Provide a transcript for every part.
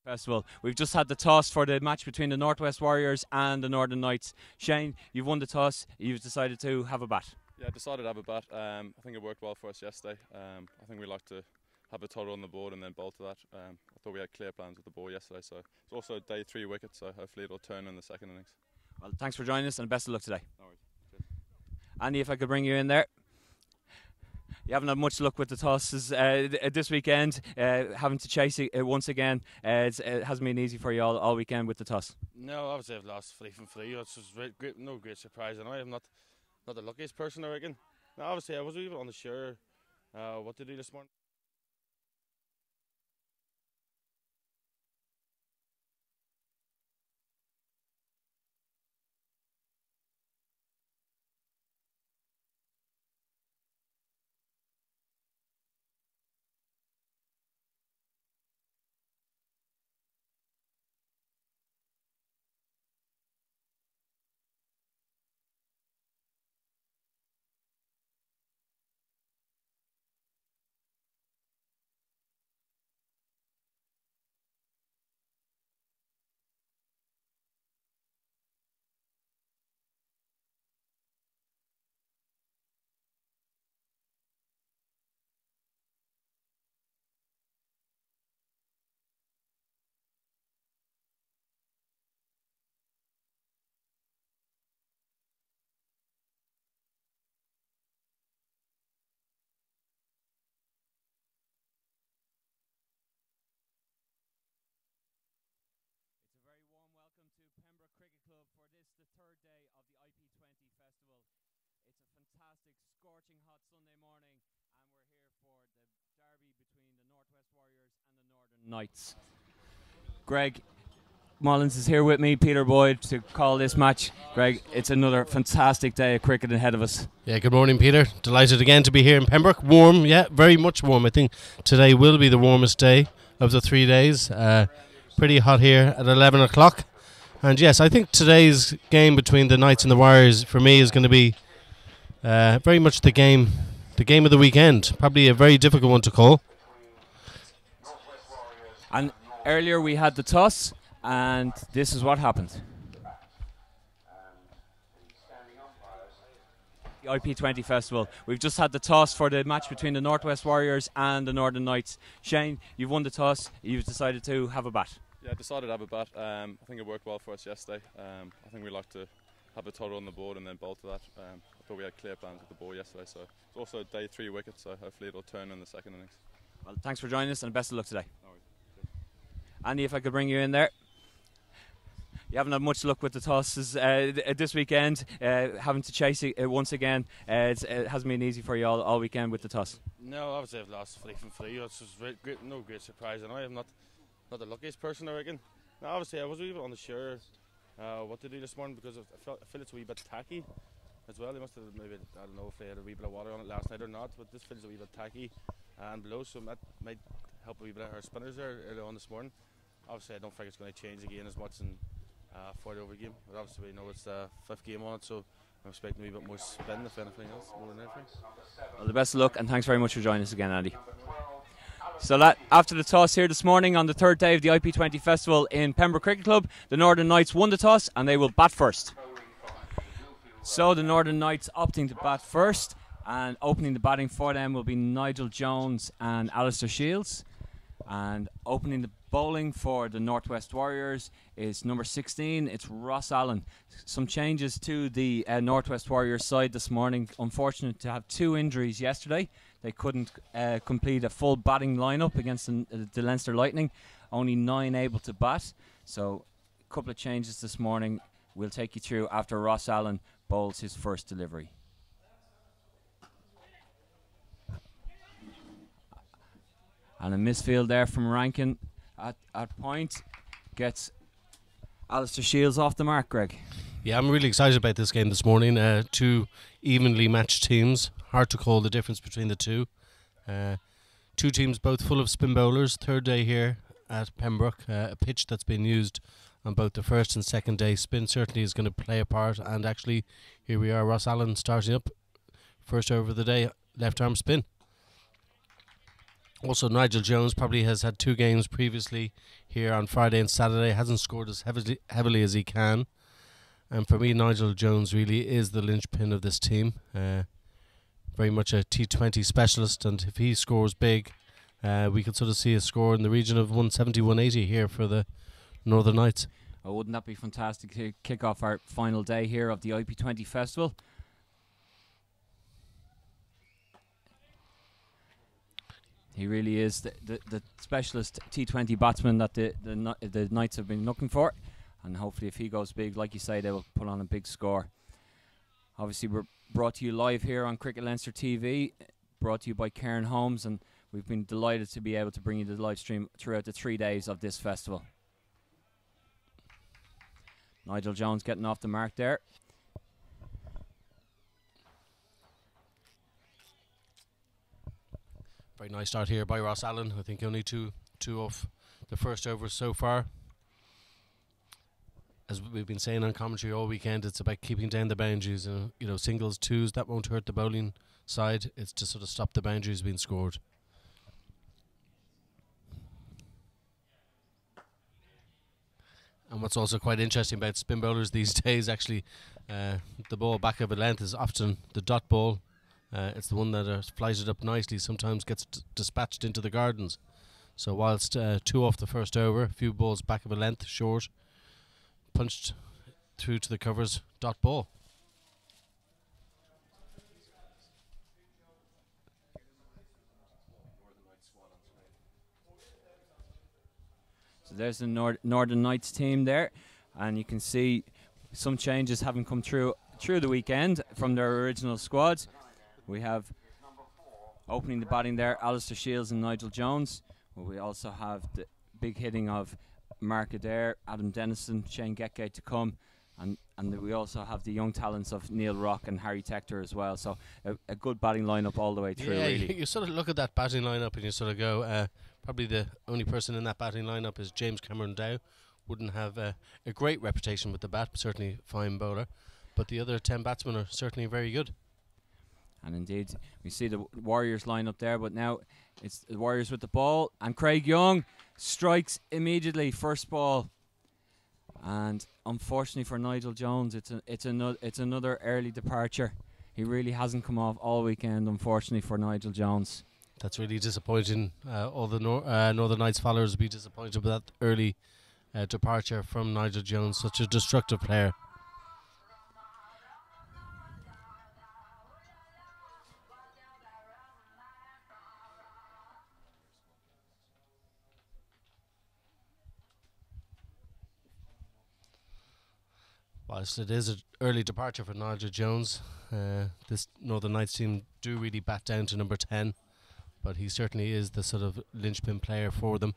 Festival. We've just had the toss for the match between the Northwest Warriors and the Northern Knights. Shane, you've won the toss. You've decided to have a bat. Yeah, I decided to have a bat. I think it worked well for us yesterday. I think we like to have a total on the board and then bowl to that. I thought we had clear plans with the ball yesterday, so it's also day 3 wicket, so hopefully it'll turn in the second innings. Well, thanks for joining us and best of luck today. No worries. Cheers. Andy, if I could bring you in there. You haven't had much luck with the tosses this weekend, having to chase it once again. It hasn't been easy for you all weekend with the toss. No, obviously I've lost 3 from 3. It's just great, no great surprise. And I'm not the luckiest person, I reckon. No, obviously I was a wee bit unsure what to do this morning. It's a very warm welcome to Pembroke Cricket Club for this, the third day of the IP20 Festival. It's a fantastic, scorching hot Sunday morning, and we're here for the derby between the Northwest Warriors and the Northern Knights. Greg Mullins is here with me, Peter Boyd, to call this match. Greg, it's another fantastic day of cricket ahead of us. Yeah, good morning, Peter. Delighted again to be here in Pembroke. Warm, yeah, very much warm. I think today will be the warmest day of the 3 days. Pretty hot here at 11 o'clock. And yes, I think today's game between the Knights and the Warriors, for me, is going to be very much the game of the weekend. Probably a very difficult one to call. And earlier we had the toss, and this is what happened. The IP20 Festival. We've just had the toss for the match between the Northwest Warriors and the Northern Knights. Shane, you've won the toss. You've decided to have a bat. Yeah, I decided to have a bat. I think it worked well for us yesterday. I think we like to have a total on the board and then bowl to that. I thought we had clear plans with the ball yesterday, so it's also day 3 wicket, so hopefully it'll turn in the second innings. Well, thanks for joining us and best of luck today. No worries. Cheers. Andy, if I could bring you in there. You haven't had much luck with the tosses this weekend, having to chase it once again. It hasn't been easy for you all weekend with the toss. No, obviously I've lost 3 from 3. It's just great, no great surprise. And I'm not the luckiest person, I reckon. No, obviously I was a wee bit unsure what to do this morning because I feel it's a wee bit tacky as well. They must have maybe, I don't know if they had a wee bit of water on it last night or not, but this feels a wee bit tacky and below, so that might help a wee bit of our spinners there early on this morning. Obviously I don't think it's going to change again as much in 4 over game, but obviously we know it's the 5th game on it, so I'm expecting a wee bit more spin if anything else, more than anything. Well, the best of luck and thanks very much for joining us again, Andy. So after the toss here this morning on the third day of the IP20 Festival in Pembroke Cricket Club, the Northern Knights won the toss and they will bat first. So the Northern Knights opting to bat first, and opening the batting for them will be Nigel Jones and Alistair Shields, and opening the bowling for the Northwest Warriors is number 16, it's Ross Allen. Some changes to the Northwest Warriors side this morning. Unfortunate to have 2 injuries yesterday. They couldn't complete a full batting lineup against the Leinster Lightning. Only 9 able to bat. So a couple of changes this morning we'll take you through after Ross Allen bowls his first delivery. And a misfield there from Rankin at point gets Alistair Shields off the mark, Greg. Yeah, I'm really excited about this game this morning. 2 evenly matched teams. Hard to call the difference between the two. 2 teams both full of spin bowlers. Third day here at Pembroke. A pitch that's been used on both the first and second day. Spin certainly is going to play a part. And actually, here we are, Ross Allen starting up. First over of the day, left arm spin. Also, Nigel Jones probably has had 2 games previously here on Friday and Saturday. Hasn't scored as heavily as he can. And for me, Nigel Jones really is the linchpin of this team. Very much a T20 specialist, and if he scores big, we could sort of see a score in the region of 170, 180 here for the Northern Knights. Oh, wouldn't that be fantastic to kick off our final day here of the IP20 Festival? He really is the specialist T20 batsman that the Knights have been looking for. And hopefully if he goes big, like you say, they will put on a big score. Obviously, we're brought to you live here on Cricket Leinster TV, brought to you by Cairn Homes, and we've been delighted to be able to bring you the live stream throughout the 3 days of this festival. Nigel Jones getting off the mark there. Very nice start here by Ross Allen. I think only two off the first over so far. As we've been saying on commentary all weekend, it's about keeping down the boundaries. Singles, twos, that won't hurt the bowling side. It's to sort of stop the boundaries being scored. And what's also quite interesting about spin bowlers these days, actually, the ball back of a length is often the dot ball. It's the one that is flighted up nicely, sometimes gets dispatched into the gardens. So whilst 2 off the first over, a few balls back of a length short, punched through to the covers, dot ball. So there's the Northern Knights team there, and you can see some changes having come through the weekend from their original squads. We have opening the batting there, Alistair Shields and Nigel Jones. We also have the big hitting of Mark Adair, Adam Dennison, Shane Getgate to come, and we also have the young talents of Neil Rock and Harry Tector as well. So a good batting lineup all the way through. Yeah, really. You sort of look at that batting lineup and you sort of go, probably the only person in that batting lineup is James Cameron Dow. Wouldn't have a great reputation with the bat, certainly fine bowler, but the other 10 batsmen are certainly very good. And indeed, we see the Warriors line up there, but now it's the Warriors with the ball, and Craig Young strikes immediately, first ball. And unfortunately for Nigel Jones, it's another early departure. He really hasn't come off all weekend, unfortunately for Nigel Jones. That's really disappointing. All the Northern Knights followers will be disappointed with that early departure from Nigel Jones, such a destructive player. Whilst it is an early departure for Nigel Jones, this Northern Knights team do really bat down to number 10, but he certainly is the sort of linchpin player for them.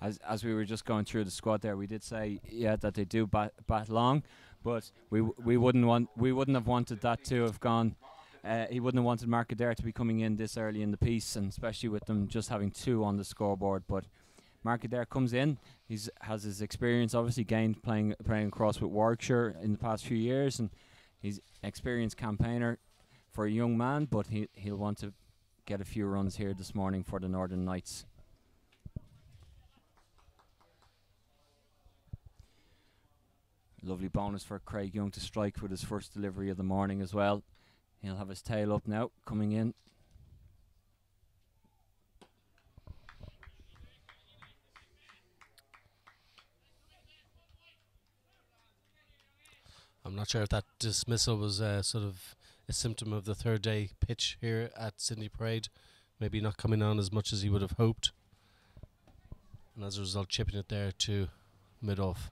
As we were just going through the squad there, we did say that they do bat long, but we wouldn't have wanted that to have gone. He wouldn't have wanted Mark Adair to be coming in this early in the piece, and especially with them just having 2 on the scoreboard. But Mark Adair comes in. He has his experience, obviously gained playing across with Warwickshire in the past few years, and he's an experienced campaigner for a young man. But he'll want to get a few runs here this morning for the Northern Knights. Lovely bonus for Craig Young to strike with his first delivery of the morning as well. He'll have his tail up now, coming in. I'm not sure if that dismissal was sort of a symptom of the third day pitch here at Sydney Parade. Maybe not coming on as much as he would have hoped. And as a result, chipping it there to mid-off.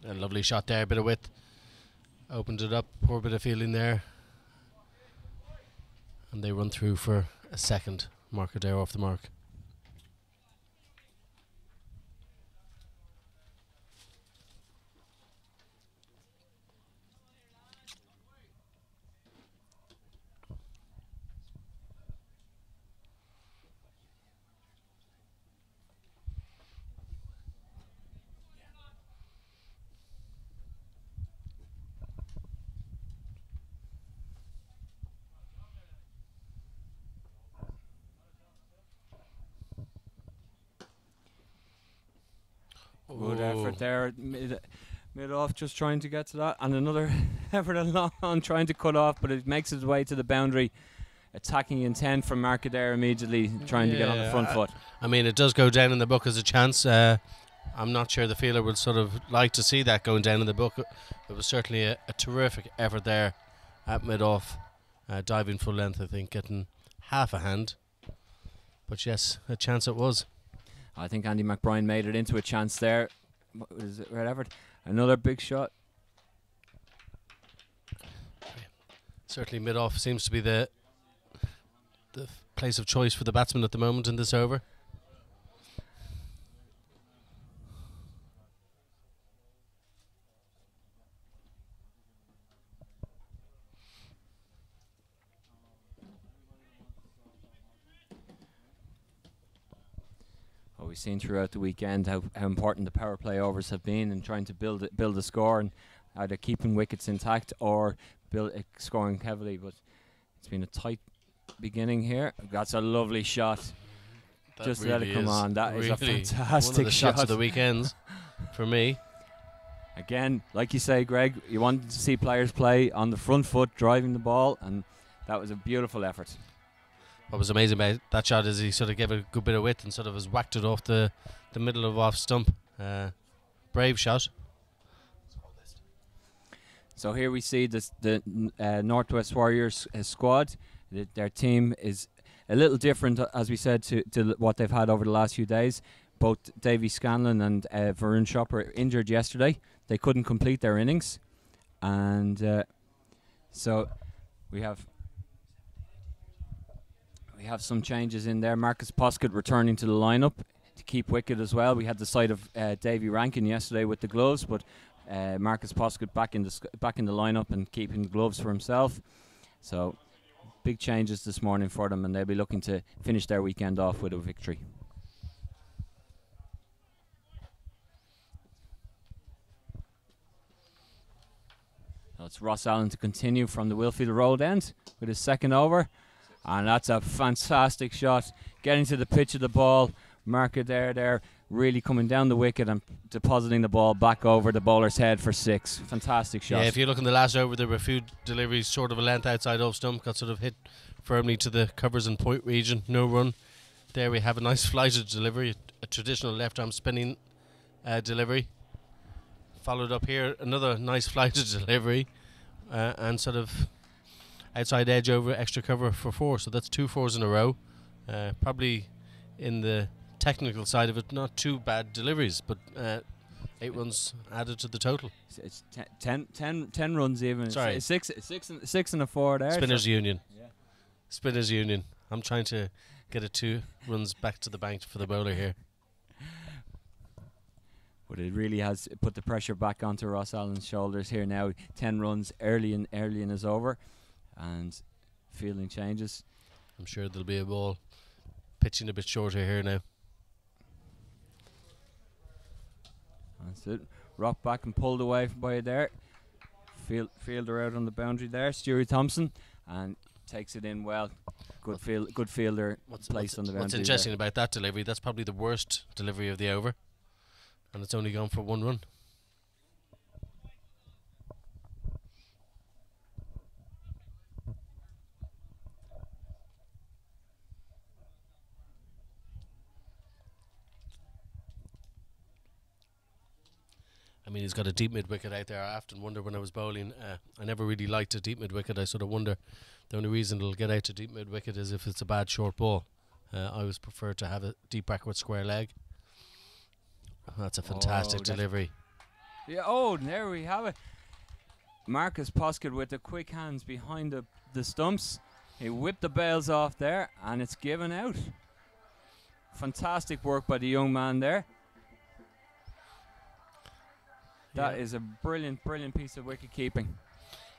A lovely shot there, a bit of width. Opened it up, poor bit of fielding there. And they run through for a second. Mark Adair off the mark. Good effort there. Mid off, just trying to get to that, and another effort along, trying to cut off, but it makes its way to the boundary. Attacking intent from Markadere immediately, trying to get on the front foot. I mean, it does go down in the book as a chance. I'm not sure the fielder would sort of like to see that going down in the book. It was certainly a terrific effort there at mid off, diving full length, I think, getting half a hand. But yes, a chance it was. I think Andy McBride made it into a chance there. What is it, Red Everett? Another big shot. Certainly mid off seems to be the place of choice for the batsman at the moment in this over. Well, we've seen throughout the weekend how important the power play overs have been in trying to build a score and either keeping wickets intact or scoring heavily. But it's been a tight beginning here. That's a lovely shot. That Just really let it come on. That is a really fantastic one of the shot. shots of the weekends for me. Again, like you say, Greg, you wanted to see players play on the front foot, driving the ball, and that was a beautiful effort. What was amazing about that shot is he sort of gave it a good bit of width and sort of has whacked it off the middle of off stump. Brave shot. So here we see the Northwest Warriors squad. Their team is a little different, as we said, to what they've had over the last few days. Both Davy Scanlon and Varun Chopra injured yesterday. They couldn't complete their innings. And so we have some changes in there. Marcus Poskett returning to the lineup to keep wicket as well. We had the sight of Davy Rankin yesterday with the gloves, but Marcus Poskett back in the lineup and keeping the gloves for himself. So big changes this morning for them, and they'll be looking to finish their weekend off with a victory. So it's Ross Allen to continue from the Wilfield Road end with his second over. And that's a fantastic shot. Getting to the pitch of the ball. Marker there, really coming down the wicket and depositing the ball back over the bowler's head for 6. Fantastic shot. Yeah, if you look in the last over, there were a few deliveries short of a length outside off stump, got sort of hit firmly to the covers and point region. No run. There we have a nice flighted delivery, a traditional left arm spinning delivery. Followed up here, another nice flighted delivery, and sort of outside edge over extra cover for 4. So that's 2 4s in a row. Probably in the technical side of it, not too bad deliveries, but 8 runs added to the total. It's 10 runs even. Sorry. It's 6 and a 4 there. Spinners Union. Yeah. Spinners Union. I'm trying to get it 2 runs back to the bank for the bowler here. But it really has put the pressure back onto Ross Allen's shoulders here now. 10 runs early in his over, and fielding changes. I'm sure there'll be a ball pitching a bit shorter here now. That's it. Rock back and pulled away by it there. Fielder out on the boundary there. Stewie Thompson, and takes it in well. Good fielder placed on the boundary. What's interesting about that delivery, that's probably the worst delivery of the over, and it's only gone for 1 run. I mean, he's got a deep mid-wicket out there. I often wonder when I was bowling, I never really liked a deep mid-wicket. I sort of wonder the only reason it'll get out to deep mid-wicket is if it's a bad short ball. I always prefer to have a deep backward square leg. That's a fantastic delivery. Yeah. There we have it. Marcus Poskett with the quick hands behind the stumps. He whipped the bails off there, and it's given out. Fantastic work by the young man there. That is a brilliant piece of wicket keeping.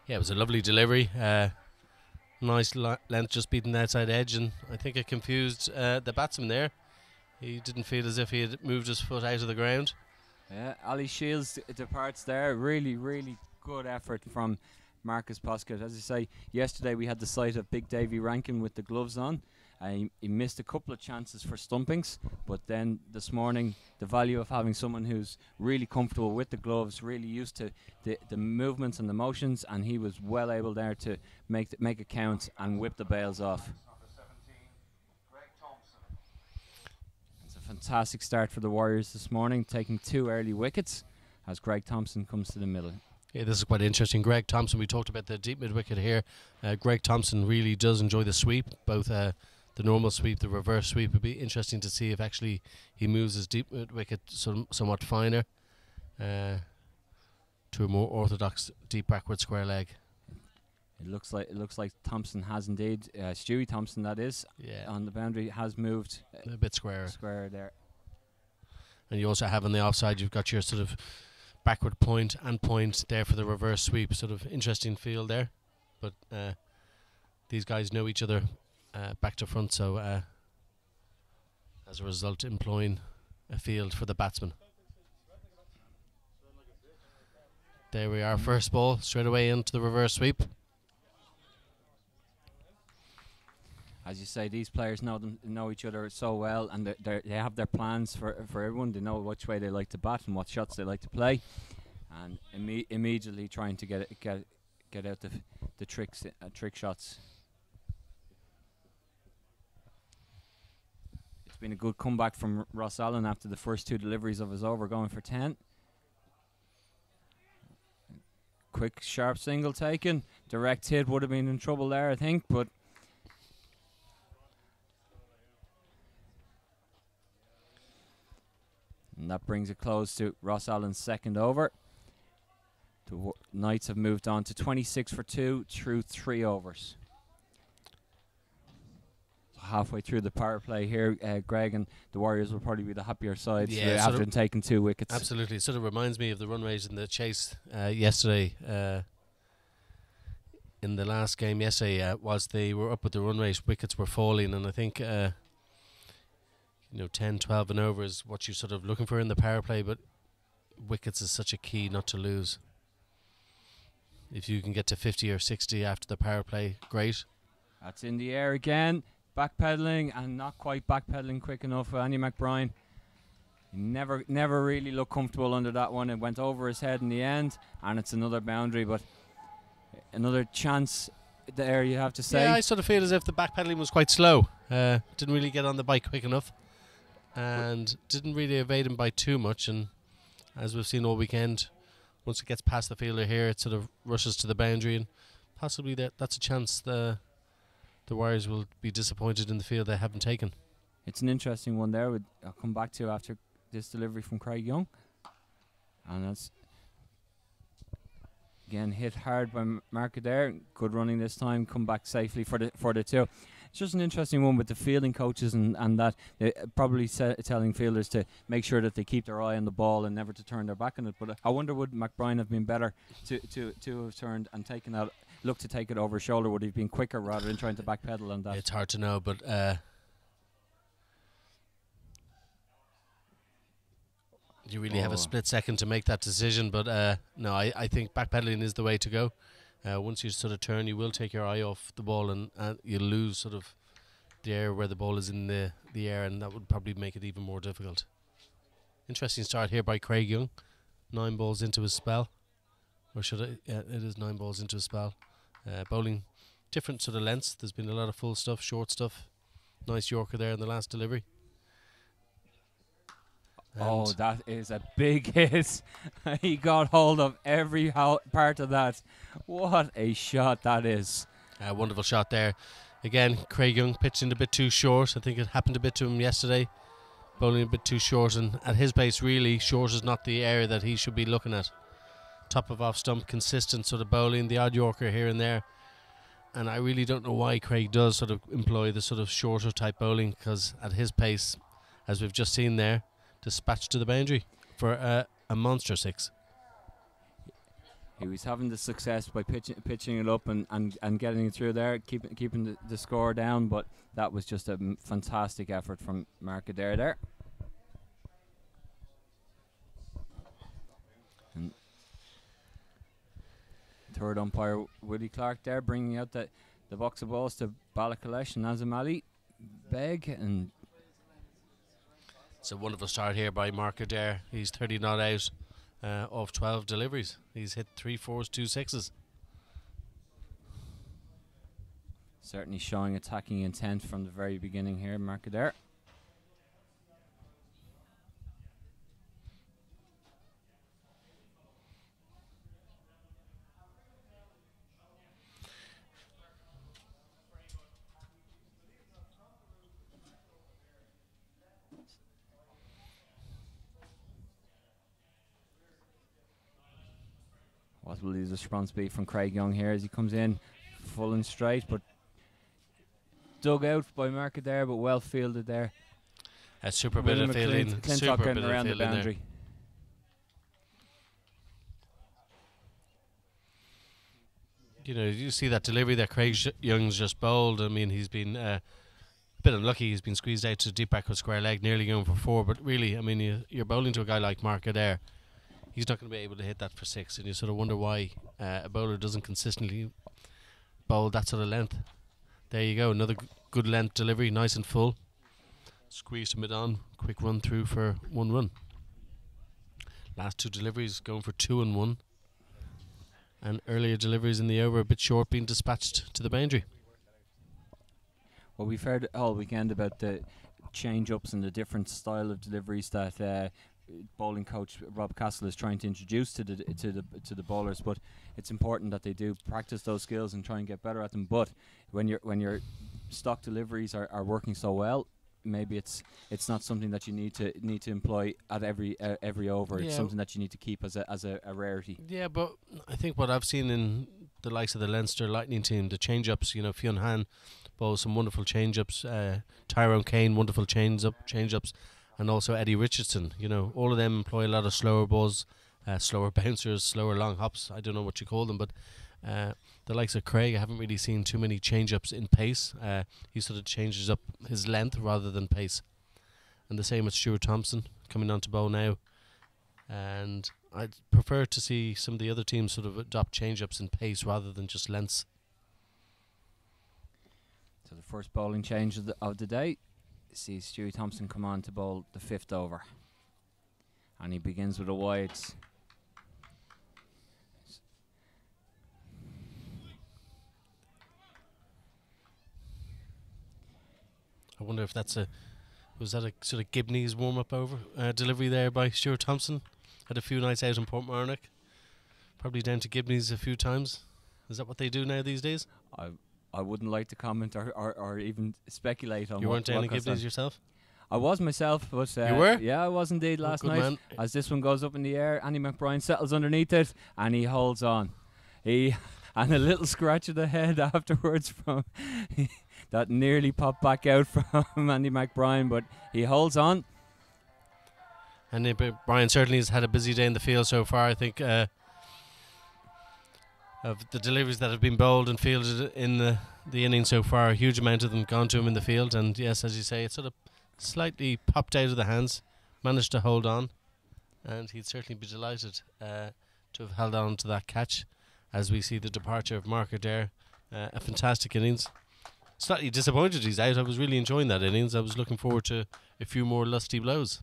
Yeah, it was a lovely delivery. Nice length, just beating the outside edge, and I think it confused the batsman there. He didn't feel as if he had moved his foot out of the ground. Yeah, Ali Shields departs there. Really good effort from Marcus Poskett. As I say, yesterday we had the sight of Big Davy Rankin with the gloves on. He missed a couple of chances for stumpings, but then this morning, the value of having someone who's really comfortable with the gloves, really used to the movements and the motions, and he was well able there to make it count and whip the bails off. It's a fantastic start for the Warriors this morning, taking 2 early wickets as Greg Thompson comes to the middle. Yeah, this is quite interesting. Greg Thompson, we talked about the deep mid wicket here. Greg Thompson really does enjoy the sweep, both the normal sweep, the reverse sweep. It'd be interesting to see if actually he moves his deep mid wicket somewhat finer to a more orthodox deep backward square leg. It looks like Thompson has indeed, Stewie Thompson that is, on the boundary has moved a bit squarer there. And you also have on the offside, you've got your sort of backward point and point there for the reverse sweep. Sort of interesting field there, but these guys know each other back to front, so as a result employing a field for the batsman. There we are, first ball straight away into the reverse sweep. As you say, these players know each other so well, and they have their plans for everyone. They know which way they like to bat and what shots they like to play, and immediately trying to get out the trick shots. It's been a good comeback from Ross Allen after the first 2 deliveries of his over, going for 10. Quick, sharp single taken. Direct hit would have been in trouble there, I think, but. And that brings it close to Ross Allen's second over. The Knights have moved on to 26 for 2 through 3 overs. So halfway through the power play here, Greg, and the Warriors will probably be the happier side after taking 2 wickets. Absolutely. It sort of reminds me of the run rate in the chase yesterday. In the last game yesterday, whilst they were up with the run rate, wickets were falling, and I think 10, 12 and over is what you're sort of looking for in the power play, but wickets is such a key not to lose. If you can get to 50 or 60 after the power play, great. That's in the air again, backpedaling and not quite backpedaling quick enough for Andy McBride. Never really looked comfortable under that one. It went over his head in the end, and it's another boundary, but another chance there, you have to say. Yeah, I sort of feel as if the backpedaling was quite slow. Didn't really get on the bike quick enough, and didn't really evade him by too much. And as we've seen all weekend, once it gets past the fielder here, it sort of rushes to the boundary, and possibly that's a chance the Warriors will be disappointed in the field they haven't taken. It's an interesting one there. I'll come back to after this delivery from Craig Young, and that's again hit hard by Marker there. Good running this time. Come back safely for the 2. It's just an interesting one with the fielding coaches and that probably telling fielders to make sure that they keep their eye on the ball and never to turn their back on it. But I wonder, would McBride have been better to have turned and taken out, look to take it over his shoulder? Would he have been quicker rather than trying to backpedal on that? It's hard to know, but you really have a split second to make that decision. But no, I think backpedaling is the way to go. Once you sort of turn, you will take your eye off the ball, and you lose sort of the air where the ball is in the air, and that would probably make it even more difficult. Interesting start here by Craig Young. 9 balls into his spell. Or should I? Yeah, it is 9 balls into his spell. Bowling different sort of lengths. There's been a lot of full stuff, short stuff. Nice Yorker there in the last delivery. And that is a big hit. He got hold of every part of that. What a shot that is. A wonderful shot there. Again, Craig Young pitching a bit too short. I think it happened a bit to him yesterday. Bowling a bit too short, and at his pace, really, short is not the area that he should be looking at. Top of off stump, consistent sort of bowling, the odd Yorker here and there. And I really don't know why Craig does sort of employ the sort of shorter type bowling, because at his pace, as we've just seen there, dispatched to the boundary for a monster 6. He was having the success by pitching it up and getting it through there, keeping the score down, but that was just a fantastic effort from Mark Adair there. And third umpire Willie Clark there, bringing out the box of balls to Balakalesh and Azam Ali. Beg and It's a wonderful start here by Mark Adair. He's 30 not out of 12 deliveries. He's hit 3 4s, 2 6s. certainly showing attacking intent from the very beginning here, Mark Adair. What will his response be from Craig Young here as he comes in full and straight, but dug out by Mark Adair, but well fielded there. A super bit of fielding. Clintock Super getting bit around of the fielding there. boundary. You know, you see that delivery that Craig Young's just bowled. I mean, he's been a bit unlucky. He's been squeezed out to deep back with square leg, nearly going for 4. But really, I mean, you're bowling to a guy like Mark Adair. He's not going to be able to hit that for 6, and you sort of wonder why a bowler doesn't consistently bowl that sort of length. There you go, another good length delivery, nice and full. Squeeze to mid on, quick run through for 1 run. Last 2 deliveries going for 2 and 1. And earlier deliveries in the over a bit short, being dispatched to the boundary. Well, we've heard all weekend about the change-ups and the different style of deliveries that bowling coach Rob Castle is trying to introduce to the bowlers, but it's important that they do practice those skills and try and get better at them. But when your stock deliveries are working so well, maybe it's not something that you need to employ at every over. Yeah. It's something that you need to keep as a rarity. Yeah, but I think what I've seen in the likes of the Leinster Lightning team, the change-ups, you know, Fionn Han bowls some wonderful change-ups, Tyrone Kane, wonderful change-ups, and also Eddie Richardson. You know, all of them employ a lot of slower balls, slower bouncers, slower long hops. I don't know what you call them, but the likes of Craig, I haven't really seen too many change-ups in pace. He sort of changes up his length rather than pace. And the same with Stuart Thompson coming on to bowl now. And I'd prefer to see some of the other teams sort of adopt change-ups in pace rather than just lengths. So the first bowling change of the day sees Stuart Thompson come on to bowl the 5th over. And he begins with a wide. I wonder if was that a sort of Gibney's warm-up over delivery there by Stuart Thompson? Had a few nights out in Portmarnock. Probably down to Gibney's a few times. Is that what they do now these days? I wouldn't like to comment or even speculate on. You weren't down what to Gibney's yourself? I was myself, but you were? Yeah, I was indeed last night. Man. As this one goes up in the air, Andy McBride settles underneath it and he holds on. And a little scratch of the head afterwards from that nearly popped back out from Andy McBride, but he holds on. And Brian certainly has had a busy day in the field so far. I think of the deliveries that have been bowled and fielded in the innings so far, a huge amount of them gone to him in the field. And yes, as you say, it sort of slightly popped out of the hands, managed to hold on, and he'd certainly be delighted to have held on to that catch as we see the departure of Mark Adair. A fantastic innings. Slightly disappointed he's out. I was really enjoying that innings. I was looking forward to a few more lusty blows.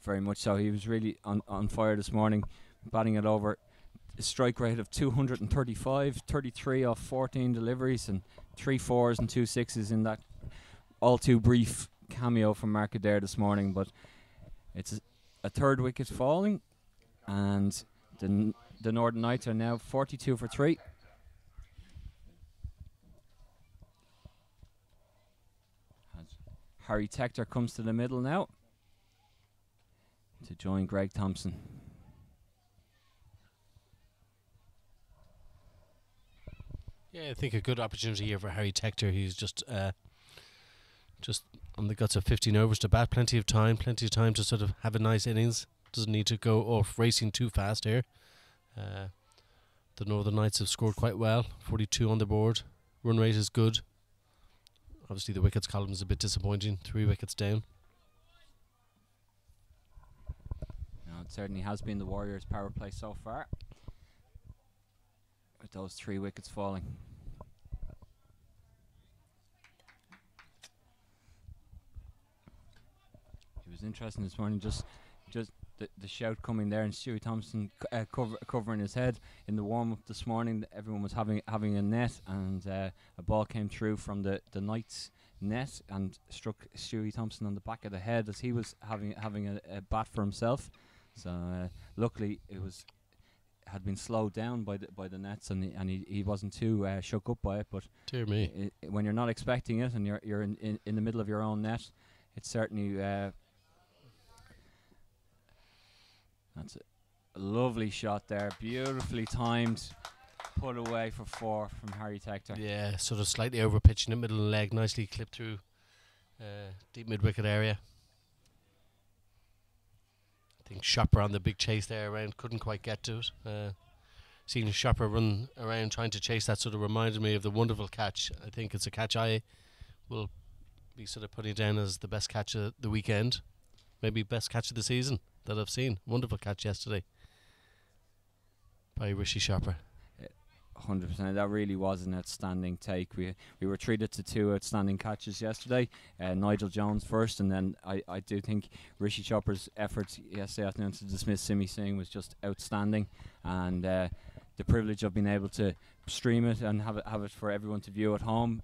Very much so. He was really on fire this morning, batting it over. A strike rate of 235, 33 off 14 deliveries, and 3 4s and 2 6s in that all too brief cameo from Mark Adair this morning. But it's a 3rd wicket falling, and the Northern Knights are now 42 for 3. Harry Tector comes to the middle now to join Greg Thompson. Yeah, I think a good opportunity here for Harry Tector. He's just on the guts of 15 overs to bat. Plenty of time to sort of have a nice innings. Doesn't need to go off racing too fast here. The Northern Knights have scored quite well. 42 on the board. Run rate is good. Obviously the wickets column is a bit disappointing. 3 wickets down. No, it certainly has been the Warriors' power play so far, with those 3 wickets falling. was interesting this morning. Just the shout coming there, and Stewie Thompson covering his head in the warm up this morning. Everyone was having a net, and a ball came through from the Knights net and struck Stewie Thompson on the back of the head as he was having a bat for himself. So luckily it had been slowed down by the nets, and he wasn't too shook up by it. But dear me, when you're not expecting it and you're in the middle of your own net, it's certainly that's a lovely shot there, beautifully timed, put away for 4 from Harry Tector. Yeah, sort of slightly over pitch in the middle of the leg, nicely clipped through deep mid wicket area. I think Shopper on the big chase there around couldn't quite get to it. Seeing Shopper run around trying to chase that sort of reminded me of the wonderful catch. I think it's a catch I will be sort of putting down as the best catch of the weekend, maybe best catch of the season that I've seen. Wonderful catch yesterday by Rishi Shopper. 100%. That really was an outstanding take. We were treated to 2 outstanding catches yesterday. Nigel Jones first, and then I do think Rishi Chopper's efforts yesterday afternoon to dismiss Simi Singh was just outstanding, and the privilege of being able to stream it and have it for everyone to view at home.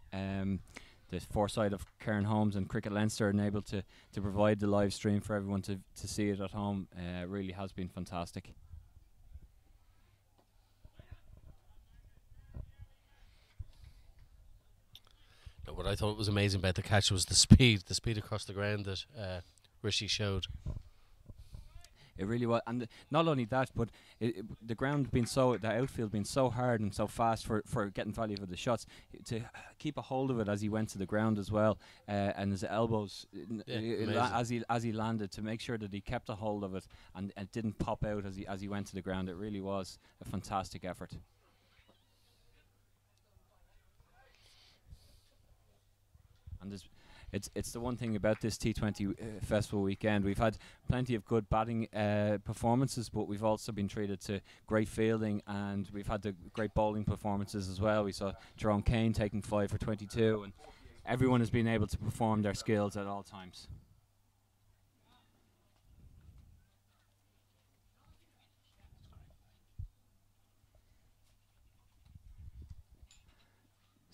The foresight of Karen Holmes and Cricket Leinster and able to provide the live stream for everyone to see it at home really has been fantastic. What I thought was amazing about the catch was the speed across the ground that Rishi showed. It really was, and not only that, but the ground being the outfield being so hard and so fast for getting value for the shots, to keep a hold of it as he went to the ground as well, and his elbows as he landed, to make sure that he kept a hold of it and it didn't pop out as he went to the ground. It really was a fantastic effort. And it's the one thing about this T20 festival weekend. We've had plenty of good batting performances, but we've also been treated to great fielding, and we've had the great bowling performances as well. We saw Jerome Kane taking 5 for 22, and everyone has been able to perform their skills at all times.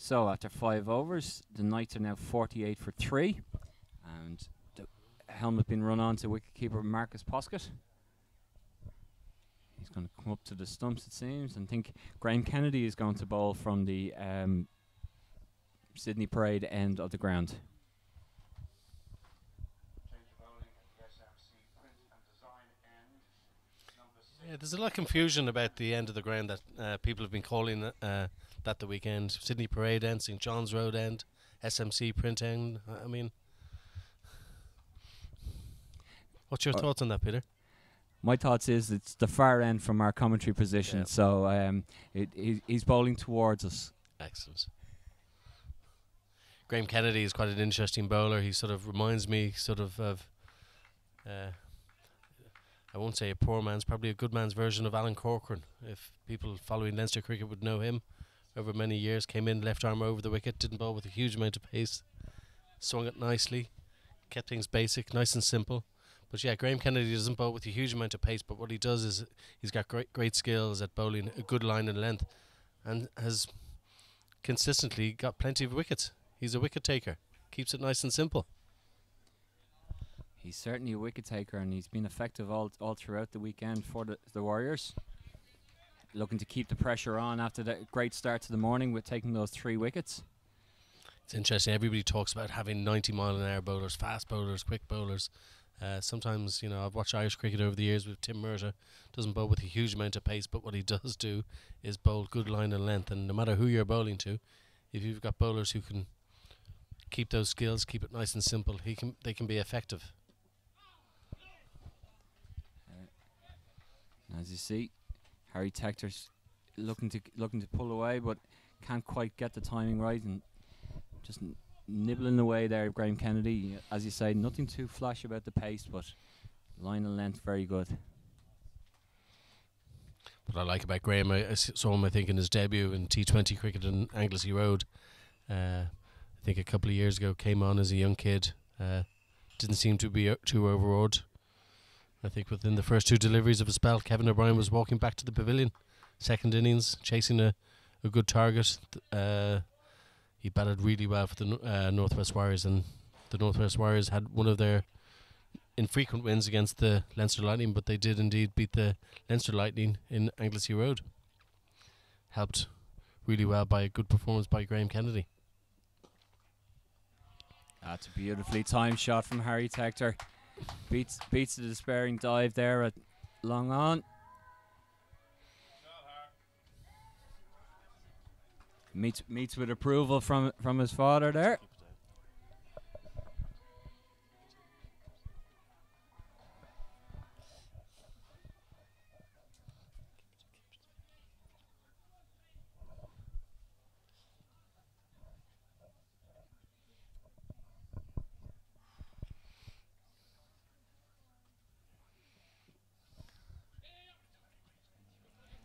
So after 5 overs, the Knights are now 48 for 3, and the helmet been run on to wicketkeeper Marcus Poskett. He's going to come up to the stumps, it seems, and think Graham Kennedy is going to bowl from the Sydney Parade end of the ground. Yeah, there's a lot of confusion about the end of the ground that people have been calling that the weekend. Sydney Parade end, St John's Road end, SMC Print end. I mean, what's your thoughts on that, Peter? My thoughts is it's the far end from our commentary position, yeah. So he's bowling towards us. Excellent. Graham Kennedy is quite an interesting bowler. He sort of reminds me of I won't say a poor man's, probably a good man's version of Alan Corcoran. If people following Leinster cricket would know him, over many years, came in, left arm over the wicket, didn't bowl with a huge amount of pace, swung it nicely, kept things basic, nice and simple. But yeah, Graham Kennedy doesn't bowl with a huge amount of pace, but what he does is he's got great skills at bowling a good line and length, and has consistently got plenty of wickets. He's a wicket taker, keeps it nice and simple. He's certainly a wicket taker, and he's been effective all throughout the weekend for the Warriors. Looking to keep the pressure on after that great start to the morning with taking those 3 wickets. It's interesting, everybody talks about having 90-mile-an-hour bowlers, fast bowlers, quick bowlers. Sometimes, you know, I've watched Irish cricket over the years with Tim Murtagh. Doesn't bowl with a huge amount of pace, but what he does do is bowl good line and length. And no matter who you're bowling to, if you've got bowlers who can keep those skills, keep it nice and simple, they can be effective. As you see, Harry Tector's looking to pull away, but can't quite get the timing right, and just nibbling away there. Graham Kennedy, as you say, nothing too flash about the pace, but line and length very good. What I like about Graham, I saw him, I think, in his debut in T20 cricket in Anglesey Road. I think a couple of years ago, came on as a young kid, didn't seem to be too overawed. I think within the first 2 deliveries of a spell, Kevin O'Brien was walking back to the pavilion. Second innings, chasing a good target. He batted really well for the Northwest Warriors, and the Northwest Warriors had one of their infrequent wins against the Leinster Lightning, but they did indeed beat the Leinster Lightning in Anglesey Road. Helped really well by a good performance by Graham Kennedy. That's a beautifully timed shot from Harry Tector. Beats the despairing dive there at long on. Meets with approval from his father there.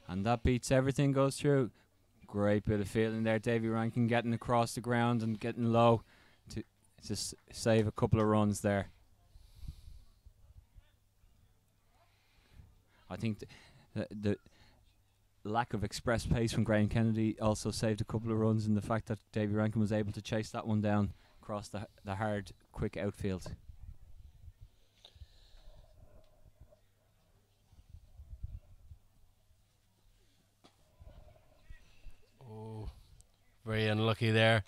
And that beats everything, goes through. Great bit of feeling there. Davy Rankin getting across the ground and getting low to save a couple of runs there. I think the lack of express pace from Graham Kennedy also saved a couple of runs in the fact that Davy Rankin was able to chase that one down across the hard, quick outfield. Oh, very unlucky there.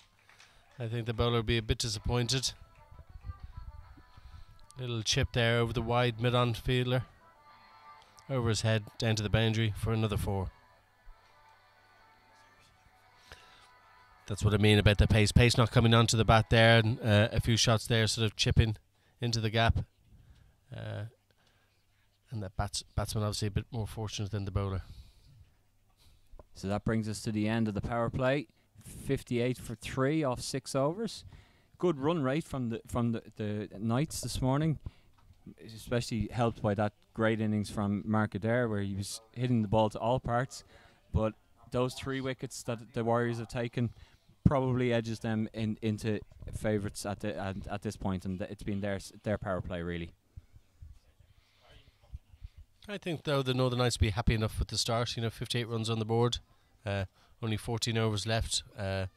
I think the bowler will be a bit disappointed. Little chip there over the wide mid-on fielder. Over his head, down to the boundary for another 4. That's what I mean about the pace. Pace not coming onto the bat there, and a few shots there sort of chipping into the gap. And that batsman obviously a bit more fortunate than the bowler. So that brings us to the end of the power play. 58 for 3 off 6 overs. Good run rate from the Knights this morning, especially helped by that great innings from Mark Adair where he was hitting the ball to all parts. But those 3 wickets that the Warriors have taken probably edges them into favourites at this point, and it's been their power play really. I think though the Northern Knights will be happy enough with the start. 58 runs on the board, only 14 overs left, a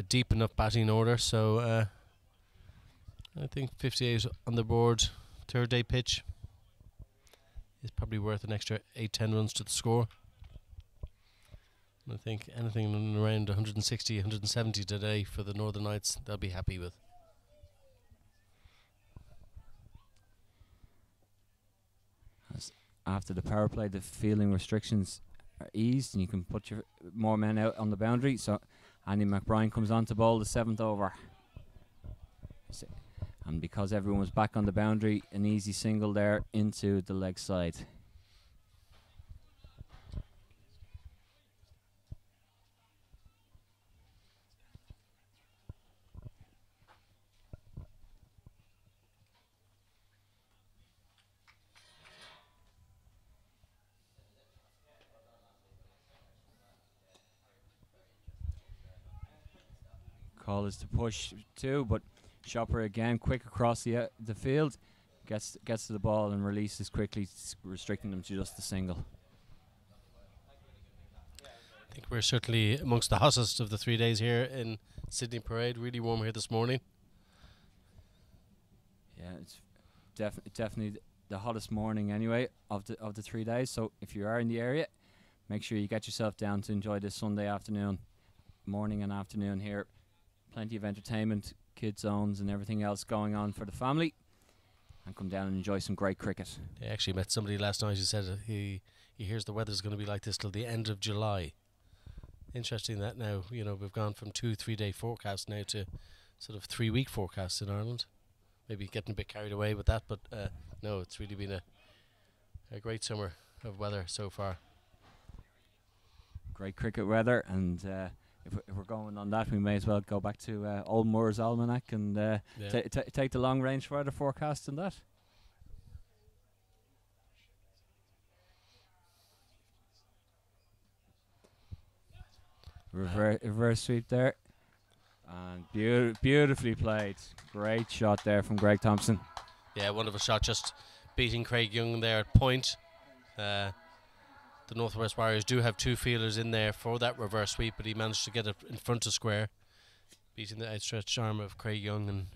deep enough batting order, so I think 58 on the board, third day pitch, is probably worth an extra 8-10 runs to the score. And I think anything around 160, 170 today for the Northern Knights, they'll be happy with. After the power play, the fielding restrictions are eased and you can put your more men out on the boundary. So Andy McBride comes on to bowl the 7th over. And because everyone was back on the boundary, an easy single there into the leg side. Call is to push too, but Shopper again quick across the field, gets to the ball and releases quickly, restricting them to just a single. I think we're certainly amongst the hottest of the 3 days here in Sydney Parade. Really warm here this morning. Yeah, it's definitely the hottest morning anyway of the 3 days. So if you are in the area, make sure you get yourself down to enjoy this Sunday afternoon, morning and afternoon here. Plenty of entertainment, kid zones and everything else going on for the family, and come down and enjoy some great cricket. I actually met somebody last night who said he hears the weather's going to be like this till the end of July. Interesting that now, we've gone from 2-3 day forecasts now to sort of 3 week forecasts in Ireland. Maybe getting a bit carried away with that, but no, it's really been a great summer of weather so far. Great cricket weather, and if we're going on that, we may as well go back to Old Moore's Almanac and take the long range weather forecast and that. Reverse sweep there. And beautifully played. Great shot there from Greg Thompson. Yeah, wonderful shot, just beating Craig Young there at point. The Northwest Warriors do have 2 fielders in there for that reverse sweep, but he managed to get it in front of square, beating the outstretched arm of Craig Young and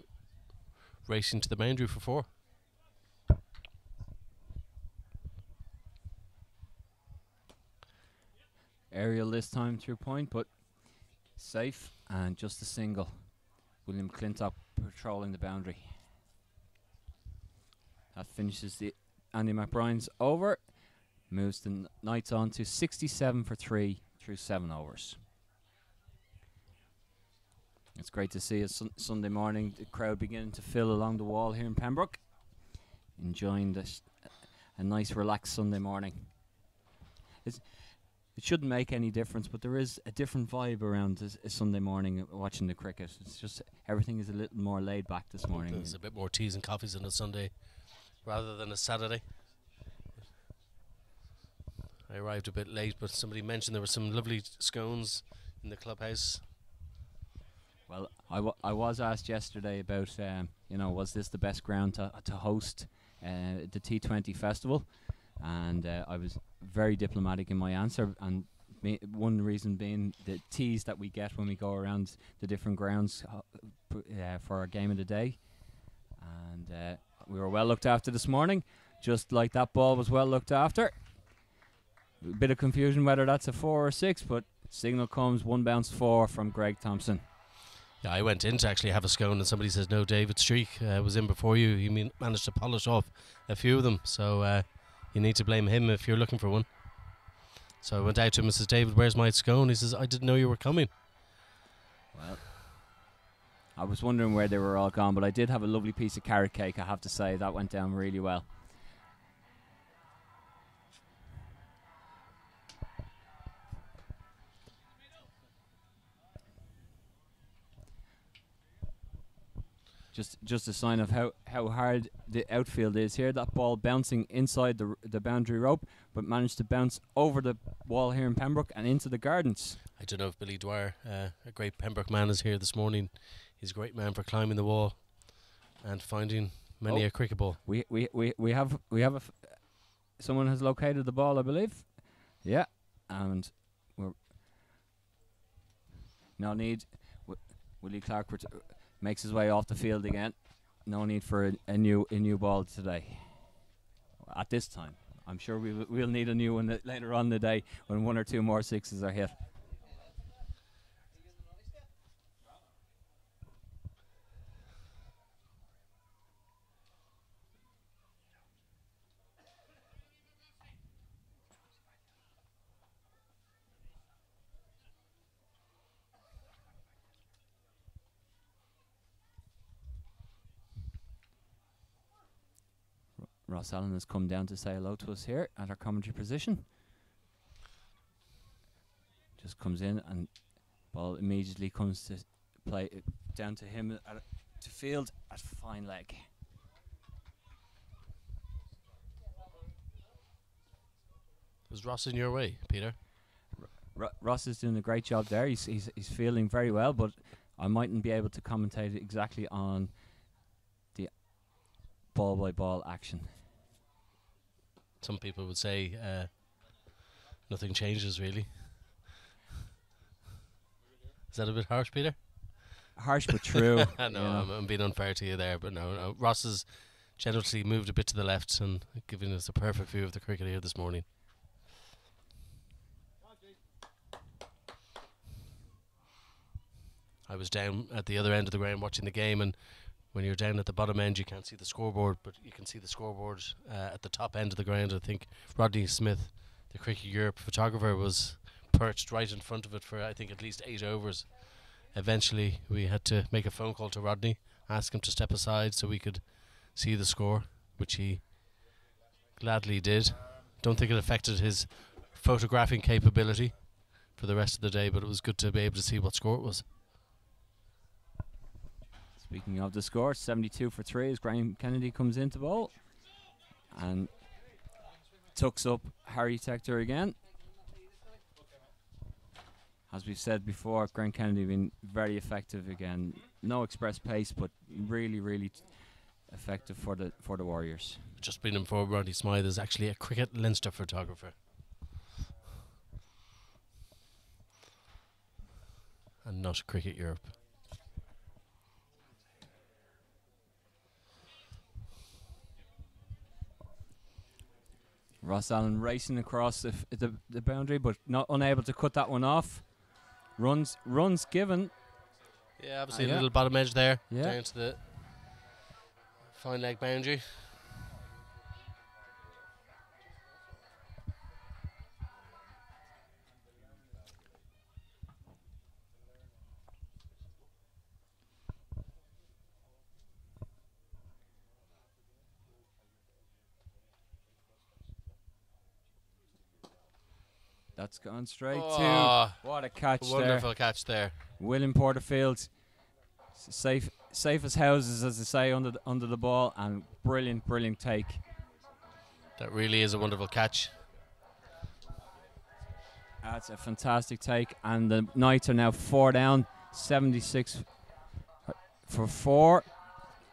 racing to the boundary for 4. Aerial this time through point, but safe and just a single. William Clintock patrolling the boundary. That finishes the Andy McBride's over. Moves the Knights on to 67 for 3 through 7 overs. It's great to see a Sunday morning, the crowd beginning to fill along the wall here in Pembroke. Enjoying this, a nice relaxed Sunday morning. It shouldn't make any difference, but there is a different vibe around a Sunday morning watching the cricket. It's just everything is a little more laid back this morning. There's a bit more teas and coffees on a Sunday rather than a Saturday. I arrived a bit late, but somebody mentioned there were some lovely scones in the clubhouse. Well, I was asked yesterday about, was this the best ground to host the T20 festival? And I was very diplomatic in my answer, and one reason being the teas that we get when we go around the different grounds for our game of the day. And we were well looked after this morning, just like that ball was well looked after. A bit of confusion whether that's a 4 or 6, but signal comes, 1 bounce 4 from Greg Thompson. Yeah, I went in to actually have a scone, and somebody says, no, David Streak was in before you. He managed to polish off a few of them, so you need to blame him if you're looking for one. So I went out to him and says, David, where's my scone? He says, I didn't know you were coming. Well, I was wondering where they were all gone, but I did have a lovely piece of carrot cake, I have to say. That went down really well. Just a sign of how hard the outfield is here. That ball bouncing inside the boundary rope, but managed to bounce over the wall here in Pembroke and into the gardens. I don't know if Billy Dwyer, a great Pembroke man, is here this morning. He's a great man for climbing the wall and finding many a cricket ball. We have someone has located the ball, I believe. Yeah, and we're no need. Willie Clark makes his way off the field again. No need for a new ball today. At this time, I'm sure we'll need a new one later on in the day when 1 or 2 more 6s are hit. Ross Allen has come down to say hello to us here at our commentary position. Just comes in and ball immediately comes to play down to him to field at fine leg. Was Ross in your way, Peter? Ross is doing a great job there. He's feeling very well, but I mightn't be able to commentate exactly on the ball by ball action. Some people would say nothing changes really. Is that a bit harsh, Peter? Harsh but true. No, I'm being unfair to you there, but no. Ross has generously moved a bit to the left and giving us a perfect view of the cricket here this morning. I was down at the other end of the ground watching the game, and when you're down at the bottom end you can't see the scoreboard, but you can see the scoreboard at the top end of the ground. I think Rodney Smith, the Cricket Europe photographer, was perched right in front of it for I think at least 8 overs. Eventually we had to make a phone call to Rodney, ask him to step aside so we could see the score, which he gladly did. Don't think it affected his photographing capability for the rest of the day, but it was good to be able to see what score it was. Speaking of the score, 72 for 3 as Graham Kennedy comes into bowl and tucks up Harry Tector again. As we've said before, Grant Kennedy been very effective again. No express pace, but really, really effective for the Warriors. Just been informed Roddy Smythe is actually a cricket Leinster photographer. And not Cricket Europe. Ross Allen racing across the boundary, but not unable to cut that one off. Runs given. Yeah, obviously a little bottom edge there. Yeah. Down to the fine leg boundary. That's gone straight to. What a catch there. Wonderful catch there. William Porterfield, safe as houses, as they say, under the ball, and brilliant take. That really is a wonderful catch. That's a fantastic take, and the Knights are now 4 down, 76 for 4,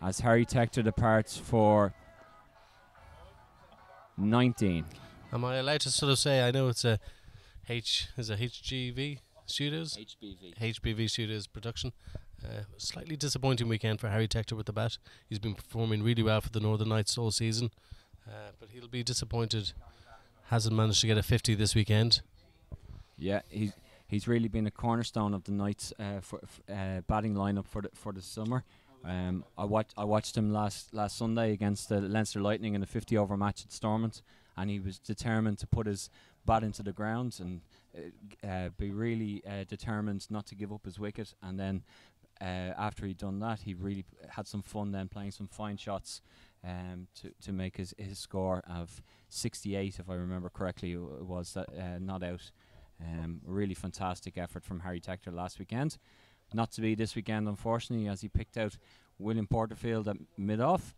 as Harry Tector departs for 19. Am I allowed to sort of say, I know it's a HGV Studios? HBV Studios production. Slightly disappointing weekend for Harry Tector with the bat. He's been performing really well for the Northern Knights all season, but he'll be disappointed. Hasn't managed to get a 50 this weekend. Yeah, he's really been a cornerstone of the Knights batting lineup for the summer. I watched him last Sunday against the Leinster Lightning in a 50-over match at Stormont, and he was determined to put his bat into the ground and be really determined not to give up his wicket. And then after he'd done that, he really had some fun then playing some fine shots to make his score of 68, if I remember correctly. It was that not out. Really fantastic effort from Harry Tector last weekend. Not to be this weekend, unfortunately, as he picked out William Porterfield at mid-off.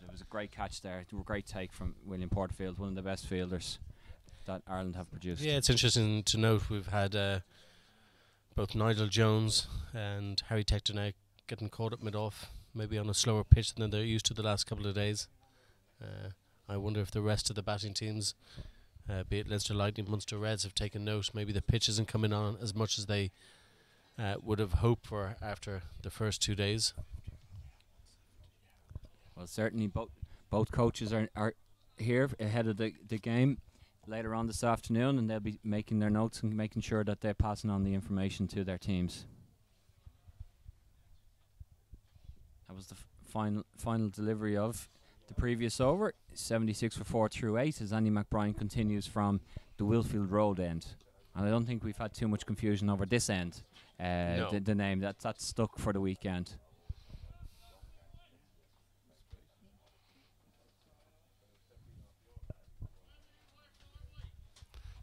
It was a great catch there. A great take from William Porterfield, one of the best fielders that Ireland have produced. Yeah, it's interesting to note we've had both Nigel Jones and Harry Tector now getting caught up mid-off, maybe on a slower pitch than they're used to the last couple of days. I wonder if the rest of the batting teams, be it Leinster Lightning, Munster Reds, have taken note. Maybe the pitch isn't coming on as much as they would have hoped for after the first 2 days. Well, certainly both coaches are here ahead of the game later on this afternoon, and they'll be making their notes and making sure that they're passing on the information to their teams. That was the final delivery of the previous over, 76 for 4 through 8, as Andy McBride continues from the Wilfield Road end. And I don't think we've had too much confusion over this end, No. the name. That's stuck for the weekend.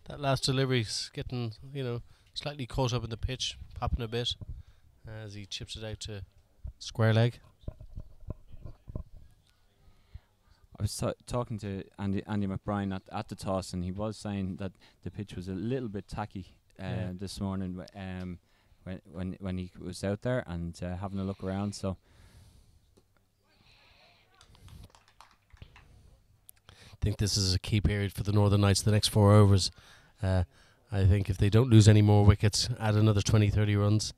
That last delivery's getting, slightly caught up in the pitch, popping a bit as he chips it out to square leg. I was talking to Andy McBride at the toss, and he was saying that the pitch was a little bit tacky this morning when he was out there and having a look around. So I think this is a key period for the Northern Knights, the next 4 overs. I think if they don't lose any more wickets, add another 20-30 runs,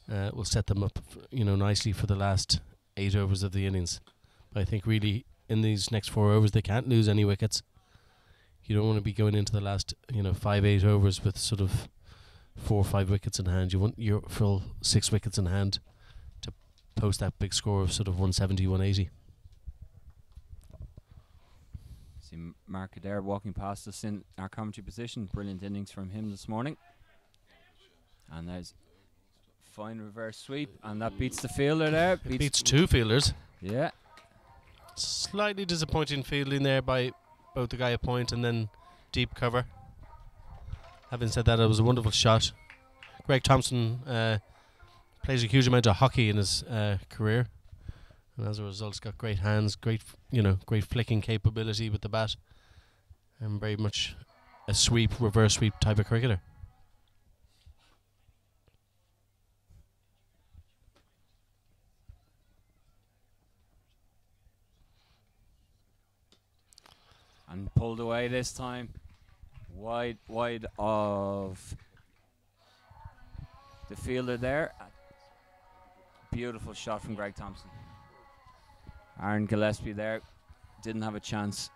will set them up nicely for the last 8 overs of the innings. But I think really in these next 4 overs they can't lose any wickets. You don't want to be going into the last 5-8 overs with sort of 4 or 5 wickets in hand. You want your full 6 wickets in hand to post that big score of sort of 170, 180. see Mark Adair walking past us in our commentary position. Brilliant innings from him this morning. And there's fine reverse sweep, and that beats the fielder there. Beats 2 fielders. Yeah. Slightly disappointing fielding there by both the guy at point and then deep cover. Having said that, it was a wonderful shot. Greg Thompson plays a huge amount of hockey in his career, and as a result, he's got great hands, great flicking capability with the bat, and very much a reverse sweep type of cricketer. And pulled away this time. Wide of the fielder there. Beautiful shot from Greg Thompson. Aaron Gillespie there didn't have a chance.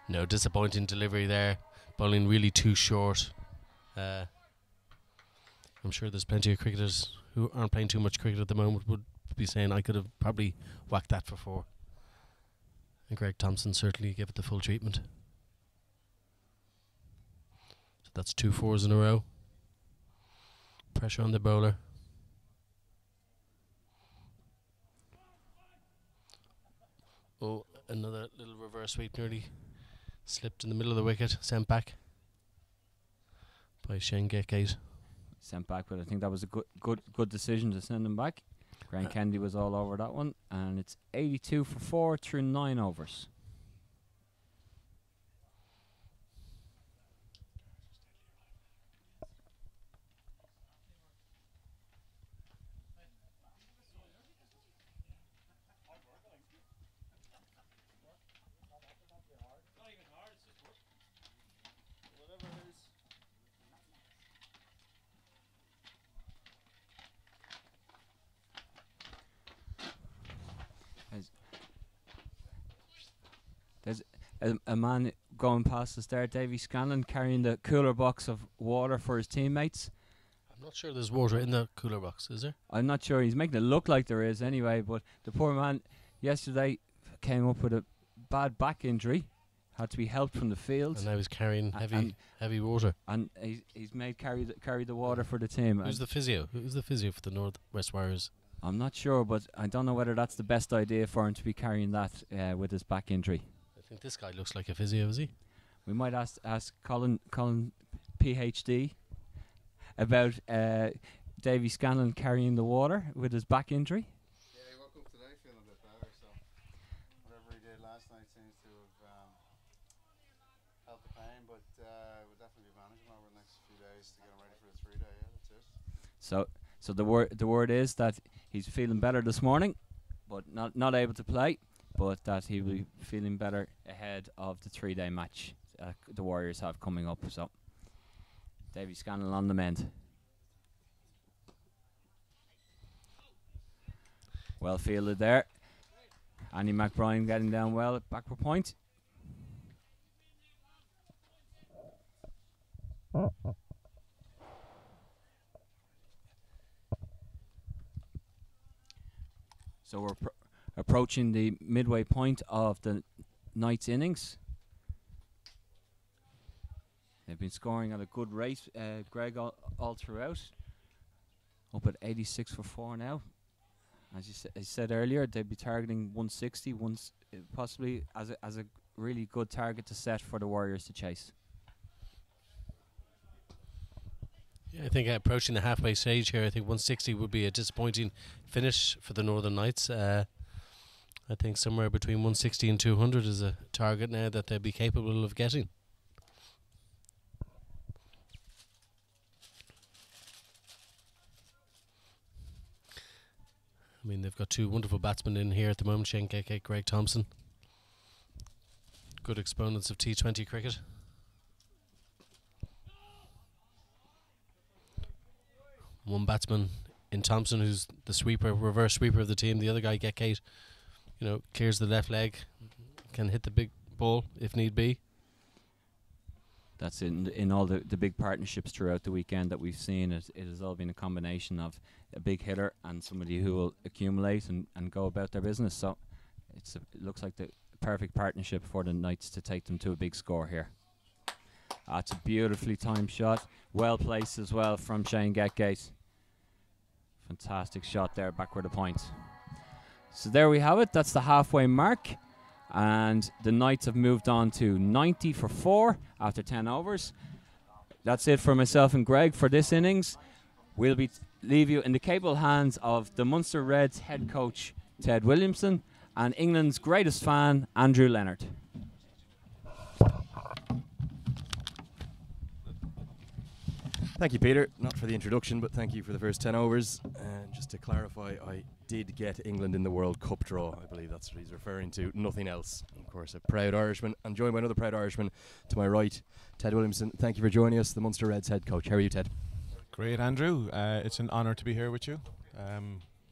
No, disappointing delivery there. Bowling really too short. I'm sure there's plenty of cricketers who aren't playing too much cricket at the moment would be saying I could have probably whacked that for 4. And Greg Thompson certainly gave it the full treatment. So that's 2 4s in a row. Pressure on the bowler. Oh, another little reverse sweep, nearly slipped in the middle of the wicket, sent back by Shane Getgate. Sent back, but I think that was a good decision to send him back. Grant Kennedy was all over that one, and it's 82 for 4 through 9 overs. There's a man going past us there, Davy Scanlon, carrying the cooler box of water for his teammates. I'm not sure there's water in the cooler box, is there? I'm not sure. He's making it look like there is anyway, but the poor man yesterday came up with a bad back injury, had to be helped from the field. And now he's carrying heavy water. And he's made carry the water for the team. Who's the physio? Who's the physio for the North West Warriors? I'm not sure, but I don't know whether that's the best idea for him to be carrying that with his back injury. I think this guy looks like a physio, is he? We might ask Colin PhD about Davy Scanlon carrying the water with his back injury. Yeah, he woke up today feeling a bit better, so whatever he did last night seems to have helped the pain, but we'll definitely be managing over the next few days to get him ready for the 3-day. Yeah, that's it. So the word is that he's feeling better this morning, but not able to play, but that he will be feeling better ahead of the 3-day match the Warriors have coming up. So Davy Scanlon on the mend. Well fielded there. Andy McBride getting down well at backward point. So we're approaching the midway point of the night's innings. They've been scoring at a good rate, Greg, all throughout. Up at 86 for 4 now. As you said earlier, they'd be targeting 160, possibly as a really good target to set for the Warriors to chase. Yeah, I think approaching the halfway stage here, I think 160 would be a disappointing finish for the Northern Knights. I think somewhere between 160 and 200 is a target now that they'd be capable of getting. I mean, they've got 2 wonderful batsmen in here at the moment, Shane Getgate, Greg Thompson. Good exponents of T20 cricket. One batsman in Thompson, who's the sweeper, reverse sweeper of the team. The other guy, Getgate, clears the left leg, can hit the big ball if need be. That's in all the big partnerships throughout the weekend that we've seen. It has all been a combination of a big hitter and somebody who will accumulate and go about their business. So it looks like the perfect partnership for the Knights to take them to a big score here. That's a beautifully timed shot. Well placed as well from Shane Getgate. Fantastic shot there, backward of point. So there we have it. That's the halfway mark. And the Knights have moved on to 90 for 4 after 10 overs. That's it for myself and Greg for this innings. We'll leave you in the capable hands of the Munster Reds head coach Ted Williamson and England's greatest fan Andrew Leonard. Thank you, Peter. Not for the introduction, but thank you for the first 10 overs. And just to clarify, I did get England in the World Cup draw. I believe that's what he's referring to, nothing else. Of course, a proud Irishman. I'm joined by another proud Irishman to my right, Ted Williamson. Thank you for joining us, the Munster Reds head coach. How are you, Ted? Great, Andrew. It's an honour to be here with you.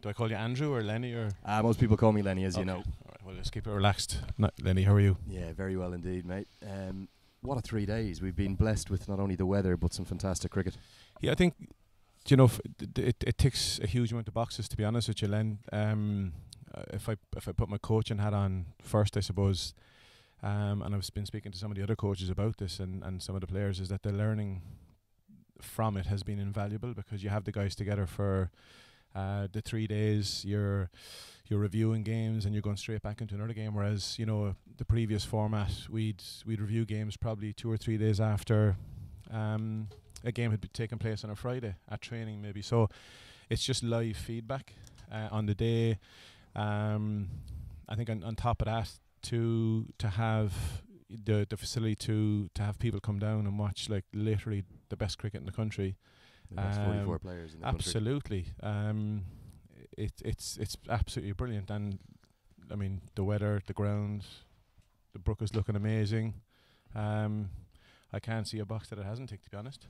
Do I call you Andrew or Lenny? Or Most people call me Lenny, as you know. All right, well, let's keep it relaxed. Lenny, how are you? Yeah, very well indeed, mate. What a 3 days. We've been blessed with not only the weather, but some fantastic cricket. Yeah, I think, it ticks a huge amount of boxes, to be honest with you, Len. If I put my coaching hat on first, I suppose, and I've been speaking to some of the other coaches about this and some of the players, is that the learning from it has been invaluable, because you have the guys together for the 3 days, you're reviewing games and you're going straight back into another game, whereas the previous format we'd review games probably 2 or 3 days after a game had taken place on a Friday at training maybe. So it's just live feedback on the day. I think on top of that, to have the facility to have people come down and watch like literally the best cricket in the country. The best 44 players in the country. Absolutely. It's absolutely brilliant, and I mean the weather, the ground, the brook is looking amazing. I can't see a box that it hasn't ticked, to be honest.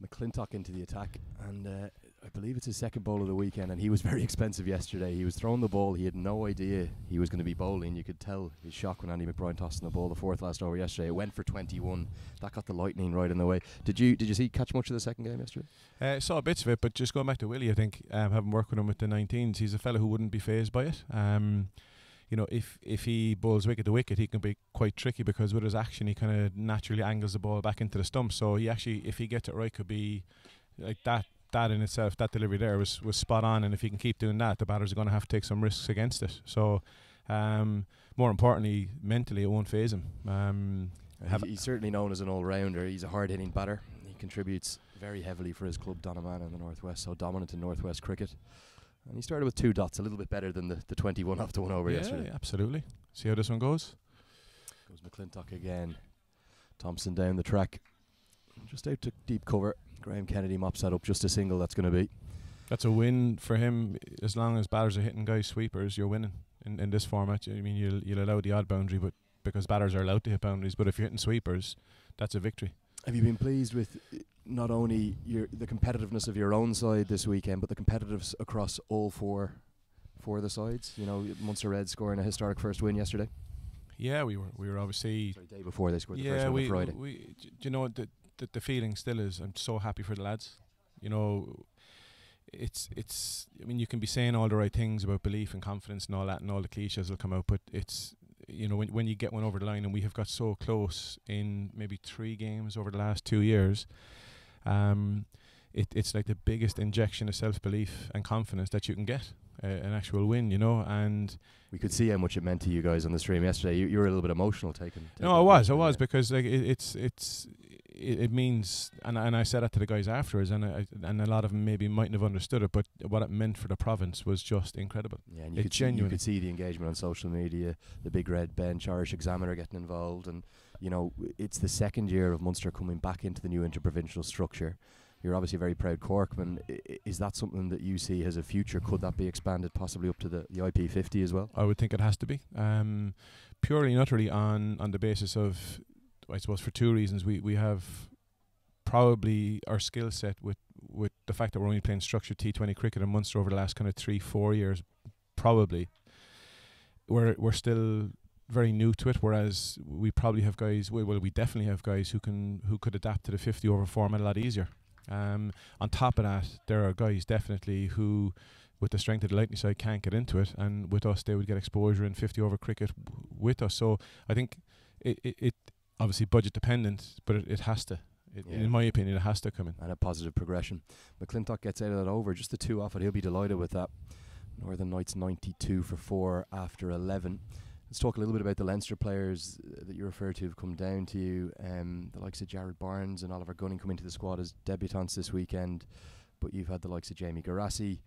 McClintock into the attack, and I believe it's his second bowl of the weekend, and he was very expensive yesterday. He was throwing the ball, he had no idea he was going to be bowling. You could tell his shock when Andy McBride tossed the ball the fourth last over yesterday. It went for 21. That got the lightning right in the way. Did you catch much of the second game yesterday? Saw bits of it, but just going back to Willie, I think having worked with him with the 19s, he's a fellow who wouldn't be fazed by it. If he bowls wicket to wicket, he can be quite tricky, because with his action he kind of naturally angles the ball back into the stump. So he actually, if he gets it right, could be like that in itself. That delivery there was spot on, and if he can keep doing that, the batters are going to have to take some risks against it. So more importantly, mentally it won't faze him. He's certainly known as an all-rounder. He's a hard-hitting batter. He contributes very heavily for his club Donovan in the Northwest, so dominant in Northwest cricket. And he started with 2 dots, a little bit better than the 21 off the one over yesterday. Yeah, absolutely. See how this one goes. Goes McClintock again. Thompson down the track. Just out to deep cover. Graham Kennedy mops that up. Just a single, that's going to be. That's a win for him. As long as batters are hitting guys sweepers, you're winning in this format. I mean, you'll allow the odd boundary, but because batters are allowed to hit boundaries, but if you're hitting sweepers, that's a victory. Have you been pleased with not only the competitiveness of your own side this weekend, but the competitiveness across all four the sides? Munster Reds scoring a historic first win yesterday. Yeah, we were obviously. Sorry, day before they scored the first one on Friday. The feeling still is, I'm so happy for the lads. It's. I mean, you can be saying all the right things about belief and confidence and all that, and all the cliches will come out, but it's. When you get one over the line, and we have got so close in maybe 3 games over the last 2 years, it's like the biggest injection of self-belief and confidence that you can get, an actual win, and we could see how much it meant to you guys on the stream yesterday. You were a little bit emotional taking No, I was because like it means, and I said that to the guys afterwards, and a lot of them maybe mightn't have understood it, but what it meant for the province was just incredible. Yeah, and you could see the engagement on social media, the Big Red Bench, Irish Examiner getting involved, and it's the second year of Munster coming back into the new interprovincial structure. You're obviously a very proud Corkman. Is that something that you see as a future? Could that be expanded possibly up to the IP50 as well? I would think it has to be, purely and utterly on the basis of, I suppose, for 2 reasons. We have probably our skill set with the fact that we're only playing structured T20 cricket in Munster over the last kind of 3-4 years. Probably we're still very new to it, whereas we probably have guys. We definitely have guys who could adapt to the 50 over format a lot easier. On top of that, there are guys definitely who, with the strength of the Lightning side, can't get into it, and with us they would get exposure in 50 over cricket with us. So I think it obviously budget dependent, but it has to. In my opinion, it has to come in. And a positive progression. McClintock gets out of that over, just the 2 off it. He'll be delighted with that. Northern Knights 92 for 4 after 11. Let's talk a little bit about the Leinster players that you refer to have come down to you. The likes of Jared Barnes and Oliver Gunning come into the squad as debutants this weekend, but you've had the likes of Jamie Garassi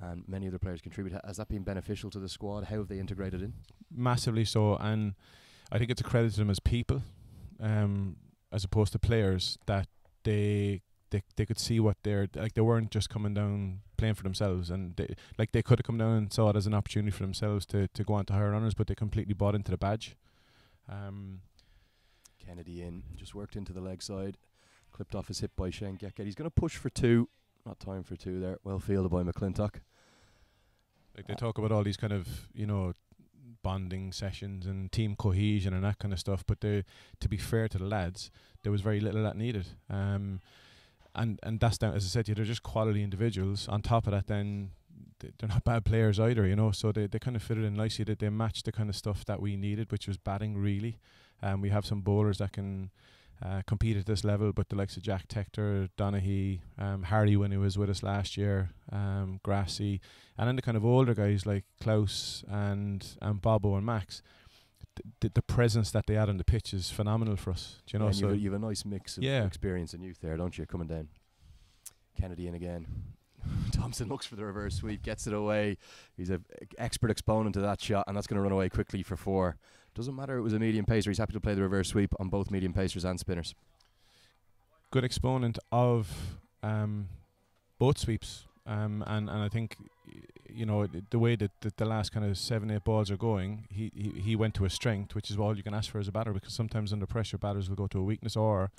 and many other players contribute. Has that been beneficial to the squad? How have they integrated in? Massively so, and I think it's a credit to them as people, as opposed to players, that they they could see what they're like. They weren't just coming down playing for themselves, and they could have come down and saw it as an opportunity for themselves to go on to higher honours, but they completely bought into the badge. Kennedy just worked into the leg side, clipped off his hip by Shane Geckett. He's going to push for 2. Not time for 2 there. Well fielded by McClintock. Like they talk about all these kind of, bonding sessions and team cohesion and that kind of stuff, but to be fair to the lads, there was very little of that needed. And that's down, as I said to you, they're just quality individuals. On top of that, then they're not bad players either, so they kind of fitted in nicely. That they matched the kind of stuff that we needed, which was batting really. We have some bowlers that can compete at this level, but the likes of Jack Tector, Donaghy, Hardy when he was with us last year, Grassy, and then the kind of older guys like Klaus and Bobo and Max. The presence that they add on the pitch is phenomenal for us. Do you know? So you have a nice mix of experience and youth there, don't you? Coming down. Kennedy in again. Thompson looks for the reverse sweep, gets it away. He's an expert exponent of that shot, and that's going to run away quickly for 4. Doesn't matter it was a medium pacer. He's happy to play the reverse sweep on both medium pacers and spinners. Good exponent of both sweeps. And I think, the way that the last kind of 7-8 balls are going, he went to a strength, which is all you can ask for as a batter, because sometimes under pressure batters will go to a weakness or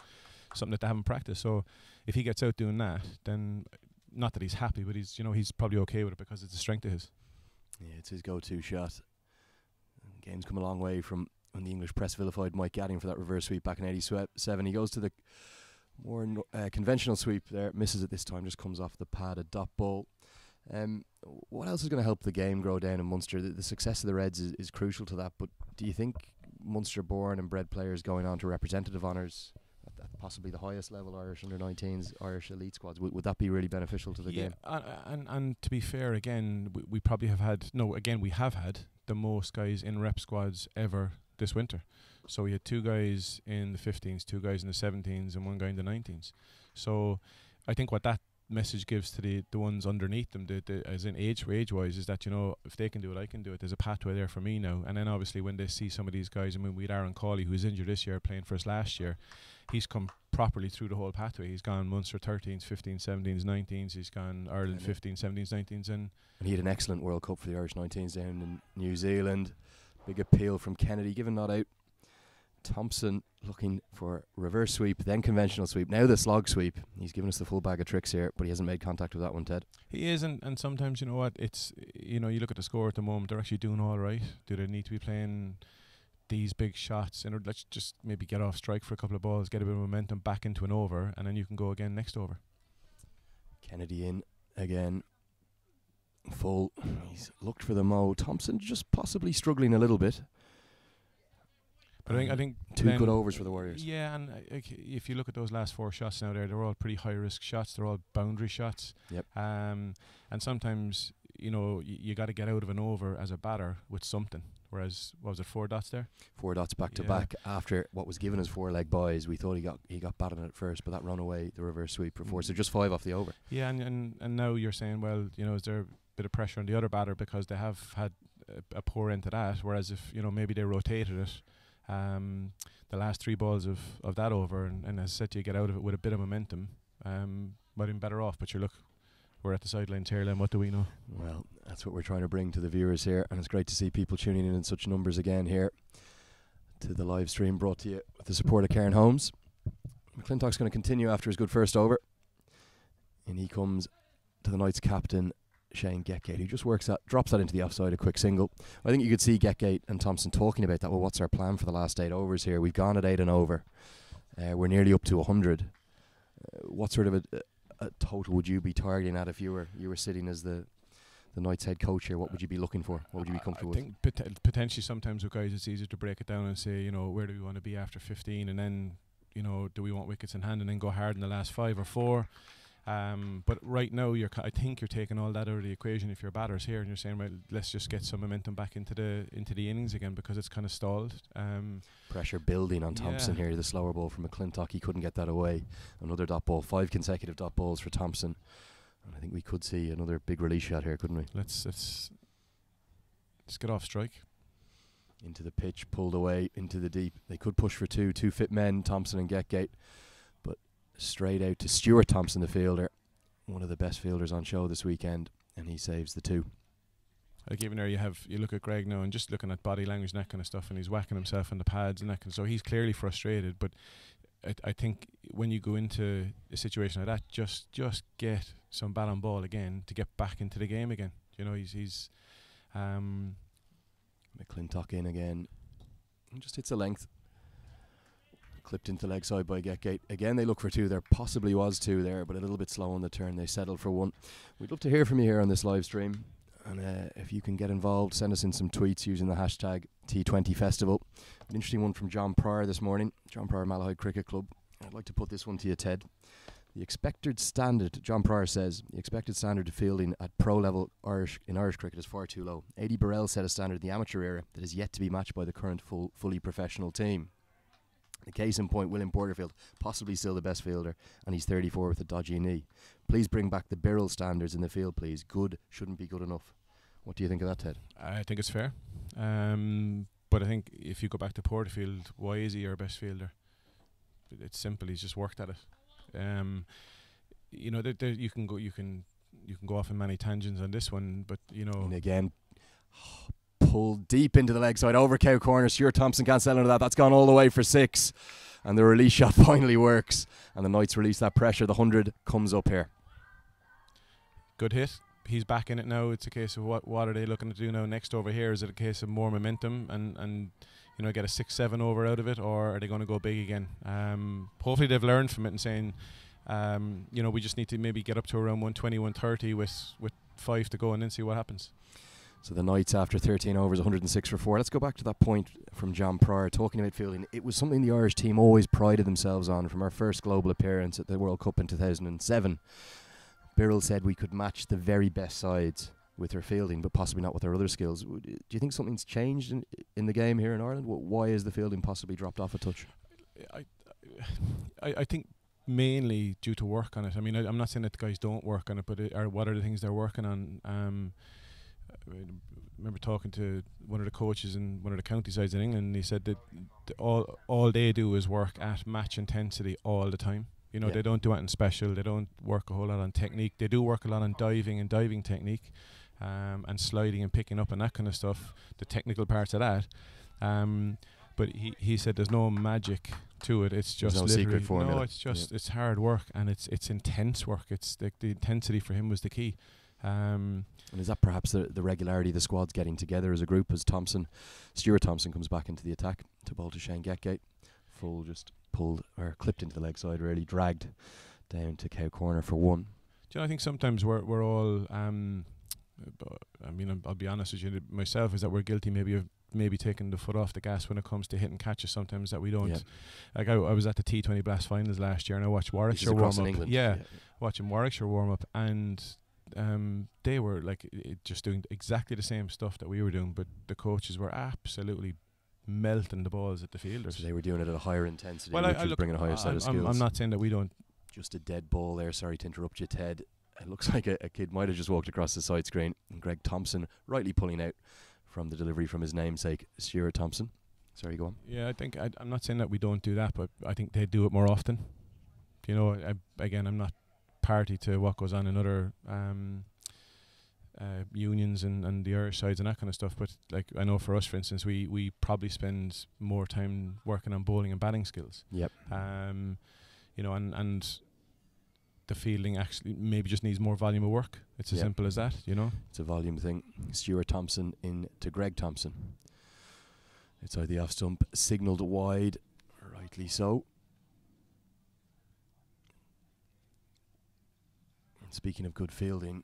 something that they haven't practiced. So if he gets out doing that, then not that he's happy, but he's probably okay with it because it's a strength of his. Yeah, it's his go-to shot. Game's come a long way from when the English press vilified Mike Gadding for that reverse sweep back in '87. He goes to the more conventional sweep there, misses it this time, just comes off the pad, a dot ball. What else is going to help the game grow down in Munster? The success of the Reds is crucial to that, but do you think Munster-born and bred players going on to representative honours at possibly the highest level, Irish under-19s, Irish elite squads, would that be really beneficial to the game? And to be fair, again, we probably have had the most guys in rep squads ever this winter. So we had 2 guys in the 15s, 2 guys in the 17s, and 1 guy in the 19s. So I think what that message gives to the ones underneath them, as in age-wise, is that, if they can do it, I can do it. There's a pathway there for me now. And then obviously when they see some of these guys, we had Aaron Cawley, who's injured this year, playing for us last year. He's come properly through the whole pathway. He's gone Munster 13s, 15s, 17s, 19s. He's gone Ireland 15s, 17s, 19s. And he had an excellent World Cup for the Irish 19s down in New Zealand. Big appeal from Kennedy, giving that out. Thompson looking for reverse sweep, then conventional sweep, now the slog sweep. He's given us the full bag of tricks here, but he hasn't made contact with that one, Ted. He is, and sometimes, it's, you look at the score at the moment, they're actually doing all right. Do they need to be playing these big shots? Let's just maybe get off strike for a couple of balls, get a bit of momentum back into an over, and then you can go again next over. Kennedy in again. Full. He's looked for the mo. Thompson just possibly struggling a little bit. But I think 2 good overs for the Warriors. Yeah, and if you look at those last 4 shots now, they're all pretty high risk shots. They're all boundary shots. Yep. And sometimes you got to get out of an over as a batter with something. Whereas, what was it, 4 dots there? 4 dots back to back after what was given as 4-leg buys. We thought he got batted at first, but that run away the reverse sweep for 4. So just 5 off the over. Yeah, and now you're saying, well, is there a bit of pressure on the other batter because they have had a poor end to that? Whereas if maybe they rotated it. The last 3 balls of that over, and as I said to you, get out of it with a bit of momentum, might have been better off. But look, we're at the sidelines here, Len. What do we know? Well, that's what we're trying to bring to the viewers here, and it's great to see people tuning in such numbers again here to the live stream brought to you with the support of Cairn Homes. McClintock's going to continue after his good first over, and he comes to the Knights captain Shane Geckett, who just drops that into the offside, a quick single. I think you could see Geckett and Thompson talking about that. Well, what's our plan for the last 8 overs here? We've gone at 8 and over. We're nearly up to 100. What sort of a total would you be targeting at if you were sitting as the Knights head coach here? What would you be looking for? What would you be comfortable with? I think potentially sometimes with guys it's easier to break it down and say, where do we want to be after 15, and then, do we want wickets in hand and then go hard in the last 5 or 4? But right now, I think you're taking all that out of the equation if you're batters here, and you're saying, right, let's just get some momentum back into the innings again, because it's kind of stalled. Pressure building on Thompson here. The slower ball from McClintock, he couldn't get that away. Another dot ball, 5 consecutive dot balls for Thompson, and I think we could see another big release shot here, couldn't we? Let's get off strike. Into the pitch, pulled away into the deep. They could push for 2 fit men, Thompson and Geckett, but straight out to Stuart Thompson, the fielder, one of the best fielders on show this weekend, and he saves the 2. Like even there you look at Greg now and just looking at body language and that kind of stuff, and he's whacking himself on the pads and that kind of, so he's clearly frustrated. But I think when you go into a situation like that, just get some bat on ball again to get back into the game again. You know, he's McClintock in again, and just hits a length. Clipped into leg side by Getgate. Again, they look for 2. There possibly was 2 there, but a little bit slow on the turn. They settled for 1. We'd love to hear from you here on this live stream. And if you can get involved, send us in some tweets using the hashtag T20Festival. An interesting one from John Pryor this morning. John Pryor, Malahide Cricket Club. I'd like to put this one to you, Ted. The expected standard, John Pryor says, the expected standard of fielding at pro level in Irish cricket is far too low. Eddie Burrell set a standard in the amateur era that is yet to be matched by the current fully professional team. The case in point, William Porterfield, possibly still the best fielder, and he's 34 with a dodgy knee. Please bring back the Birrell standards in the field, please. Good shouldn't be good enough. What do you think of that, Ted? I think it's fair. But I think if you go back to Porterfield, why is he your best fielder? It's simple. He's just worked at it. You know, you can go off in many tangents on this one, but you know. And again, pulled deep into the leg side over cow corner. Stuart Thompson can't settle into that. That's gone all the way for 6, and the release shot finally works. And the Knights release that pressure. The 100 comes up here. Good hit. He's back in it now. It's a case of what are they looking to do now next over here? Is it a case of more momentum and you know, get a 6-7 over out of it, or are they going to go big again? Hopefully they've learned from it and saying, you know, we just need to maybe get up to around 120, 130 with 5 to go and then see what happens. So the Knights, after 13 overs, 106 for 4. Let's go back to that point from John Pryor, talking about fielding. It was something the Irish team always prided themselves on from our first global appearance at the World Cup in 2007. Birrell said we could match the very best sides with our fielding, but possibly not with our other skills. Do you think something's changed in the game here in Ireland? Why is the fielding possibly dropped off a touch? I think mainly due to work on it. I mean, I'm not saying that the guys don't work on it, but what are the things they're working on? I remember talking to one of the coaches in one of the county sides in England, and he said that all they do is work at match intensity all the time. You know, they don't do anything special. They don't work a whole lot on technique. They do work a lot on diving technique, and sliding and picking up and that kind of stuff, the technical parts of that. But he said there's no magic to it. It's just no secret formula. No, it's just it's hard work, and it's intense work. It's the intensity for him was the key. And is that perhaps the regularity the squad's getting together as a group as Stuart Thompson comes back into the attack to bowl to Shane Getgate? Full just pulled or clipped into the leg side, really dragged down to cow corner for 1. Do you know, I think sometimes we're all I mean, I'll be honest with you myself, is that we're guilty maybe of taking the foot off the gas when it comes to hitting catches sometimes that we don't. Yeah. Like I was at the T20 Blast finals last year and I watched Warwickshire warm up. Yeah, watching Warwickshire warm up, and they were like just doing exactly the same stuff that we were doing, but the coaches were absolutely melting the balls at the fielders. So they were doing it at a higher intensity, well, which was bringing a higher set of skills. I'm not saying that we don't. Just a dead ball there. Sorry to interrupt you, Ted. It looks like a kid might have just walked across the side screen, and Greg Thompson rightly pulling out from the delivery from his namesake, Stuart Thompson. Sorry, go on. Yeah, I think I'm not saying that we don't do that, but I think they do it more often. You know, again, I'm not party to what goes on in other unions and the Irish sides and that kind of stuff, but like I know for us, for instance, we probably spend more time working on bowling and batting skills. Yep. You know, and the fielding actually maybe just needs more volume of work. It's as simple as that, you know. It's a volume thing. Stuart Thompson in to Greg Thompson. It's out the off stump, signalled wide, rightly so. And speaking of good fielding,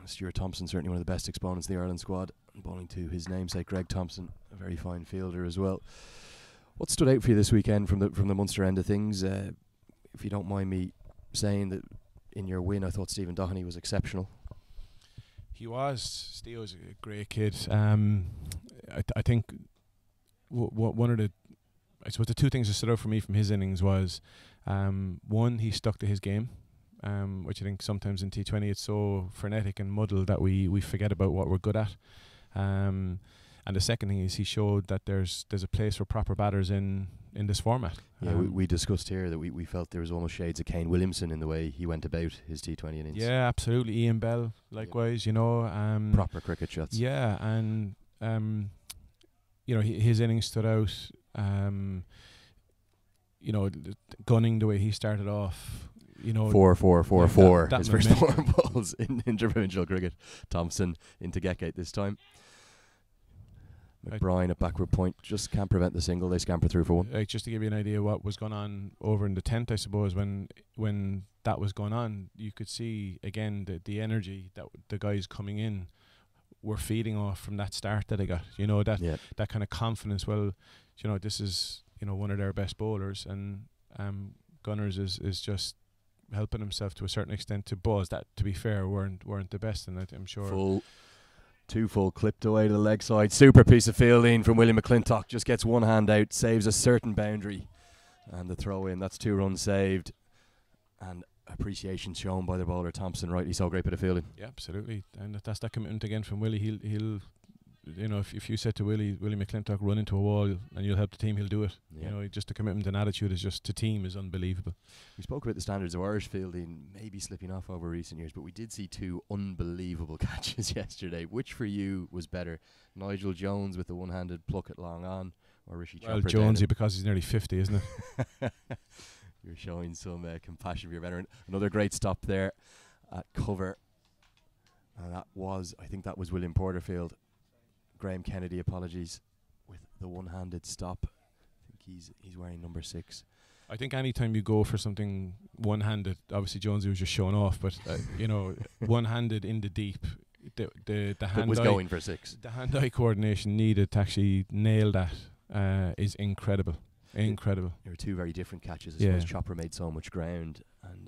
Stuart Thompson, certainly one of the best exponents in the Ireland squad, bowling to his namesake Greg Thompson, a very fine fielder as well. What stood out for you this weekend from the Munster end of things? If you don't mind me saying that in your win, I thought Stephen Doherty was exceptional. He was. Steve was a great kid. I think one of the, I suppose the two things that stood out for me from his innings was, one, he stuck to his game. Which I think sometimes in T20 it's so frenetic and muddled that we forget about what we're good at. And the second thing is he showed that there's a place for proper batters in in this format. Yeah, we discussed here that we felt there was almost shades of Kane Williamson in the way he went about his T20 innings. Yeah, absolutely. Ian Bell, likewise, you know. Proper cricket shots. Yeah, and, you know, his innings stood out. You know, gunning the way he started off. You know, 4-4-4-4. that His first 4 balls in interprovincial cricket. Thompson into Getgate this time. McBride at backward point just can't prevent the single. They scamper through for 1. Just to give you an idea what was going on over in the tent, I suppose when that was going on, you could see again the energy that the guys coming in were feeding off from that start that they got. You know, that kind of confidence. Well, you know, this is, you know, one of their best bowlers, and Gunners is just helping himself to a certain extent to balls that, to be fair, weren't the best, and I'm sure. Two full clipped away to the leg side. Super piece of fielding from William McClintock. Just gets one hand out, saves a certain boundary. And the throw in, that's 2 runs saved. And appreciation shown by the bowler Thompson, rightly so. Great bit of fielding. Yeah, absolutely. And that's that commitment again from Willie. He'll you know, if you said to Willie McClintock, run into a wall and you'll help the team, he'll do it. Yeah. You know, just the commitment and attitude is just to team is unbelievable. We spoke about the standards of Irish fielding maybe slipping off over recent years, but we did see 2 unbelievable catches yesterday. Which for you was better? Nigel Jones with the one-handed pluck at long on, or Rishi Chopra? Well, Jonesy, because he's nearly 50, isn't it? You're showing some compassion for your veteran. Another great stop there at cover. And I think that was William Porterfield. Graham Kennedy, apologies, with the one-handed stop. I think he's wearing number 6. I think anytime you go for something one-handed, obviously Jonesy was just showing off, but you know, one-handed in the deep, the hand was going for 6. The hand-eye coordination needed to actually nail that is incredible. Incredible. There were 2 very different catches. I suppose Chopper made so much ground, and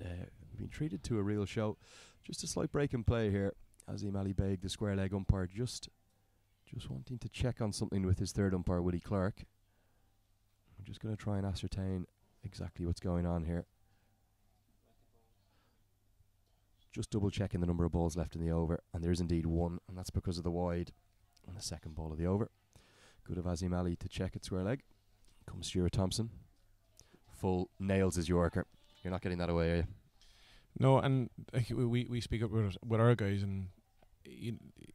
been treated to a real show. Just a slight break in play here. Azim Ali Beg, the square leg umpire, just wanting to check on something with his third umpire, Woody Clark. I'm just going to try and ascertain exactly what's going on here. Just double checking the number of balls left in the over, and there is indeed 1, and that's because of the wide on the second ball of the over. Good of Azim Ali to check at square leg. Comes Stuart Thompson. Full, nails his Yorker. You're not getting that away, are you? No, and we speak up with our guys, and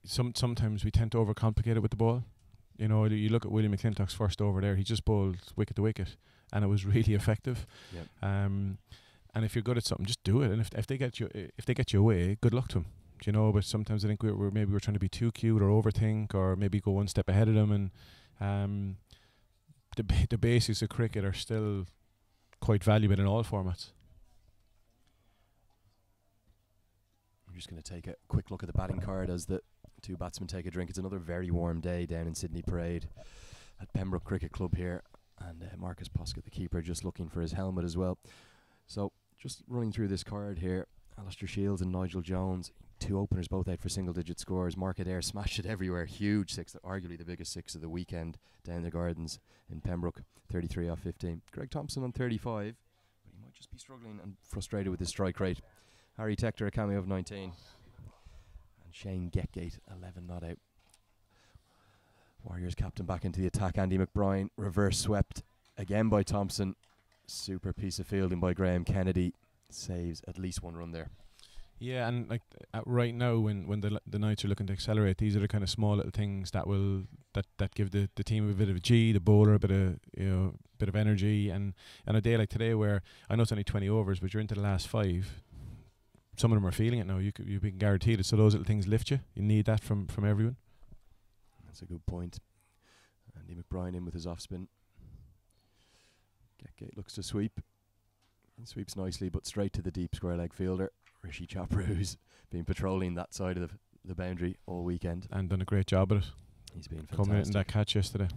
sometimes we tend to overcomplicate it with the ball. You know, you look at William McClintock's first over there, he just bowled wicket to wicket, and it was really effective. Yep. And if you're good at something, just do it. And if they get you away, good luck to them. You know, but sometimes I think we're trying to be too cute or overthink, or maybe go one step ahead of them. And the basics of cricket are still quite valuable in all formats. I'm just going to take a quick look at the batting card as the 2 batsmen take a drink. It's another very warm day down in Sydney Parade at Pembroke Cricket Club here, and Marcus Poskett, the keeper, just looking for his helmet as well. So just running through this card here, Alistair Shields and Nigel Jones, 2 openers both out for single-digit scores. Mark Adair smashed it everywhere, huge 6, arguably the biggest 6 of the weekend down the Gardens in Pembroke, 33 off 15. Greg Thompson on 35, but he might just be struggling and frustrated with his strike rate. Harry Tector, a cameo of 19. And Shane Getgate, 11 not out. Warriors captain back into the attack. Andy McBride, reverse swept again by Thompson. Super piece of fielding by Graham Kennedy. Saves at least 1 run there. Yeah, and like right now, when the Knights are looking to accelerate, these are the kind of small little things that will that give the team a bit of a G, the bowler a bit of energy, and a day like today where I know it's only 20 overs, but you're into the last 5. Some of them are feeling it now. You've been guaranteed it. So those little things lift you. You need that from everyone. That's a good point. Andy McBride in with his off spin. Getgate looks to sweep. He sweeps nicely, but straight to the deep square leg fielder, Rishi Chopra, who's been patrolling that side of the boundary all weekend. And done a great job at it. He's been fantastic. Coming in that catch yesterday.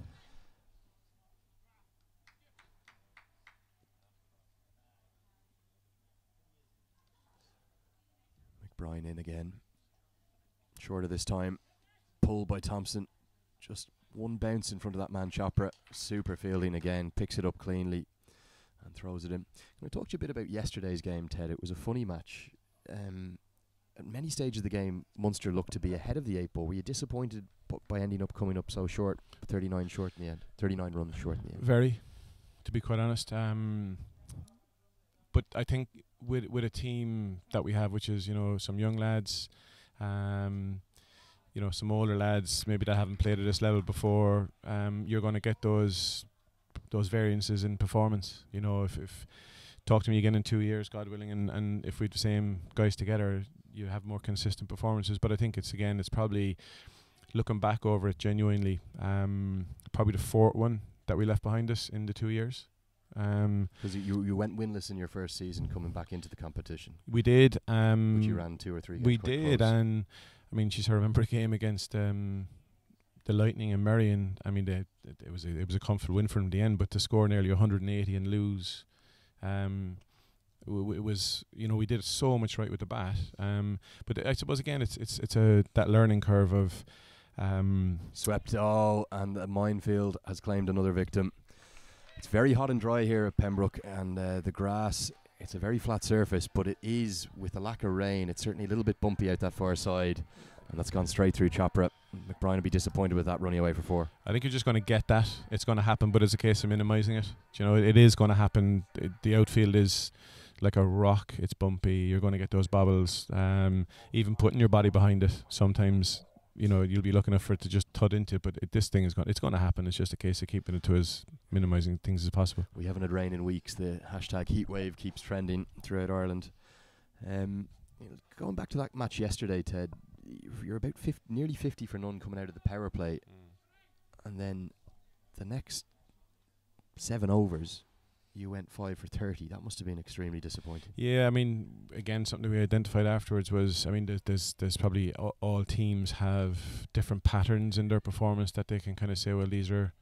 McBride in again. Shorter this time. Pulled by Thompson. Just 1 bounce in front of that man Chopra. Super fielding again. Picks it up cleanly and throws it in. Can I talk to you a bit about yesterday's game, Ted? It was a funny match. At many stages of the game, Munster looked to be ahead of the 8 ball. Were you disappointed by ending up coming up so short, 39 short in the end, 39 runs short in the end? to be quite honest. But I think with a team that we have, which is, you know, some young lads, you know, some older lads maybe that haven't played at this level before, you're going to get those variances in performance. You know, if talk to me again in 2 years, God willing, and if we've the same guys together, you have more consistent performances. But I think it's probably, looking back over it genuinely, probably the fourth one that we left behind us in the 2 years. Because you went winless in your first season coming back into the competition. We did. But you ran 2 or 3 games. We quite did, close. and I mean, I remember a game against the Lightning and Marion. I mean, it was a comfortable win for them in the end, but to score nearly 180 and lose, it was, you know, we did so much right with the bat. But I suppose again, it's that learning curve of Swept, and the minefield has claimed another victim. It's very hot and dry here at Pembroke, and the grass, it's a very flat surface, but it is, with the lack of rain, it's certainly a little bit bumpy out that far side, and that's gone straight through Chopra. McBrien will be disappointed with that, running away for 4. I think you're just going to get that. It's going to happen, but it's a case of minimising it. Do you know, it is going to happen. The outfield is like a rock. It's bumpy. You're going to get those bobbles. Even putting your body behind it, sometimes, you know, you'll be looking for it to just thud into it, but this thing it's going to happen. It's just a case of keeping it to as minimising things as possible. We haven't had rain in weeks. The hashtag heatwave keeps trending throughout Ireland. Going back to that match yesterday, Ted, you're about nearly 50 for none coming out of the power play, and then the next 7 overs you went 5 for 30. That must have been extremely disappointing. Yeah, I mean, again, something we identified afterwards was, I mean, there's probably all teams have different patterns in their performance that they can kind of say, well, these are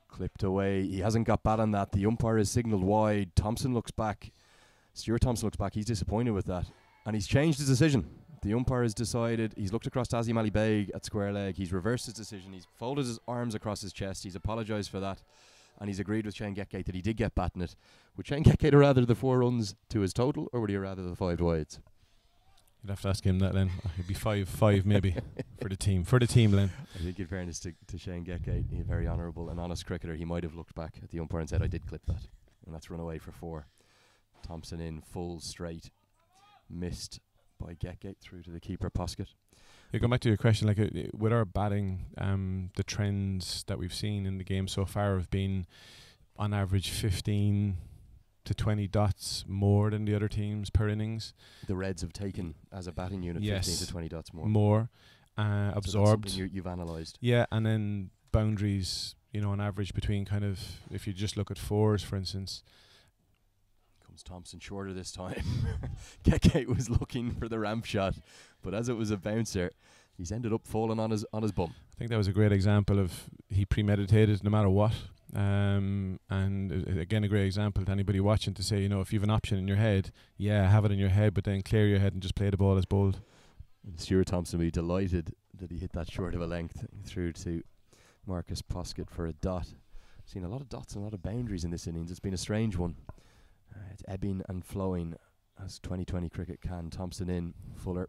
clipped away. He hasn't got bat on that. The umpire has signalled wide. Thompson looks back. Stuart Thompson looks back. He's disappointed with that, and he's changed his decision. The umpire has decided. He's looked across to Azim Ali Beg at square leg. He's reversed his decision. He's folded his arms across his chest. He's apologised for that. And he's agreed with Shane Getgate that he did get batting it. Would Shane Getgate rather the 4 runs to his total, or would he rather the 5 wides? You'd have to ask him that, Len. It'd be 5 maybe for the team. For the team, Len. I think, in fairness to Shane Getgate, he's a very honourable and honest cricketer. He might have looked back at the umpire and said, I did clip that. And that's run away for 4. Thompson in full straight. Missed by Getgate through to the keeper, Poskett. Yeah, going back to your question, like with our batting, the trends that we've seen in the game so far have been, on average, 15 to 20 dots more than the other teams per innings. The Reds have taken, as a batting unit, yes, 15 to 20 dots more. Absorbed. So you've analysed. Yeah, and then boundaries, you know, on average between kind of, if you just look at 4s, for instance. Comes Thompson shorter this time. Getgate was looking for the ramp shot, but as it was a bouncer, he's ended up falling on his bum. I think that was a great example of he premeditated no matter what. And again, a great example to anybody watching to say, you know, if you have an option in your head, yeah, have it in your head, but then clear your head and just play the ball as bold. And Stuart Thompson will be delighted that he hit that short of a length through to Marcus Poskett for a dot. I've seen a lot of dots and a lot of boundaries in this innings. It's been a strange one. It's ebbing and flowing as 2020 cricket can. Thompson in, Fuller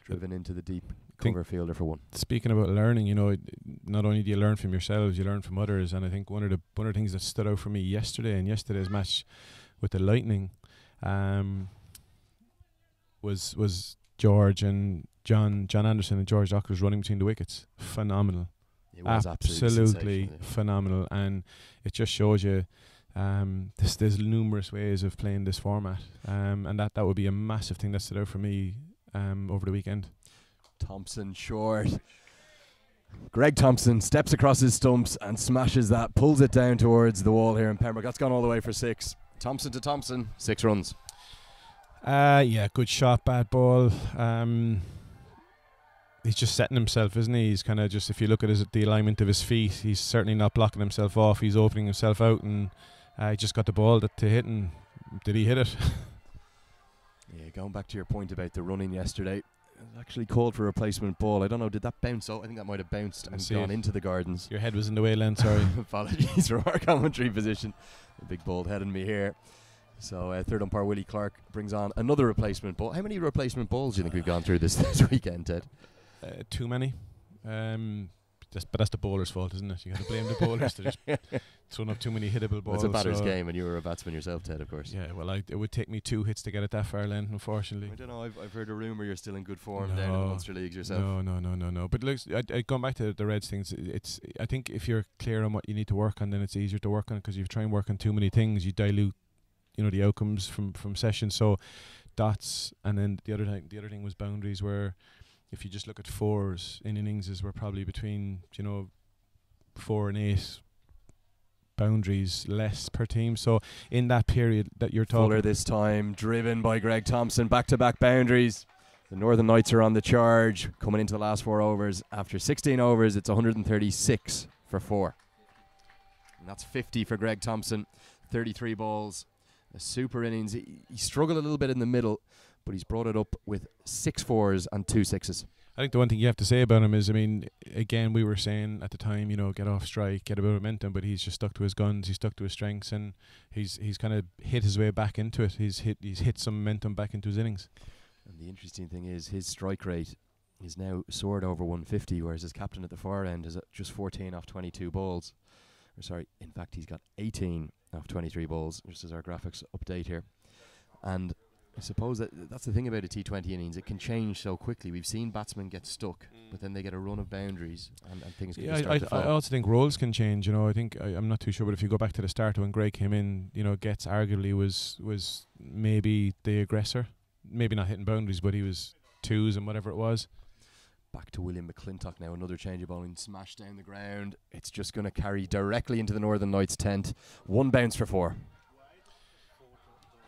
driven into the deep cover fielder for 1. Speaking about learning, you know, not only do you learn from yourselves, you learn from others, and I think one of the things that stood out for me yesterday in yesterday's match with the Lightning was George and John Anderson and George Dockers running between the wickets. Phenomenal. It was absolutely phenomenal, and it just shows you there's numerous ways of playing this format, and that would be a massive thing that stood out for me over the weekend. Thompson short. Greg Thompson steps across his stumps and smashes that, pulls it down towards the wall here in Pembroke. That's gone all the way for 6. Thompson to Thompson, 6 runs. Yeah, good shot, bad ball. He's just setting himself, isn't he? He's kind of just, if you look at the alignment of his feet, he's certainly not blocking himself off. He's opening himself out, and he just got the ball to hit, and did he hit it? Yeah, going back to your point about the running yesterday, it was actually called for a replacement ball. I don't know, did that bounce? I think that might have bounced and gone into the gardens. Your head was in the way, Len, sorry. Apologies for our commentary position. A big bald head in me here. So third umpire Willie Clark brings on another replacement ball. How many replacement balls do you think we've gone through this weekend, Ted? Too many. but that's the bowler's fault, isn't it? You got to blame the bowlers. They're just throwing up too many hittable balls. It's a batter's game, and you were a batsman yourself, Ted, of course. Yeah, well, it would take me 2 hits to get it that far, Len, unfortunately. I don't know, I've heard a rumour you're still in good form down in the Munster Leagues yourself. No. But look, going back to the Reds things, I think if you're clear on what you need to work on, then it's easier to work on, because if you try and work on too many things, you dilute, the outcomes from sessions. So dots, and then the other thing was boundaries, where if you just look at fours in innings, we're probably between 4 and 8 boundaries less per team. So in that period that you're talking, Fuller this time, driven by Greg Thompson, back-to-back boundaries. The Northern Knights are on the charge, coming into the last 4 overs. After 16 overs, it's 136 for 4. And that's 50 for Greg Thompson, 33 balls. A super innings. He struggled a little bit in the middle, but he's brought it up with 6 fours and 2 sixes. I think the one thing you have to say about him is, again, we were saying at the time, get off strike, get a bit of momentum, but he's just stuck to his guns, he's stuck to his strengths, and he's kind of hit his way back into it. He's hit some momentum back into his innings. And the interesting thing is his strike rate is now soared over 150, whereas his captain at the far end is at just 14 off 22 balls. In fact, he's got 18 off 23 balls, just as our graphics update here. And I suppose that's the thing about a T20 innings. It can change so quickly. We've seen batsmen get stuck, but then they get a run of boundaries and things can start to fall. I also think roles can change. I'm not too sure, but if you go back to the start when Greg came in, Getz arguably was maybe the aggressor. Maybe not hitting boundaries, but he was twos and whatever it was. Back to William McClintock now, another change of bowling, smash down the ground. It's just going to carry directly into the Northern Knights tent. 1 bounce for 4.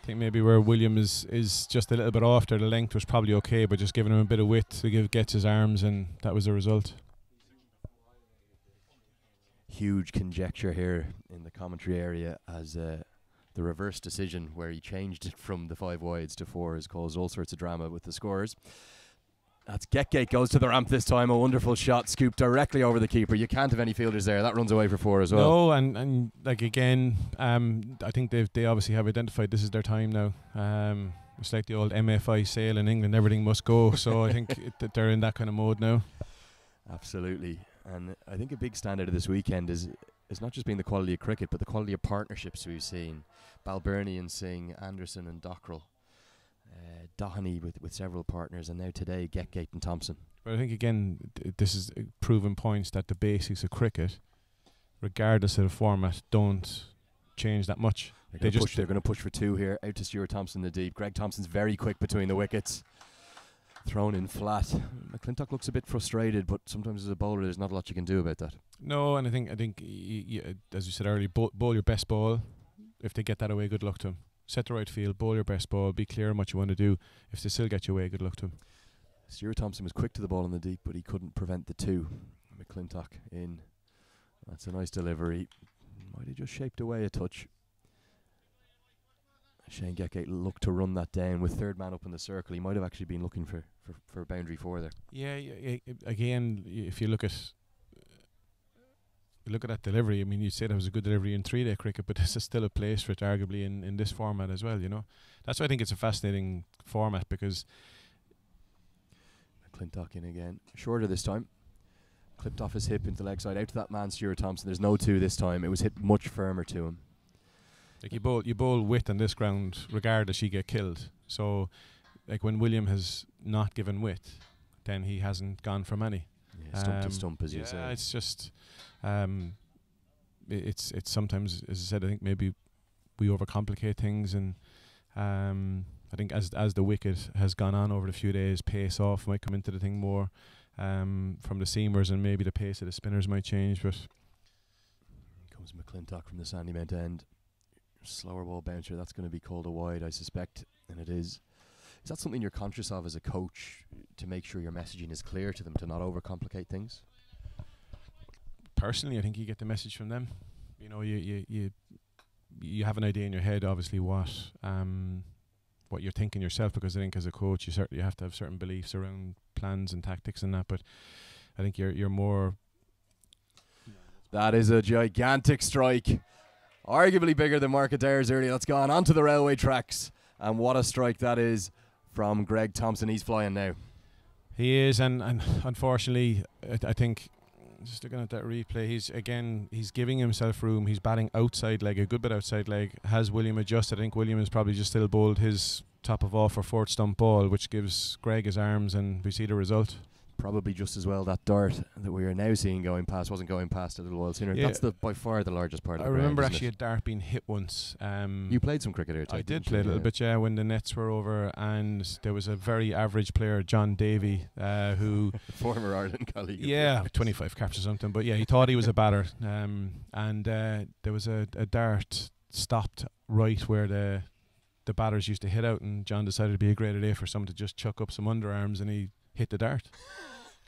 I think maybe where William is just a little bit off there, the length was probably okay, but just giving him a bit of width to give Getz his arms, and that was the result. Huge conjecture here in the commentary area as the reverse decision where he changed it from the 5 wides to 4 has caused all sorts of drama with the scorers. That's Getgate goes to the ramp this time. A wonderful shot, scooped directly over the keeper. You can't have any fielders there. That runs away for 4 as well. No, and again, I think they obviously have identified this is their time now. It's like the old MFI sale in England. Everything must go. So I think that they're in that kind of mode now. Absolutely. And I think a big standout of this weekend is not just being the quality of cricket, but the quality of partnerships we've seen. Balbirnie and Singh, Anderson and Dockrell. Doheny with several partners, and now today Getgate and Thompson. But I think again this is proven points that the basics of cricket, regardless of the format, don't change that much. They're going to push for 2 here, out to Stuart Thompson in the deep. Greg Thompson's very quick between the wickets, thrown in flat. McClintock looks a bit frustrated, but sometimes as a bowler there's not a lot you can do about that. No, and I think as you said earlier, bowl your best ball. If they get that away, good luck to them. Set the right field, bowl your best ball, be clear on what you want to do. If they still get you away, good luck to him. Stuart Thompson was quick to the ball in the deep, but he couldn't prevent the 2. McClintock in. That's a nice delivery. Might have just shaped away a touch. Shane Getgate looked to run that down with 3rd man up in the circle. He might have actually been looking for boundary 4 there. Yeah, again, if you look at that delivery, you'd say that was a good delivery in 3-day cricket, but this is still a place for it arguably in this format as well, That's why I think it's a fascinating format, because McClintock in again. Shorter this time. Clipped off his hip into the leg side, out to that man Stuart Thompson. There's no 2 this time. It was hit much firmer to him. Like you bowl width on this ground regardless, you get killed. So like when William has not given width, then he hasn't gone for many. Yeah, stump to stump, as you say. Yeah, it's just it's sometimes, as I said, I think maybe we overcomplicate things, and I think as the wicket has gone on over the few days, pace off might come into the thing more from the seamers, and maybe the pace of the spinners might change. But comes McClintock from the Sandymount end, slower ball bouncer. That's going to be called a wide, I suspect, and it is. Is that something you're conscious of as a coach, to make sure your messaging is clear to them, to not overcomplicate things? Personally, I think you get the message from them. You have an idea in your head, obviously, what you're thinking yourself, because I think as a coach you have to have certain beliefs around plans and tactics and that. But I think you're more. That is a gigantic strike, arguably bigger than Mark Adair's earlier. That's gone onto the railway tracks, and what a strike that is from Greg Thompson. He's flying now. He is, and unfortunately, I think Just looking at that replay, he's giving himself room. He's batting outside leg, a good bit outside leg. Has William adjusted? I think William has probably just still bowled his top of off or fourth stump ball, which gives Greg his arms, and we see the result. Probably just as well that dart that we are now seeing going past wasn't going past a little while sooner. Yeah. That's by far the largest part of I the ground, remember isn't actually it? a dart being hit once. You played some cricket here too. I did play a little bit, yeah, when the nets were over, and there was a very average player, John Davey, who former Ireland colleague. Yeah, 25 caps or something. But yeah, he thought he was a batter, and there was a dart stopped right where the batters used to hit out, and John decided it'd be a great idea for someone to just chuck up some underarms, and he hit the dart.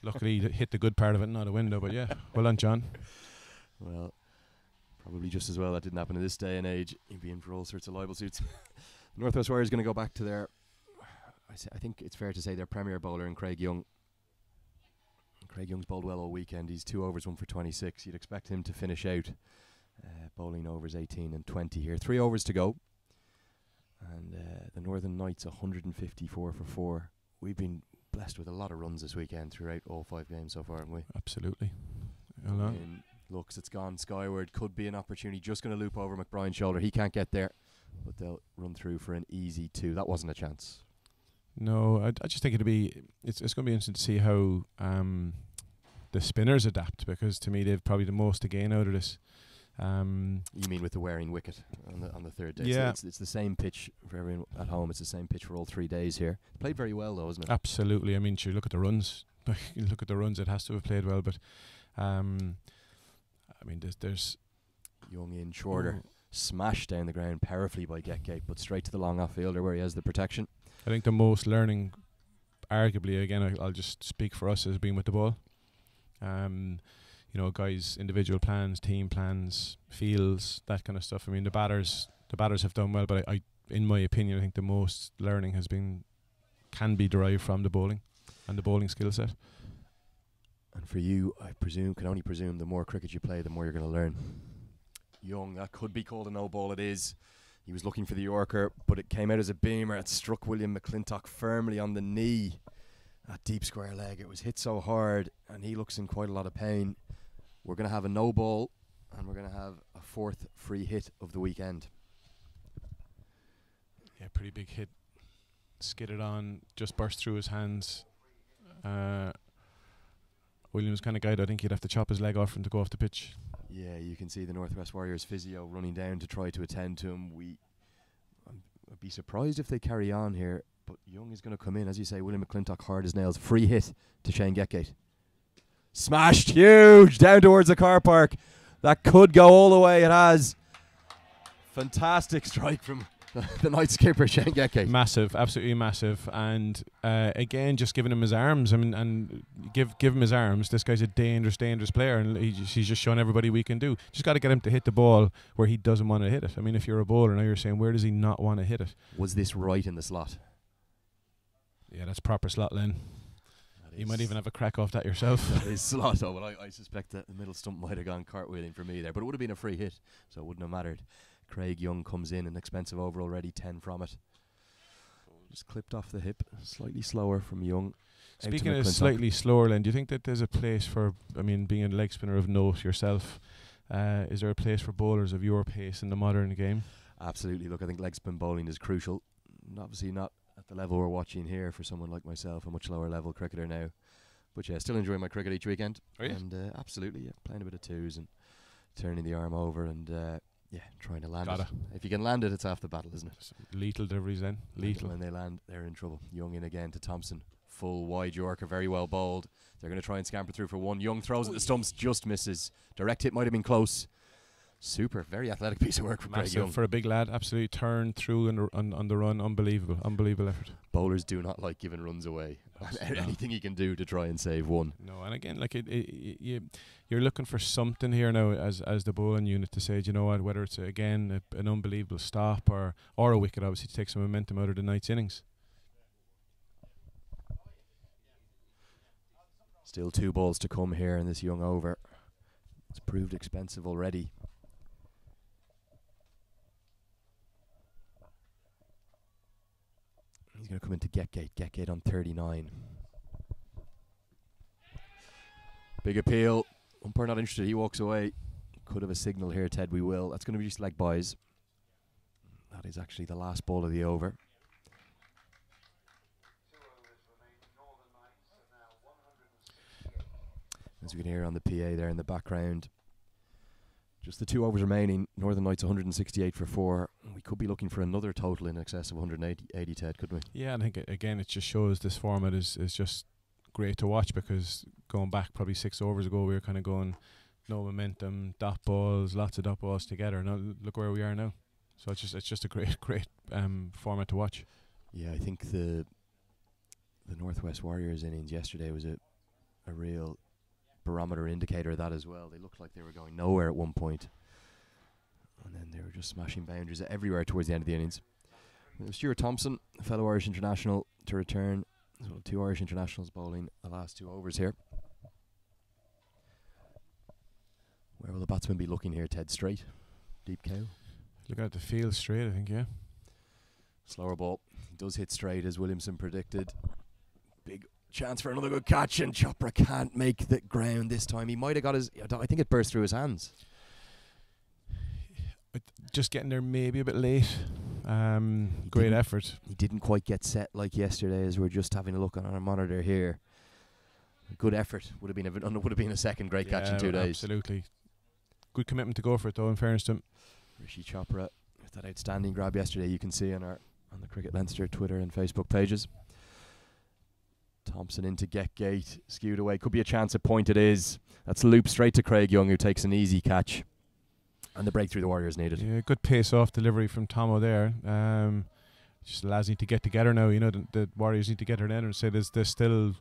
Luckily, he hit the good part of it, not a window. But yeah, well done, John. Well, probably just as well that didn't happen in this day and age. He'd be in for all sorts of libel suits. Northwest Warriors going to go back to their, I think it's fair to say, their premier bowler in Craig Young. Craig Young's bowled well all weekend. He's 2 overs, 1 for 26. You'd expect him to finish out bowling overs 18 and 20 here. 3 overs to go. And the Northern Knights 154 for 4. We've been blessed with a lot of runs this weekend throughout all 5 games so far, haven't we? Absolutely. Looks, it's gone skyward. Could be an opportunity. Just going to loop over McBrien's shoulder. He can't get there, but they'll run through for an easy 2. That wasn't a chance. No, I just think it's going to be interesting to see how the spinners adapt, because to me they've probably the most to gain out of this. You mean with the wearing wicket on the third day? Yeah, it's the same pitch for everyone at home. It's the same pitch for all 3 days here. Played very well though, isn't it? Absolutely. I mean, you look at the runs. You look at the runs. It has to have played well, but I mean, there's Young in shorter, smashed down the ground powerfully by Getgate, but straight to the long off fielder where he has the protection. I think the most learning, arguably, again, I'll just speak for us, has been with the ball. You know, guys, individual plans, team plans, fields, that kind of stuff. I mean, the batters have done well, but I in my opinion, I think the most learning can be derived from the bowling and the bowling skill set. And for you, I can only presume, the more cricket you play, the more you're going to learn. Young, that could be called a no ball. It is. He was looking for the Yorker, but it came out as a beamer. It struck William McClintock firmly on the knee. That deep square leg, it was hit so hard, and he looks in quite a lot of pain. We're going to have a no ball, and we're going to have a 4th free hit of the weekend. Yeah, pretty big hit. Skidded on, just burst through his hands. Williams kind of guy, I think he'd have to chop his leg off for him to go off the pitch. Yeah, you can see the Northwest Warriors physio running down to try to attend to him. I'd be surprised if they carry on here, but Young is going to come in. As you say, William McClintock hard as nails. Free hit to Shane Getgate. Smashed, huge, down towards the car park. That could go all the way. It has. Fantastic strike from the night skipper, Shane Getgate. Massive, absolutely massive. And again, just giving him his arms. I mean, and give him his arms. This guy's a dangerous player, and he's just shown everybody we can do. Just got to get him to hit the ball where he doesn't want to hit it. I mean, if you're a bowler now, you're saying, where does he not want to hit it? Was this right in the slot? Yeah, that's proper slot, Len. You might even have a crack off that yourself. That is slot. Oh, well, I suspect that the middle stump might have gone cartwheeling for me there, but it would have been a free hit, so it wouldn't have mattered. Craig Young comes in, an expensive over already, 10 from it. Just clipped off the hip, slightly slower from Young. Speaking of slightly slower, Len, do you think that there's a place for, I mean, being a leg spinner of note yourself, is there a place for bowlers of your pace in the modern game? Absolutely. Look, I think leg spin bowling is crucial. Obviously not at the level we're watching here for someone like myself, a much lower level cricketer now. But yeah, still enjoying my cricket each weekend. Are you? And absolutely, yeah, playing a bit of twos and turning the arm over and yeah, trying to land it. If you can land it, it's half the battle, isn't it? Lethal deliveries then. Lethal. When they land, they're in trouble. Young in again to Thompson. Full wide Yorker, very well bowled. They're going to try and scamper through for one. Young throws at the stumps, just misses. Direct hit might have been close. Super, very athletic piece of work from Craig Young. For a big lad, absolutely turned through on the run. Unbelievable effort. Bowlers do not like giving runs away. Anything he can do to try and save one. No, and again, like you're looking for something here now as the bowling unit to say, do you know what, whether it's again an unbelievable stop or a wicket, obviously, to take some momentum out of the night's innings. Still 2 balls to come here in this Young over. It's proved expensive already. He's going to come into Getgate on 39. Big appeal. Umpire not interested. He walks away. Could have a signal here, Ted. We will. That's going to be just leg buys. That is actually the last ball of the over. As we can hear on the PA there in the background. Just the 2 overs remaining. Northern Knights 168 for 4. We could be looking for another total in excess of 180, Ted, couldn't we? Yeah, I think again it just shows this format is just great to watch, because going back probably 6 overs ago we were kind of going no momentum, dot balls, lots of dot balls together. Now look where we are now. So it's just a great format to watch. Yeah, I think the Northwest Warriors innings yesterday was a real barometer indicator of that as well. They looked like they were going nowhere at one point, and then they were just smashing boundaries everywhere towards the end of the innings. Stuart Thompson, a fellow Irish international, to return. So 2 Irish internationals bowling the last 2 overs here. Where will the batsman be looking here, Ted? Straight? Deep cow? Looking at the field straight, I think, yeah. Slower ball. He does hit straight, as Williamson predicted. Big chance for another good catch, and Chopra can't make the ground this time. He might have got his... I think it burst through his hands. Just getting there maybe a bit late. Great effort. He didn't quite get set like yesterday, as we're just having a look on our monitor here. Good effort. Would have been a second great catch in 2 days. Absolutely. Good commitment to go for it, though, in fairness to him. Rishi Chopra with that outstanding grab yesterday, you can see on the Cricket Leinster Twitter and Facebook pages. Thompson into get gate, skewed away. Could be a chance at point, it is. That's loop straight to Craig Young, who takes an easy catch. And the breakthrough the Warriors needed. Yeah, good pace-off delivery from Tomo there. Just the lads need to get together now. You know, the Warriors need to get together and say there's still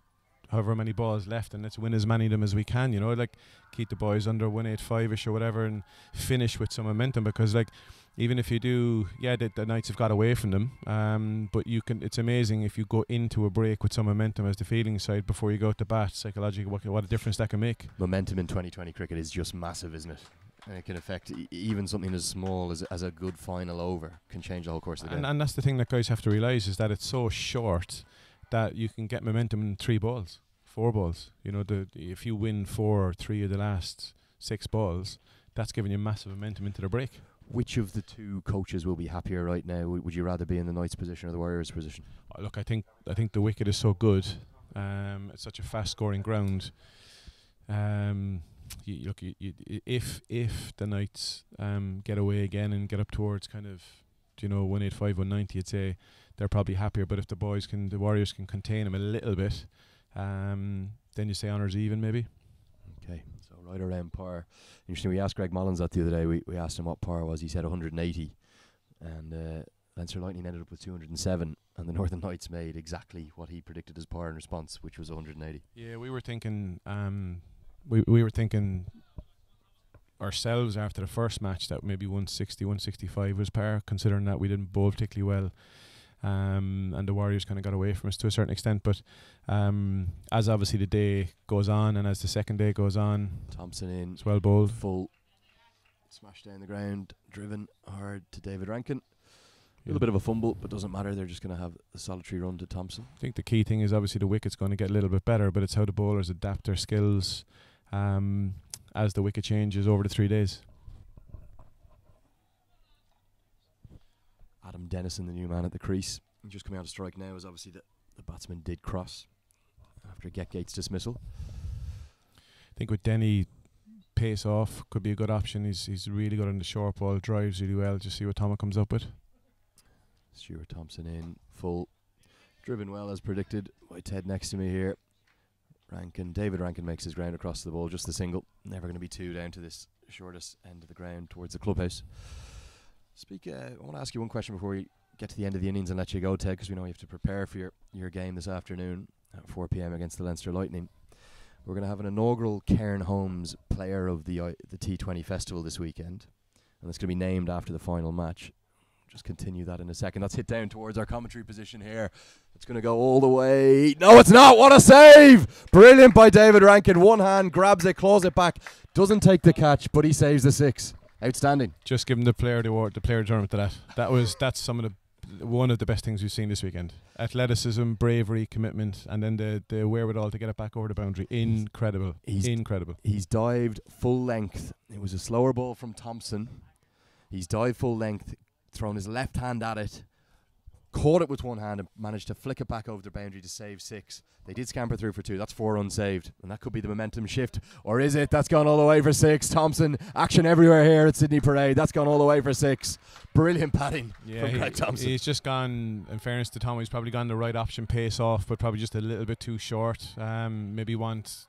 however many balls left, and let's win as many of them as we can. You know, like keep the boys under 185-ish or whatever, and finish with some momentum. Because like, even if you do, the Knights have got away from them. But you can. It's amazing if you go into a break with some momentum as the fielding side before you go to bat. Psychologically, what a difference that can make. Momentum in 2020 cricket is just massive, isn't it? And it can affect even something as small as a good final over can change the whole course of the day. And that's the thing that guys have to realise, is that it's so short that you can get momentum in 3 balls, 4 balls. You know, if you win 4 or 3 of the last 6 balls, that's giving you massive momentum into the break. Which of the 2 coaches will be happier right now? Would you rather be in the Knights' position or the Warriors' position? Oh, look, I think the wicket is so good. It's such a fast-scoring ground. If the Knights get away again and get up towards kind of 185, 190, I'd say they're probably happier. But if the Warriors can contain them a little bit, then you say honours even maybe. Okay, so right around par. Interesting. We asked Greg Mullins that the other day. We asked him what par was. He said 180, and Leinster Lightning ended up with 207, and the Northern Knights made exactly what he predicted as par in response, which was 180. Yeah, we were thinking. We were thinking ourselves after the first match that maybe 160, 165 was par, considering that we didn't bowl particularly well, and the Warriors kind of got away from us to a certain extent. But as obviously the day goes on, and as the second day goes on, Thompson in, it's well bowled, full smash down the ground, driven hard to David Rankin. A little bit of a fumble, but doesn't matter. They're just going to have a solitary run to Thompson. I think the key thing is obviously the wicket's going to get a little bit better, but it's how the bowlers adapt their skills as the wicket changes over the 3 days. Adam Dennison, the new man at the crease, just coming out of strike now, as obviously the batsman did cross after Getgate's dismissal. I think with Denny, pace off could be a good option. He's really good on the short ball, drives really well. Just see what Thomas comes up with. Stuart Thompson in full, driven well as predicted by Ted next to me here. David Rankin makes his ground across the ball, just the single. Never going to be 2 down to this shortest end of the ground towards the clubhouse. I want to ask you one question before we get to the end of the innings and let you go, Ted, because we know you have to prepare for your game this afternoon at 4 p.m. against the Leinster Lightning. We're going to have an inaugural Cairn Holmes Player of the T20 Festival this weekend, and it's going to be named after the final match. Just continue that in a second. That's hit down towards our commentary position here. It's going to go all the way. No, it's not. What a save! Brilliant by David Rankin. One hand, grabs it, claws it back. Doesn't take the catch, but he saves the 6. Outstanding. Just give him the player of the award, the player of the tournament to that. That's some of the one of the best things we've seen this weekend. Athleticism, bravery, commitment, and then the wherewithal to get it back over the boundary. Incredible. Incredible. He's dived full length. It was a slower ball from Thompson. He's dived full length, thrown his left hand at it, caught it with one hand and managed to flick it back over the boundary to save 6. They did scamper through for 2. That's 4 unsaved. And that could be the momentum shift. Or is it? That's gone all the way for 6. Thompson, action everywhere here at Sydney Parade. That's gone all the way for 6. Brilliant batting from Craig Thompson. He's just gone, in fairness to Tom, he's probably gone the right option pace off, but probably just a little bit too short. Maybe want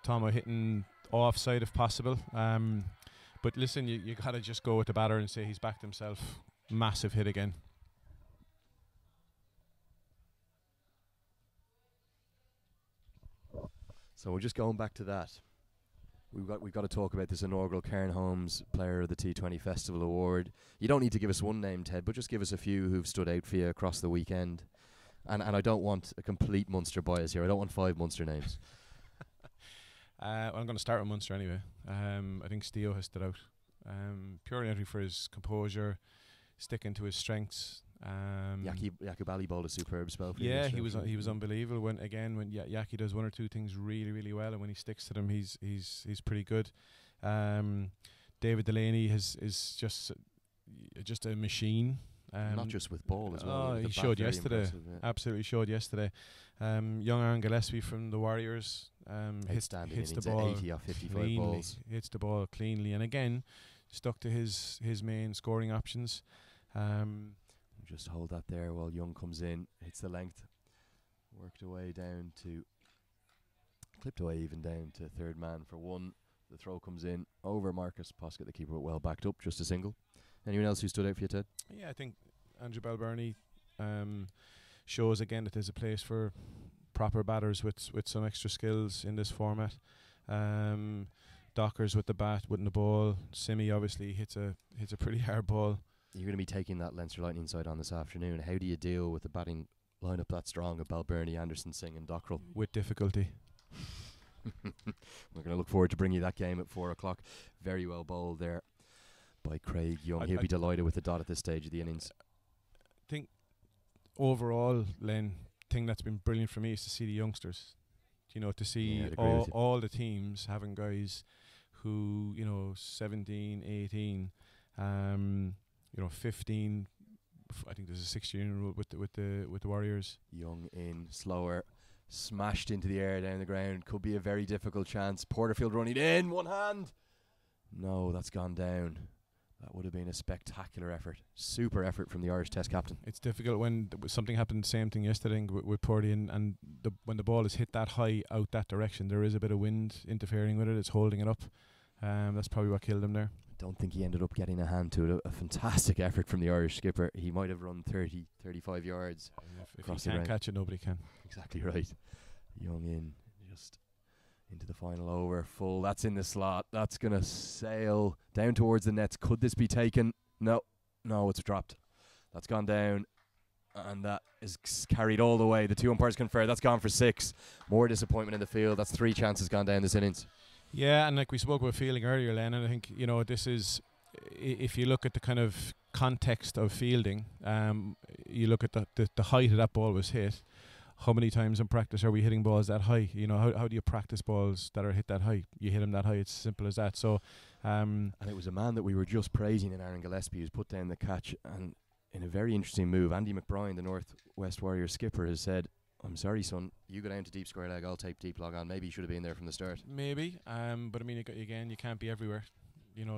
Tomo hitting offside if possible. But listen, you got to just go with the batter and say he's backed himself. Massive hit again. So we're just going back to that. We've got to talk about this inaugural Cairn Holmes Player of the T20 Festival Award. You don't need to give us one name, Ted, but just give us a few who've stood out for you across the weekend. And I don't want a complete Munster bias here. I don't want 5 Munster names. I'm going to start with Munster anyway. I think Steo has stood out. Purely for his composure, sticking to his strengths. Jakub Ali bowled a superb spell for he was unbelievable when Yaki does one or two things really, really well, and when he sticks to them, he's pretty good. David Delaney is just a machine. Not just with ball as well. He showed yesterday. Absolutely showed yesterday. Young Aaron Gillespie from the Warriors hits the ball 80 off 55 cleanly, balls. hits the ball cleanly, and again stuck to his main scoring options. Just hold that there while Young comes in, hits the length, clipped away even down to third man for 1. The throw comes in over Marcus Poskett, the keeper, well backed up, just a single. Anyone else who stood out for you, Ted? Yeah, I think Andrew Balburney shows again that there's a place for proper batters with some extra skills in this format. Dockers with the bat, winning the ball. Simi obviously hits a pretty hard ball. You're going to be taking that Leinster Lightning side on this afternoon. How do you deal with the batting lineup that strong of Balburney, Anderson, Singh and Dockrell? With difficulty. We're going to look forward to bringing you that game at 4 o'clock. Very well bowled there by Craig Young. He'll be delighted with the dot at this stage of the innings. I think overall, Len, thing that's been brilliant for me is to see the youngsters. To see all the teams having guys who, 17, 18, 15. I think there's a 16 rule with the Warriors. Young in, slower, smashed into the air down the ground. Could be a very difficult chance. Porterfield running in, one hand. No, that's gone down. That would have been a spectacular effort. Super effort from the Irish Test captain. It's difficult when something happened, same thing yesterday with Purdy, and when the ball is hit that high out that direction, there is a bit of wind interfering with it. It's holding it up. That's probably what killed him there. I don't think he ended up getting a hand to it. A fantastic effort from the Irish skipper. He might have run 30, 35 yards. If he can't catch it, nobody can. Exactly right. Young in, just into the final over, full. That's in the slot. That's going to sail down towards the nets. Could this be taken? No, it's dropped. That's gone down, and that is carried all the way. The 2 umpires confer. That's gone for 6. More disappointment in the field. That's 3 chances gone down this innings. Yeah, and like we spoke about fielding earlier, Len, and I think, this is, if you look at the kind of context of fielding, you look at the height of that ball was hit. How many times in practice are we hitting balls that high? How do you practice balls that are hit that high? You hit them that high, it's as simple as that. So, and it was a man that we were just praising in Aaron Gillespie who's put down the catch, and in a very interesting move, Andy McBride, the North West Warriors skipper, has said, I'm sorry, son, you go down to deep square leg, I'll tape deep log on. Maybe you should have been there from the start. Maybe, but I mean, again, you can't be everywhere.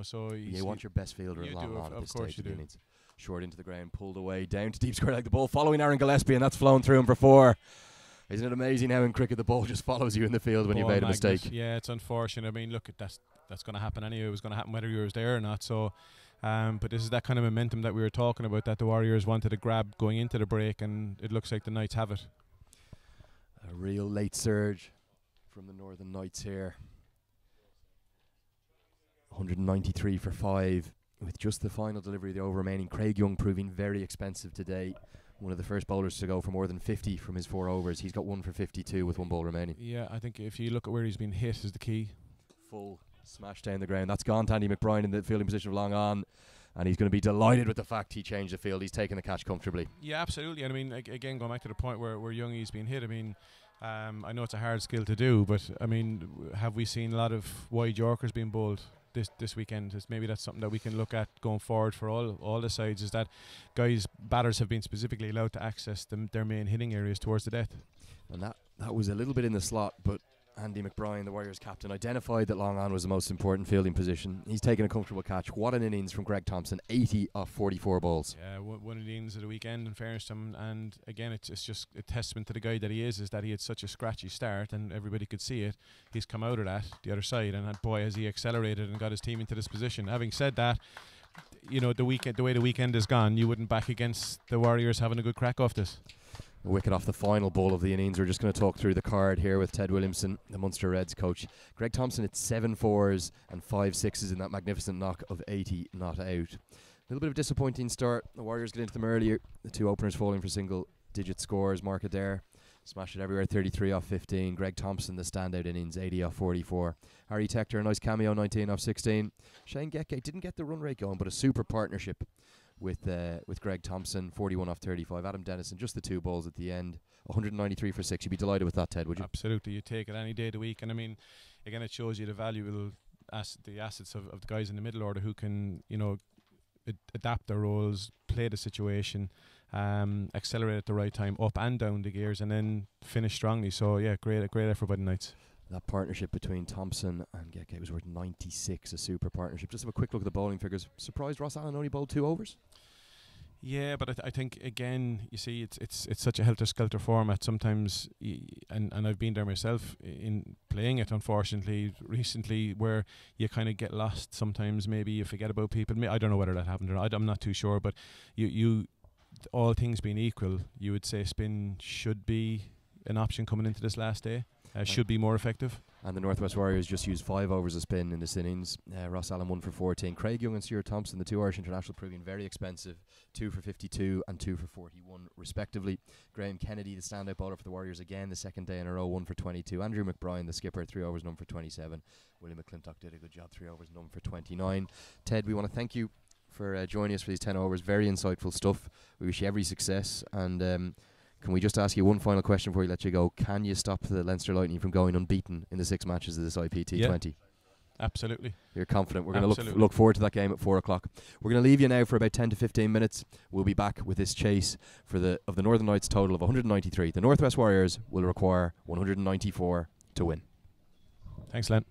So you want your best fielder long on at this stage of the innings. Short into the ground, pulled away, down to deep square leg, the ball following Aaron Gillespie, and that's flown through him for 4. Isn't it amazing how in cricket the ball just follows you in the field when you've made a mistake? Yeah, it's unfortunate. I mean, look, that's going to happen anyway. It was going to happen whether you was there or not. So, but this is that kind of momentum that we were talking about that the Warriors wanted to grab going into the break, and it looks like the Knights have it. A real late surge from the Northern Knights here. 193 for 5. With just the final delivery of the over remaining. Craig Young proving very expensive today. One of the first bowlers to go for more than 50 from his 4 overs. He's got 1 for 52 with 1 ball remaining. Yeah, I think if you look at where he's been hit is the key. Full smash down the ground. That's gone to Andy McBride in the fielding position of long on. and he's going to be delighted with the fact he changed the field. He's taken the catch comfortably. Yeah, absolutely. And I mean, again, going back to the point where Youngie's been hit, I mean, I know it's a hard skill to do, but I mean, have we seen a lot of wide Yorkers being bowled this weekend? Maybe that's something that we can look at going forward for all the sides, is that batters have been specifically allowed to access their main hitting areas towards the death. And that was a little bit in the slot, but Andy McBride, the Warriors captain, identified that long on was the most important fielding position. He's taken a comfortable catch. What an innings from Greg Thompson, 80 off 44 balls. Yeah, one of the innings of the weekend, in fairness to him. And again, it's just a testament to the guy that he is that he had such a scratchy start, and everybody could see it. He's come out of that, the other side, and boy, has he accelerated and got his team into this position. Having said that, you know, the way the weekend is gone, you wouldn't back against the Warriors having a good crack off this. A wicket off the final ball of the innings. We're just going to talk through the card here with Ted Williamson, the Munster Reds coach. Greg Thompson hit 7 fours and 5 sixes in that magnificent knock of 80 not out. A little bit of a disappointing start. The Warriors get into them earlier. The two openers falling for single digit scores. Mark Adair smashed it everywhere, 33 off 15. Greg Thompson, the standout innings, 80 off 44. Harry Tector, a nice cameo, 19 off 16. Shane Getgate didn't get the run rate going, but a super partnership with Greg Thompson, 41 off 35. Adam Dennison, just the 2 balls at the end, 193 for 6. You'd be delighted with that, Ted, would you? Absolutely, you take it any day of the week. And I mean, again, it shows you the valuable the assets of the guys in the middle order who can, you know, adapt their roles, play the situation, accelerate at the right time, up and down the gears, and then finish strongly. So yeah, great effort by the Knights. That partnership between Thompson and Getgate was worth 96, a super partnership. Just have a quick look at the bowling figures. Surprised Ross Allen only bowled 2 overs? Yeah, but I think again, you see, it's such a helter-skelter format sometimes, and I've been there myself in playing it, unfortunately, recently, where you kind of get lost sometimes. Maybe you forget about people. I don't know whether that happened or not. I'm not too sure, but you all things being equal, you would say spin should be an option coming into this last day. Should be more effective. And the Northwest Warriors just used 5 overs of spin in this innings. Ross Allen 1 for 14. Craig Young and Stuart Thompson, the 2 Irish international, proving very expensive, 2 for 52 and 2 for 41 respectively. Graham Kennedy, the standout bowler for the Warriors again, the second day in a row, 1 for 22. Andrew McBride, the skipper, 3 overs, none for 27. William McClintock did a good job, 3 overs, none for 29. Ted, we want to thank you for joining us for these 10 overs. Very insightful stuff. We wish you every success, and can we just ask you one final question before we let you go? Can you stop the Leinster Lightning from going unbeaten in the 6 matches of this IPT 20? Absolutely. You're confident. We're going to look forward to that game at 4 o'clock. We're going to leave you now for about 10 to 15 minutes. We'll be back with this chase of the Northern Knights total of 193. The Northwest Warriors will require 194 to win. Thanks, Len.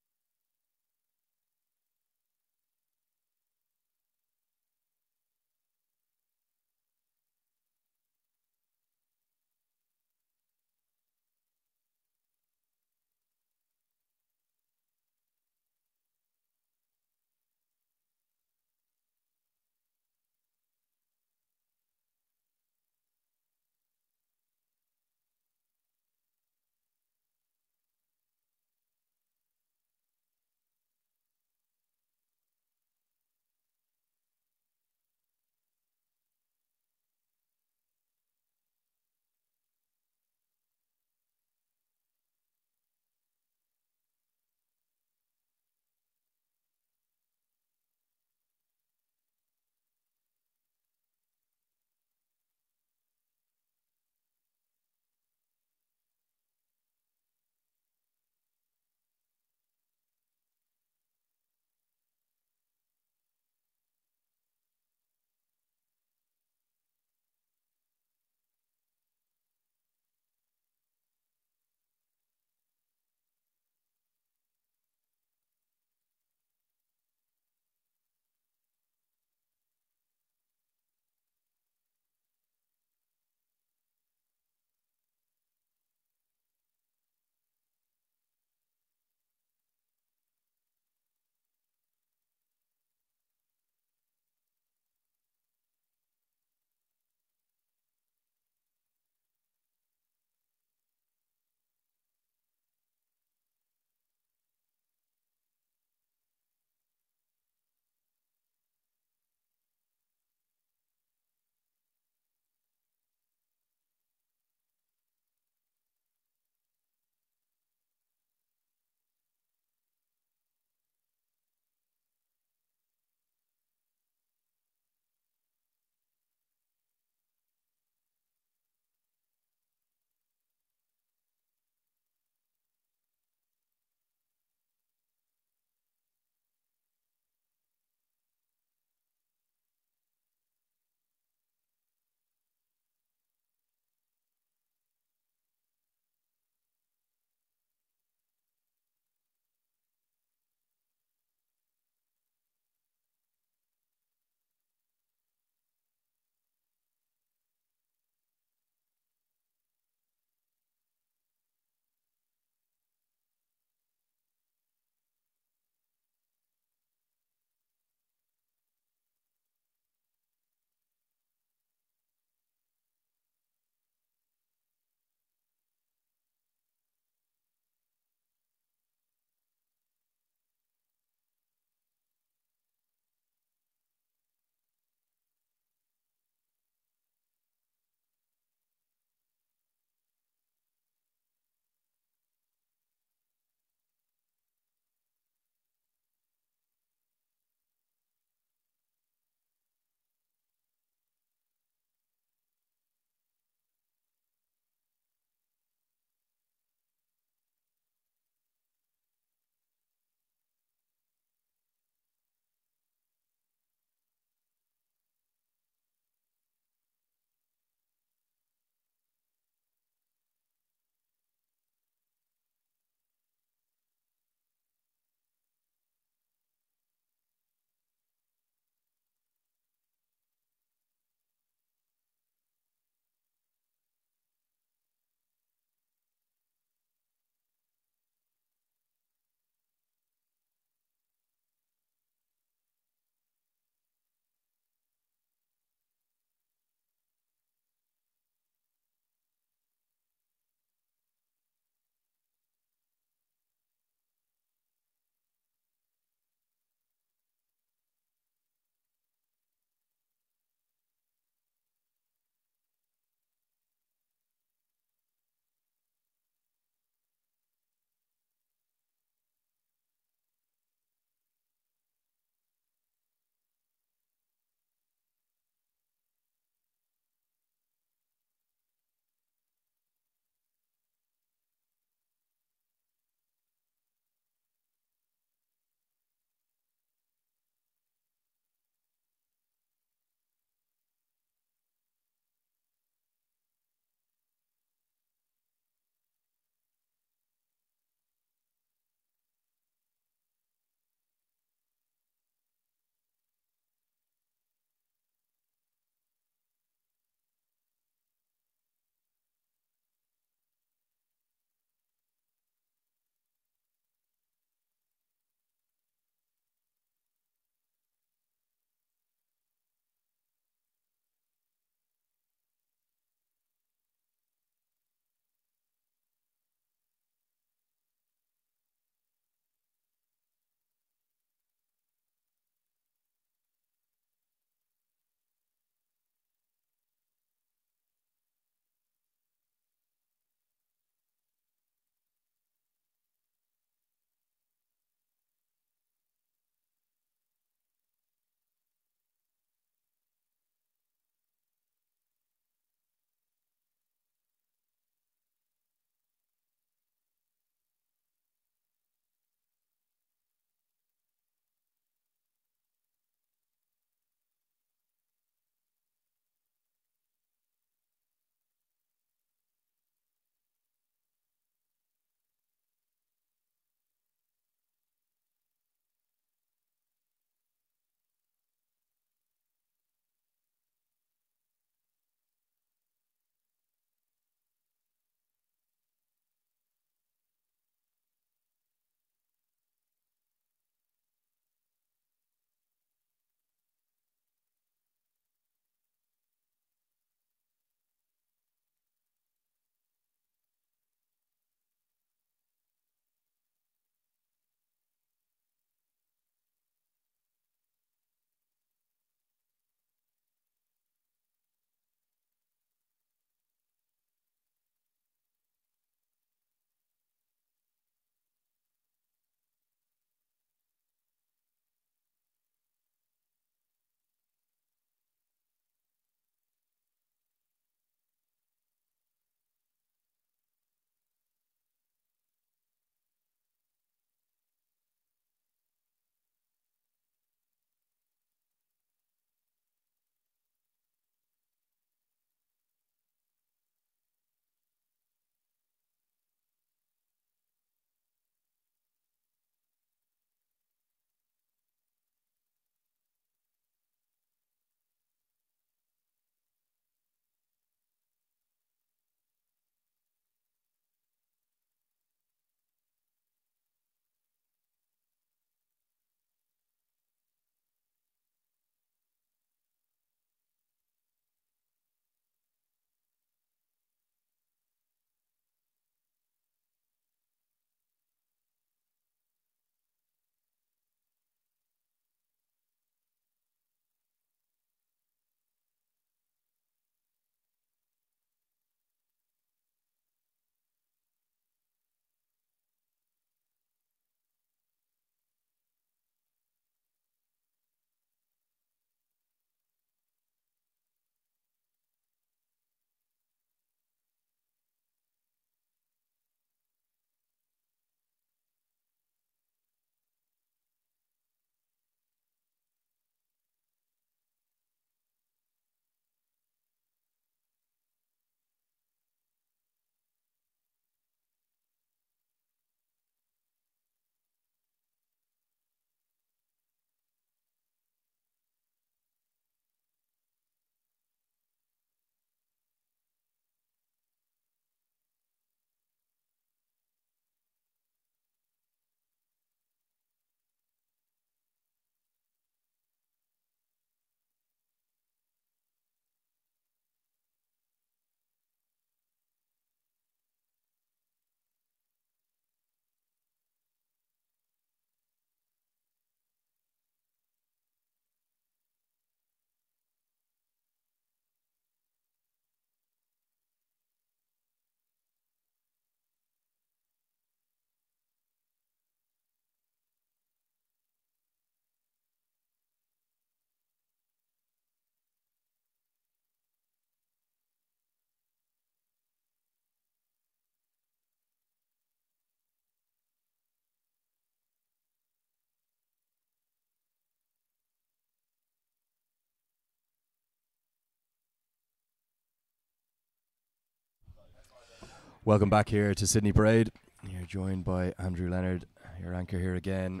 Welcome back here to Sydney Parade. You're joined by Andrew Leonard, your anchor here again.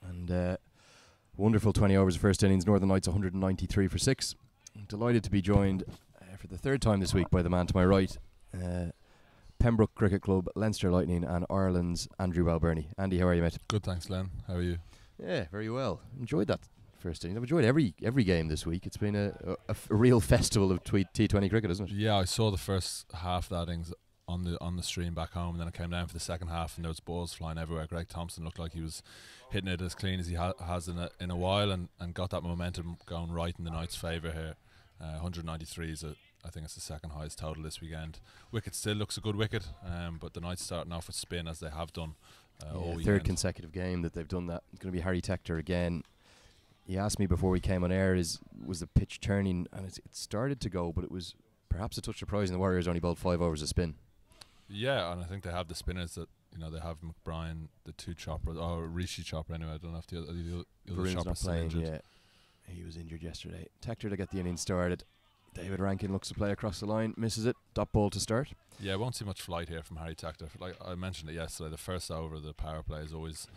And wonderful 20 overs of first innings. Northern Lights 193 for 6. I'm delighted to be joined for the third time this week by the man to my right, Pembroke Cricket Club, Leinster Lightning and Ireland's Andrew Balbirnie. Andy, how are you, mate? Good, thanks, Len. How are you? Yeah, very well. Enjoyed that first innings. I've enjoyed every game this week. It's been a real festival of T20 cricket, isn't it? Yeah, I saw the first half of that innings on the stream back home, and then I came down for the second half, and there was balls flying everywhere. Greg Thompson looked like he was hitting it as clean as he has in a while, and got that momentum going right in the Knights' favour here. 193 is I think it's the second highest total this weekend. Wicket still looks a good wicket, but the Knights starting off with spin as they have done all weekend. Third consecutive game that they've done that. It's going to be Harry Tector again. He asked me before we came on air, was the pitch turning, and it started to go, but it was perhaps a touch surprising the Warriors only bowled 5 overs of spin. Yeah, and I think they have the spinners that, they have McBride, the two choppers, or Rishi Chopper anyway. I don't know if the other chopper's not playing, injured. yeah. He was injured yesterday. Tector to get the innings started. David Rankin looks to play across the line, misses it. Dot ball to start. Yeah, I won't see much flight here from Harry Tector. Like I mentioned it yesterday, the first over of the power play is always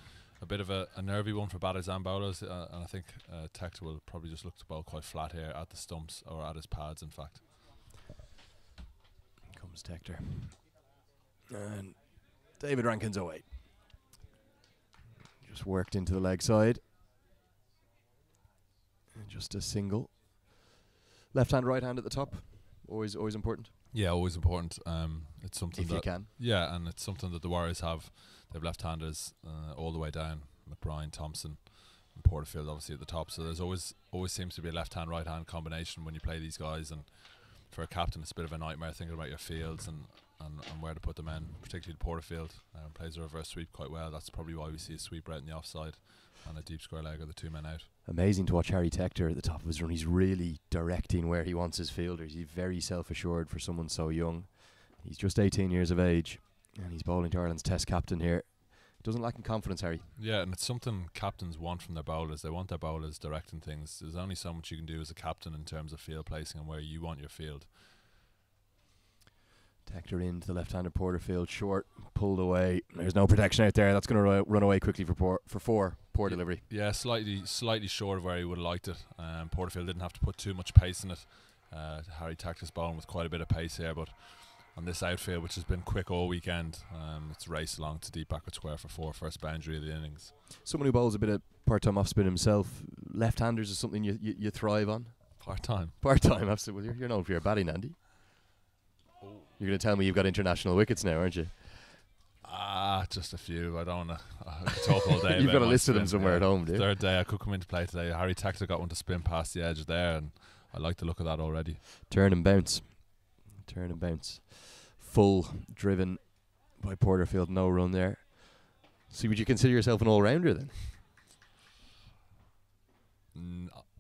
a bit of a nervy one for batters and bowlers, and I think Tector will probably just look to bowl quite flat here at the stumps, or at his pads in fact. Comes Tector. And David Rankin's away. Just worked into the leg side. And just a single. Left hand, right hand at the top. Always important. Yeah, always important. It's something if you can. Yeah, and it's something that the Warriors have. They have left-handers all the way down. McBride, Thompson, and Porterfield obviously at the top. So there's always seems to be a left-hand, right-hand combination when you play these guys. And for a captain, it's a bit of a nightmare thinking about your fields and where to put them in, particularly Porterfield. Plays a reverse sweep quite well. That's probably why we see a sweep right in the offside and a deep square leg or the 2 men out. Amazing to watch Harry Tector at the top of his run. He's really directing where he wants his fielders. He's very self-assured for someone so young. He's just 18 years of age, and he's bowling to Ireland's Test captain here. Doesn't lack in confidence, Harry. Yeah, and it's something captains want from their bowlers. They want their bowlers directing things. There's only so much you can do as a captain in terms of field placing and where you want your field. Tector into the left-handed Porterfield, short, pulled away. There's no protection out there. That's going to run away quickly for 4. Poor delivery. Yeah, slightly short of where he would have liked it. Porterfield didn't have to put too much pace in it. Harry Tector's bowling with quite a bit of pace here, but on this outfield, which has been quick all weekend, it's raced along to deep backward square for 4, first boundary of the innings. Someone who bowls a bit of part-time off-spin himself, left-handers is something you thrive on? Part-time, absolutely. You're known for your batting, Andy. You're going to tell me you've got international wickets now, aren't you? Just a few. I don't want to talk all day. You've got a list of spin. them somewhere at home, do you? Third day I could come into play today. Harry Tector got one to spin past the edge there, and I like the look of that already. Turn and bounce. Full driven by Porterfield. No run there. So would you consider yourself an all-rounder then?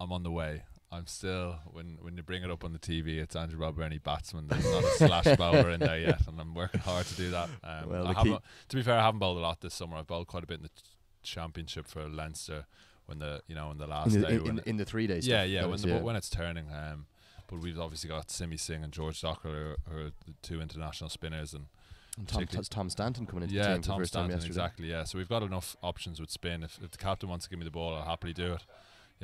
I'm on the way. I'm still, when you bring it up on the TV, it's Andrew Balbirnie batsman. There's not a slash bowler in there yet, and I'm working hard to do that. To be fair, I haven't bowled a lot this summer. I've bowled quite a bit in the championship for Leinster when the last day in the 3 days. Yeah, when it's turning. But we've obviously got Simi Singh and George Docker, who are the 2 international spinners, and Tom Stanton coming into the team for Tom the first time Stanton, yesterday. exactly. Yeah, so we've got enough options with spin. If the captain wants to give me the ball, I'll happily do it.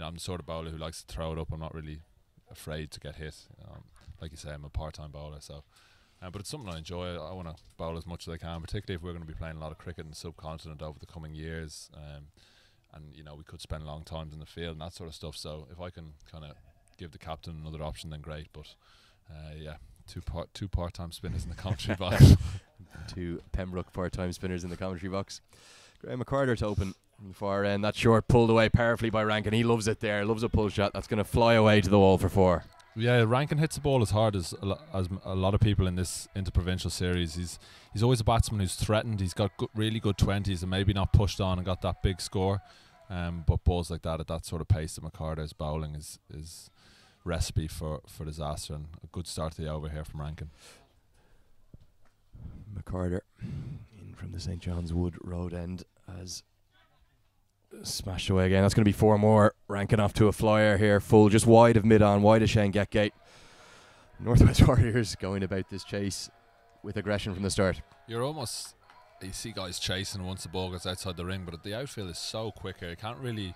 I'm the sort of bowler who likes to throw it up. I'm not really afraid to get hit. Like you say, I'm a part-time bowler, so but it's something I enjoy. I want to bowl as much as I can, particularly if we're going to be playing a lot of cricket in the subcontinent over the coming years. And we could spend long times in the field and that sort of stuff. So if I can kind of give the captain another option, then great. But two part-time spinners in the commentary box. 2 Pembroke part-time spinners in the commentary box. Graham McCarter to open from the far end. That short pulled away powerfully by Rankin. He loves it there. Loves a pull shot. That's going to fly away to the wall for 4. Yeah, Rankin hits the ball as hard as a lot of people in this interprovincial series. He's always a batsman who's threatened. He's got really good 20s and maybe not pushed on and got that big score. But balls like that at that sort of pace that McCarter's bowling is recipe for disaster, and a good start to the over here from Rankin. McCarter in from the St. John's Wood Road end has smashed away again. That's going to be 4 more. Rankin off to a flyer here, full just wide of mid-on, wide of Shane Getgate. Northwest Warriors going about this chase with aggression from the start. You're almost, you see guys chasing once the ball gets outside the ring, but the outfield is so quick here. You can't really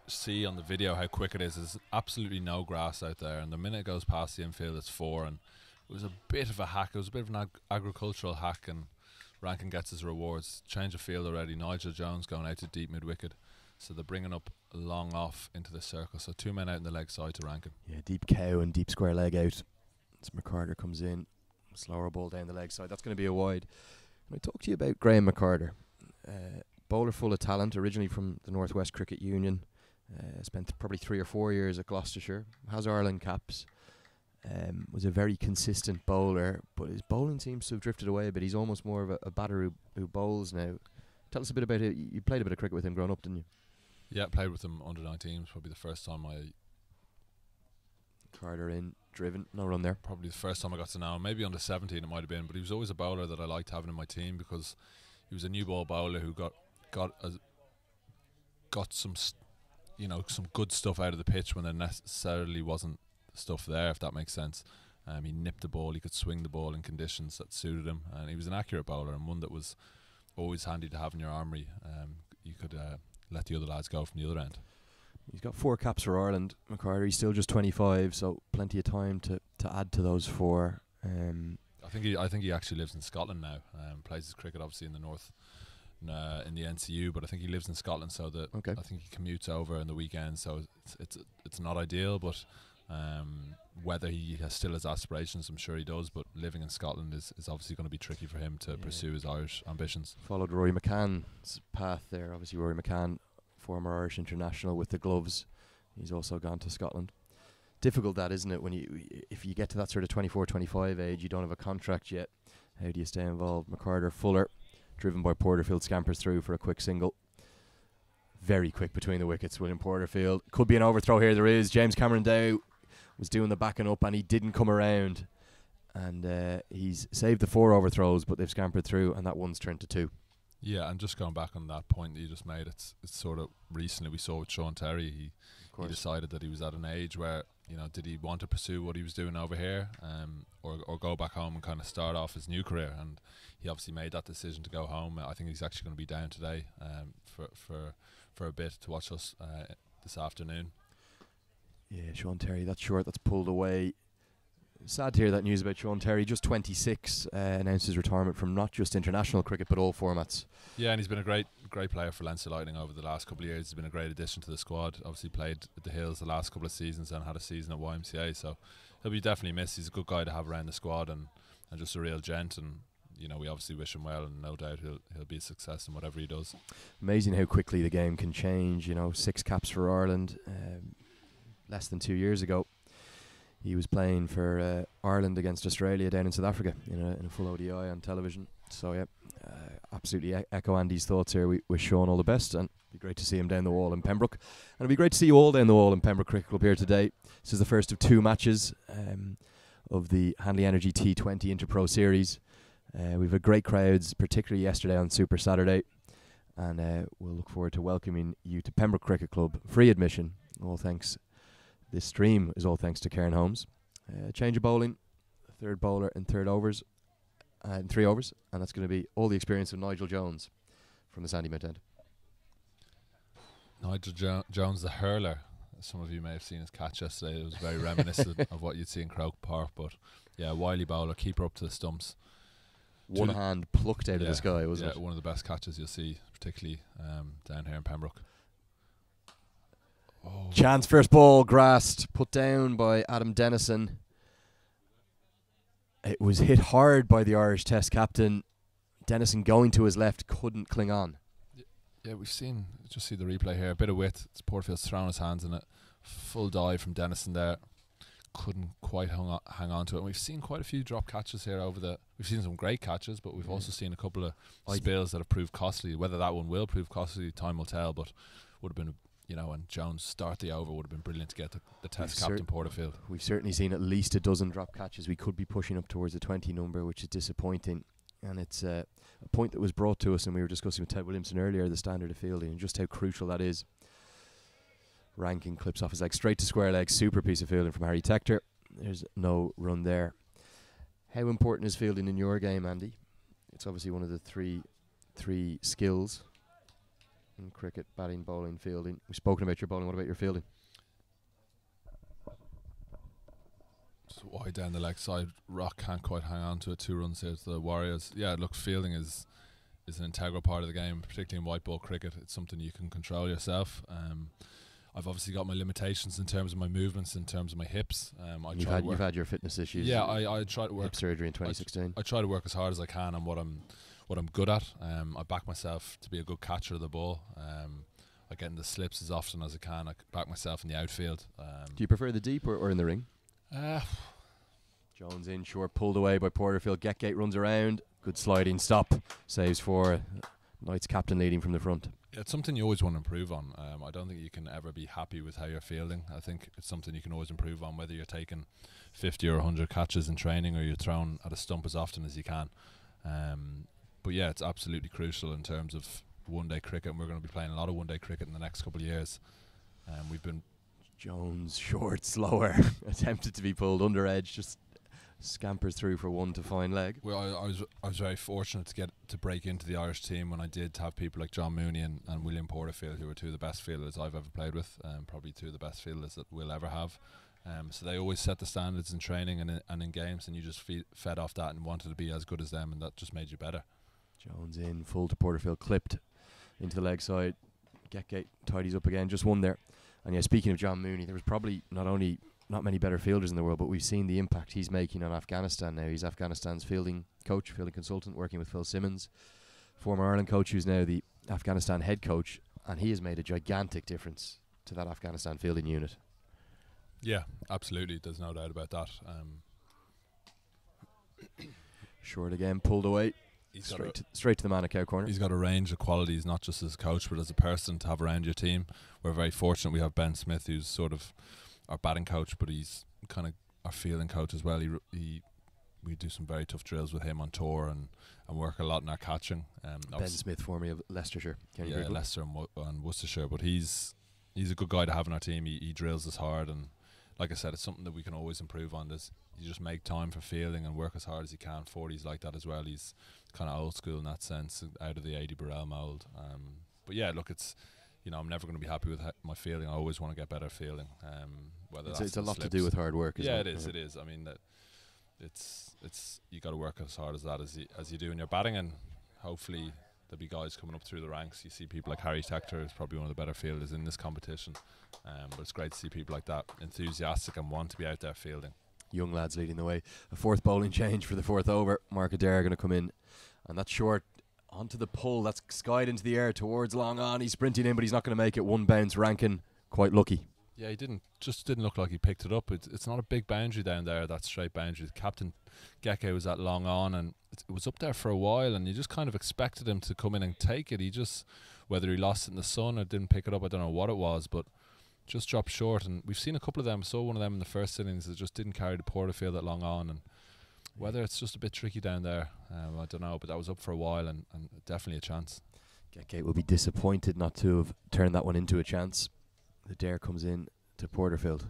see on the video how quick it is. There's absolutely no grass out there, and the minute it goes past the infield, it's 4. And it was a bit of a hack. It was a bit of an agricultural hack, and Rankin gets his rewards. Change of field already. Nigel Jones going out to deep mid wicket, so they're bringing up long off into the circle. So 2 men out in the leg side to Rankin. Yeah, deep cow and deep square leg out. As McCarter comes in, slower ball down the leg side. That's going to be a wide. And I talked to you about Graham McCarter, bowler full of talent, originally from the Northwest Cricket Union. Spent probably 3 or 4 years at Gloucestershire. Has Ireland caps. Was a very consistent bowler, but his bowling seems to have drifted away a bit. He's almost more of a batter who bowls now. Tell us a bit about it. You played a bit of cricket with him growing up, didn't you? Yeah, played with him under 19s. Probably the first time Carter in, driven, no run there. Probably the first time I got to know him. Maybe under 17 it might have been, but he was always a bowler that I liked having in my team because he was a new ball bowler who got some some good stuff out of the pitch when there necessarily wasn't stuff there, if that makes sense. He nipped the ball, he could swing the ball in conditions that suited him, and he was an accurate bowler and one that was always handy to have in your armoury. You could let the other lads go from the other end. He's got 4 caps for Ireland, McCarter. He's still just 25, so plenty of time to add to those 4. I think he actually lives in Scotland now. Plays his cricket obviously in the north, in the NCU, but I think he lives in Scotland, so that I think he commutes over in the weekend. So it's not ideal, but whether he still has aspirations, I'm sure he does. But living in Scotland is obviously going to be tricky for him to pursue his Irish ambitions. Followed Rory McCann's path there. Obviously, Rory McCann, former Irish international with the gloves. He's also gone to Scotland. Difficult that, isn't it, when if you get to that sort of 24, 25 age, you don't have a contract yet. How do you stay involved? McCarter, Fuller, driven by Porterfield, scampers through for a quick single. Very quick between the wickets. William Porterfield. Could be an overthrow here. There is. James Cameron Dow was doing the backing up and he didn't come around. And he's saved the 4 overthrows, but they've scampered through, and that one's turned to 2. Yeah, and just going back on that point that you just made, it's sort of recently we saw with Sean Terry, he decided that he was at an age where, did he want to pursue what he was doing over here, or go back home and kind of start off his new career? And he obviously made that decision to go home. I think he's actually going to be down today for a bit to watch us this afternoon. Yeah, Sean Terry, that short that's pulled away. Sad to hear that news about Sean Terry, just 26, announced his retirement from not just international cricket but all formats. Yeah, and he's been a great player for Leinster Lightning over the last couple of years. He's been a great addition to the squad. Obviously played at the Hills the last couple of seasons and had a season at YMCA, so he'll be definitely missed. He's a good guy to have around the squad and just a real gent, and we obviously wish him well, and no doubt he'll be a success in whatever he does. Amazing how quickly the game can change. 6 caps for Ireland less than 2 years ago. He was playing for Ireland against Australia down in South Africa in a full ODI on television. So yeah, absolutely echo Andy's thoughts here. We wish Sean all the best, and it'd be great to see him down the wall in Pembroke. And it'd be great to see you all down the wall in Pembroke Cricket Club here today. This is the first of 2 matches of the Hanley Energy T20 Interpro series. We've had great crowds, particularly yesterday on Super Saturday, and we'll look forward to welcoming you to Pembroke Cricket Club. Free admission, all thanks. This stream is all thanks to Cairn Holmes. Change of bowling, third bowler in 3 overs, and that's going to be all the experience of Nigel Jones from the Sandymount end. Nigel Jones, the hurler. Some of you may have seen his catch yesterday. It was very reminiscent of what you'd see in Croke Park, but yeah, wily bowler, keeper up to the stumps. One hand plucked out of the sky, wasn't it? Yeah, one of the best catches you'll see, particularly down here in Pembroke. Oh. Chance first ball grassed, put down by Adam Dennison. It was hit hard by the Irish Test captain. Dennison going to his left, couldn't cling on. Yeah, we've seen, just see the replay here, a bit of width. Porterfield's thrown his hands in it. Full dive from Dennison there. Couldn't quite hang on to it. And we've seen quite a few drop catches here we've seen some great catches, but we've also seen a couple of spills that have proved costly. Whether that one will prove costly, time will tell, but would have been, and Jones start the over would have been brilliant to get the Test captain Porterfield. We've certainly seen at least a dozen drop catches. We could be pushing up towards the 20 number, which is disappointing. And it's a point that was brought to us, and we were discussing with Ted Williamson earlier, the standard of fielding, and just how crucial that is. Rankin clips off his leg, straight to square leg, super piece of fielding from Harry Tector. There's no run there. How important is fielding in your game, Andy? It's obviously one of the three skills in cricket: batting, bowling, fielding. We've spoken about your bowling. What about your fielding? Just wide down the leg side. Rock can't quite hang on to it. 2 runs here to the Warriors. Yeah, look, fielding is an integral part of the game, particularly in white ball cricket. It's something you can control yourself. I've obviously got my limitations in terms of my movements, in terms of my hips. You've had your fitness issues. Yeah, I try to work. Hip surgery in 2016. I try to work as hard as I can on what I'm good at. I back myself to be a good catcher of the ball. I get in the slips as often as I can. I back myself in the outfield. Do you prefer the deep or in the ring? Jones in short, pulled away by Porterfield. Getgate runs around. Good sliding stop. Saves for Knights captain leading from the front. Yeah, it's something you always want to improve on. I don't think you can ever be happy with how you're fielding. I think it's something you can always improve on, whether you're taking 50 or 100 catches in training or you're thrown at a stump as often as you can. But yeah, it's absolutely crucial in terms of one-day cricket, and we're going to be playing a lot of one-day cricket in the next couple of years. We've been Jones short, slower, attempted to be pulled under edge, just scampers through for one to fine leg. Well, I was very fortunate to get to break into the Irish team when I did have people like John Mooney and William Porterfield, who were 2 of the best fielders I've ever played with, probably 2 of the best fielders that we'll ever have. So they always set the standards in training and in games, and you just fed off that and wanted to be as good as them, and that just made you better. Jones in, full to Porterfield, clipped into the leg side. Getgate tidies up again, just one there. And yeah, speaking of John Mooney, there was probably not many better fielders in the world, but we've seen the impact he's making on Afghanistan now. He's Afghanistan's fielding coach, fielding consultant, working with Phil Simmons, former Ireland coach who's now the Afghanistan head coach, and he has made a gigantic difference to that Afghanistan fielding unit. Yeah, absolutely. There's no doubt about that. Short again, pulled away. Straight to the man at cow corner. He's got a range of qualities, not just as a coach, but as a person to have around your team. We're very fortunate we have Ben Smith, who's sort of our batting coach, but he's kind of our fielding coach as well. We do some very tough drills with him on tour and work a lot in our catching. Ben Smith, formerly of Leicestershire. Yeah, Leicester and Worcestershire, but he's a good guy to have in our team. He drills us hard, and like I said, it's something that we can always improve on. You just make time for fielding and work as hard as you can. 40's like that as well. He's kind of old school in that sense, out of the 80 Burrell mould. But yeah, look, it's, I'm never going to be happy with my fielding. I always want to get better fielding. Whether it's a lot to do with hard work. Yeah, it is. It is. I mean, that it's you got to work as hard as that as you do in your batting, and hopefully there'll be guys coming up through the ranks. You see people like Harry Tector, who's probably one of the better fielders in this competition. But it's great to see people like that, enthusiastic and want to be out there fielding. Young lads leading the way. A 4th bowling change for the 4th over. Mark Adair going to come in, and that's short onto the pull. That's skied into the air towards long on. He's sprinting in, but he's not going to make it. 1 bounce. Rankin quite lucky. Yeah, he didn't look like he picked it up. It's not a big boundary down there, that straight boundary. Captain Geke was at long on, and it was up there for a while, and you just kind of expected him to come in and take it. He just, whether he lost it in the sun or didn't pick it up, I don't know what it was, but just dropped short. And we've seen a couple of them. Saw one of them in the first innings that just didn't carry the Porterfield at long on, and whether it's just a bit tricky down there, I don't know, but that was up for a while, and definitely a chance. Geke will be disappointed not to have turned that one into a chance. The dare comes in to Porterfield.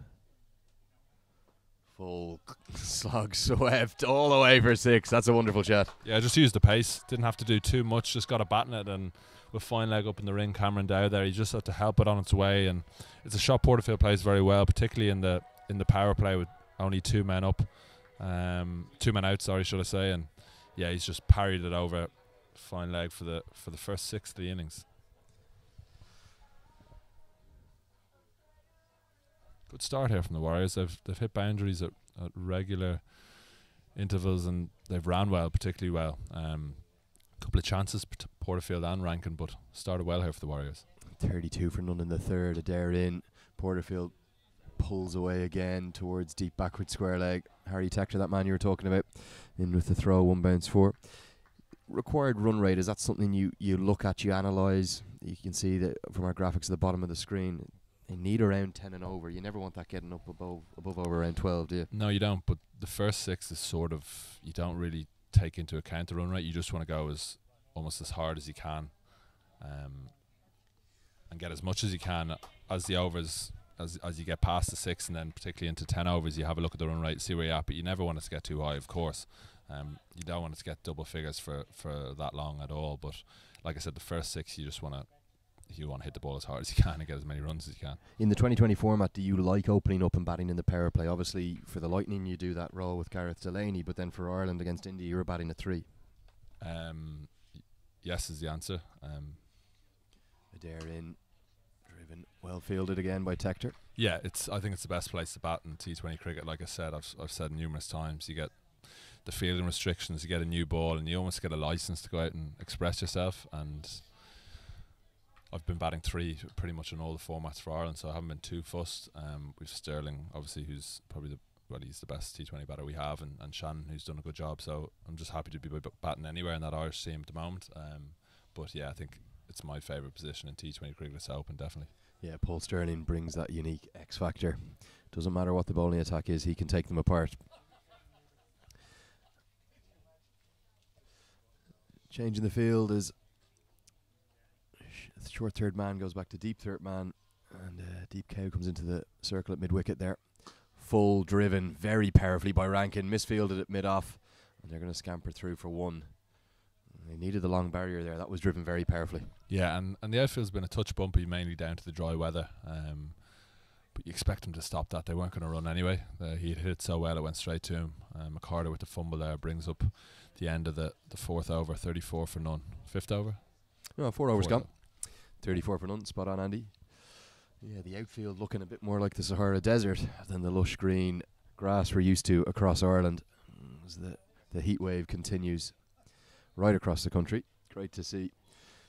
Full slog swept all the way for 6. That's a wonderful shot. Yeah, just used the pace. Didn't have to do too much. Just got a bat in it, and with fine leg up in the ring, Cameron Dow there, he just had to help it on its way. And it's a shot Porterfield plays very well, particularly in the power play with only 2 men up, 2 men out. Sorry, should I say? And yeah, he's just parried it over. Fine leg for the first 6 of the innings. Good start here from the Warriors. They've hit boundaries at regular intervals, and they've ran well, particularly well. Couple of chances to Porterfield and Rankin, but started well here for the Warriors. 32 for none in the 3rd. Adair in. Porterfield pulls away again towards deep backward square leg. Harry Tector, that man you were talking about, in with the throw. 1 bounce 4. Required run rate, is that something you look at, you analyse? You can see that from our graphics at the bottom of the screen. They need around 10 and over. You never want that getting up above over around 12, do you? No, you don't. But the first 6 is sort of, you don't really take into account the run rate. You just want to go almost as hard as you can, and get as much as you can as the overs as you get past the 6 and then particularly into 10 overs, you have a look at the run rate, see where you're at, but you never want it to get too high, of course. You don't want it to get double figures for that long at all, but like I said, the first 6 you just want to hit the ball as hard as you can and get as many runs as you can. In the 2020 format, do you like opening up and batting in the power play? Obviously, for the Lightning, you do that role with Gareth Delaney, but then for Ireland against India, you're batting at 3. Yes is the answer. Adair in, driven, well fielded again by Tector. Yeah, I think it's the best place to bat in T20 cricket. Like I said, I've said numerous times, you get the fielding restrictions, you get a new ball, and you almost get a license to go out and express yourself. And I've been batting 3 pretty much in all the formats for Ireland, so I haven't been too fussed. We've Sterling, obviously, who's probably he's the best T20 batter we have, and Shannon, who's done a good job. So I'm just happy to be batting anywhere in that Irish team at the moment. But yeah, I think it's my favourite position in T20 cricket. It's open, definitely. Yeah, Paul Sterling brings that unique X factor. Doesn't matter what the bowling attack is, he can take them apart. Change in the field is short third man goes back to deep third man, and Deep Cow comes into the circle at mid-wicket there. Full driven very powerfully by Rankin, misfielded at mid-off, and they're going to scamper through for 1. They needed the long barrier there. That was driven very powerfully. Yeah, and the outfield's been a touch bumpy, mainly down to the dry weather. But you expect them to stop that. They weren't going to run anyway. He hit it so well, it went straight to him. McCarter with the fumble there brings up the end of the 4th over, 34 for none. 5th over? No, 4 overs gone. 34 for none, spot on, Andy. Yeah, the outfield looking a bit more like the Sahara Desert than the lush green grass we're used to across Ireland. As the heat wave continues right across the country. Great to see.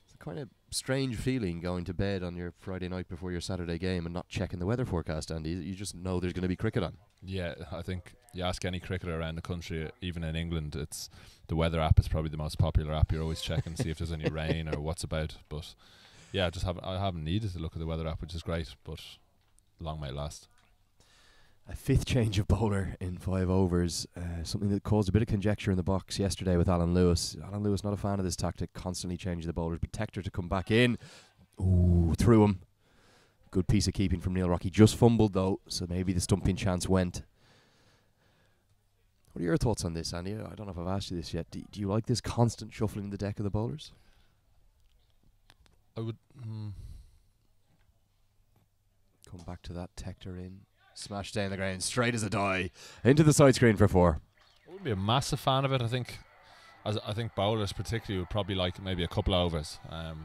It's a kind of strange feeling going to bed on your Friday night before your Saturday game and not checking the weather forecast, Andy. You just know there's going to be cricket on. Yeah, I think you ask any cricketer around the country, even in England, it's the weather app is probably the most popular app. You're always checking to see if there's any rain or what's about. But yeah, I haven't needed to look at the weather app, which is great, but long may it last. A 5th change of bowler in 5 overs, something that caused a bit of conjecture in the box yesterday with Alan Lewis. Alan Lewis not a fan of this tactic, constantly changing the bowlers, but Tector to come back in. Ooh, through him. Good piece of keeping from Neil Rocky. Just fumbled though, so maybe the stumping chance went. What are your thoughts on this, Andy? I don't know if I've asked you this yet. Do you like this constant shuffling the deck of the bowlers? I would. Come back to that Tector in. Smash down the ground, straight as a die. Into the side screen for 4. I wouldn't be a massive fan of it. I think bowlers particularly would probably like maybe a couple overs,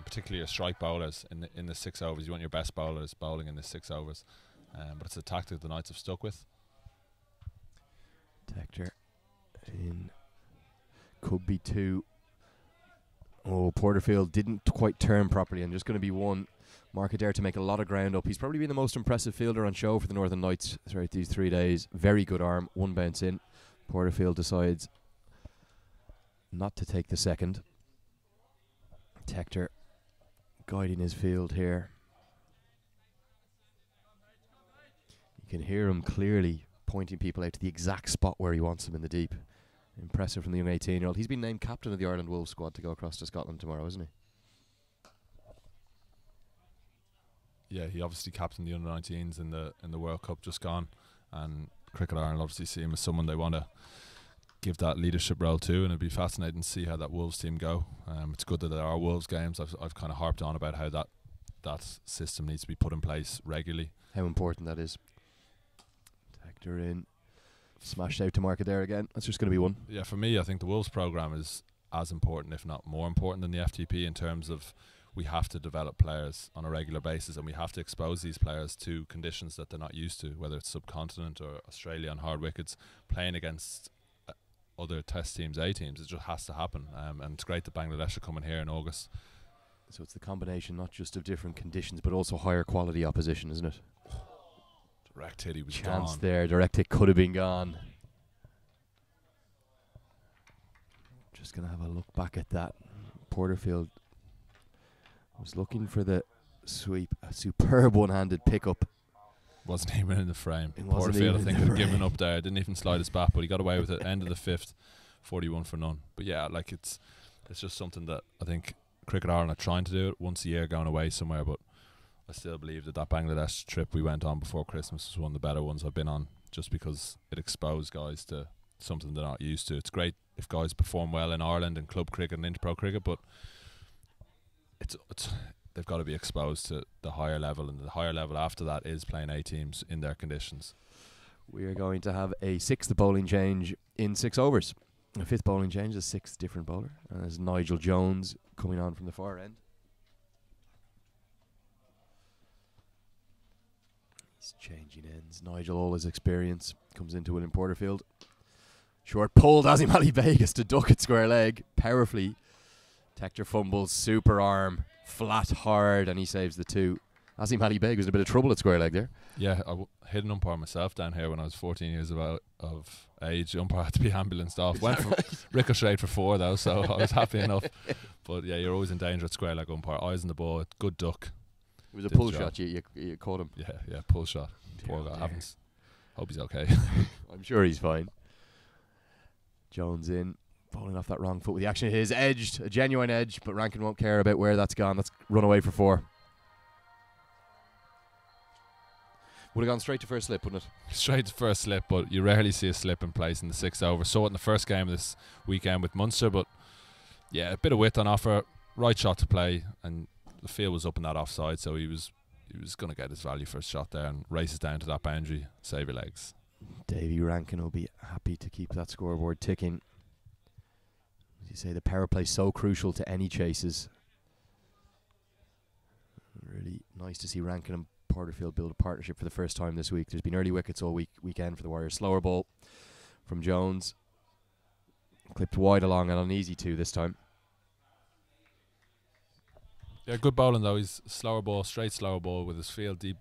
particularly your strike bowlers in the 6 overs. You want your best bowlers bowling in the 6 overs. But it's a tactic the Knights have stuck with. Tector in. Could be 2. Oh, Porterfield didn't quite turn properly, and just going to be 1. Mark Adair to make a lot of ground up. He's probably been the most impressive fielder on show for the Northern Knights throughout these 3 days. Very good arm, 1 bounce in. Porterfield decides not to take the 2nd. Tector guiding his field here. You can hear him clearly pointing people out to the exact spot where he wants them in the deep. Impressive from the young 18-year-old. He's been named captain of the Ireland Wolves squad to go across to Scotland tomorrow, isn't he? Yeah, he obviously captained the under-19s in the World Cup just gone, and Cricket Ireland obviously see him as someone they want to give that leadership role to, and it'd be fascinating to see how that Wolves team go. It's good that there are Wolves games. I've kind of harped on about how that system needs to be put in place regularly. How important that is. Tector in, smashed out to mark it there again. That's just going to be 1. Yeah, for me, I think the Wolves programme is as important, if not more important, than the FTP in terms of we have to develop players on a regular basis, and we have to expose these players to conditions that they're not used to, whether it's subcontinent or Australia on hard wickets, playing against other test teams, A teams. It just has to happen, and it's great that Bangladesh are coming here in August. So it's the combination not just of different conditions but also higher quality opposition, isn't it? Direct hit, he was chance gone. There, direct hit could have been gone. Just going to have a look back at that. Porterfield was looking for the sweep. A superb one-handed pickup. Wasn't even in the frame. Porterfield, I think, had given up there. Didn't even slide his bat, but he got away with it. End of the 5th, 41 for none. But yeah, like it's just something that I think Cricket Ireland are trying to do it once a year, going away somewhere. But I still believe that Bangladesh trip we went on before Christmas was one of the better ones I've been on, just because it exposed guys to something they're not used to. It's great if guys perform well in Ireland in club cricket and Interpro cricket, but it's they've got to be exposed to the higher level, and the higher level after that is playing A teams in their conditions. We are going to have a 6th bowling change in 6 overs. A 5th bowling change, a 6th different bowler. And there's Nigel Jones coming on from the far end. He's changing ends. Nigel, all his experience, comes into William Porterfield. Short pulled, Azim Ali Vegas to duck at square leg. Powerfully. Tector fumbles, super arm, flat hard, and he saves the 2. Azim Ali Beg was in a bit of trouble at square leg there. Yeah, I hit an umpire myself down here when I was 14 years of age. The umpire had to be ambulanced off. Went for ricocheted for 4 though, so I was happy enough. But yeah, you're always in danger at square leg umpire. Eyes on the ball, good duck. It was a pull shot. You caught him. Yeah, pull shot. Poor guy. Hope he's okay. I'm sure he's fine. Jones in, bowling off that wrong foot with the action. It is edged, a genuine edge, but Rankin won't care about where that's gone. That's run away for 4. Would have gone straight to first slip, wouldn't it? Straight to first slip, but you rarely see a slip in place in the 6th over. Saw it in the first game this weekend with Munster, but yeah, a bit of width on offer, right shot to play, and the field was up in that offside, so he was going to get his value for a shot there and races down to that boundary, save your legs. Davy Rankin will be happy to keep that scoreboard ticking. As you say, the power play so crucial to any chases. Really nice to see Rankin and Porterfield build a partnership for the first time this week. There's been early wickets all weekend for the Warriors. Slower ball from Jones. Clipped wide along and uneasy 2 this time. Yeah, good bowling though. He's slower ball, straight slower ball with his field deep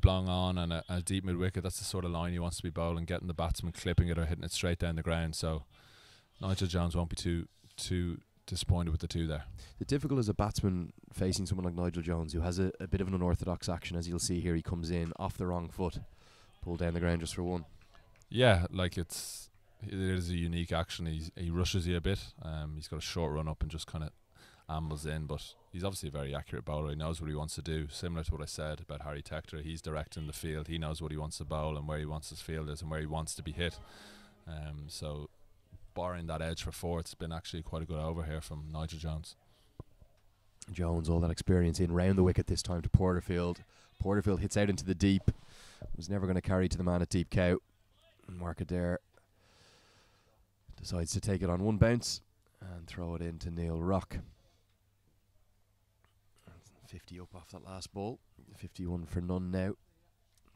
long on and a deep mid wicket. That's the sort of line he wants to be bowling, getting the batsman clipping it or hitting it straight down the ground. So Nigel Jones won't be too disappointed with the 2 there. The difficult as a batsman facing someone like Nigel Jones, who has a bit of an unorthodox action, as you'll see here. He comes in off the wrong foot, pulled down the ground just for 1. Yeah, like it is a unique action. He rushes you a bit. He's got a short run up and just kind of ambles in, but he's obviously a very accurate bowler. He knows what he wants to do. Similar to what I said about Harry Tector, he's directing the field. He knows what he wants to bowl and where he wants his fielders and where he wants to be hit. So barring that edge for 4, it's been actually quite a good over here from Nigel Jones. Jones, all that experience in round the wicket this time to Porterfield. Porterfield hits out into the deep. Was never going to carry to the man at Deep Cow. Mark Adair decides to take it on 1 bounce and throw it into Neil Rock. 50 up off that last ball. 51 for none now.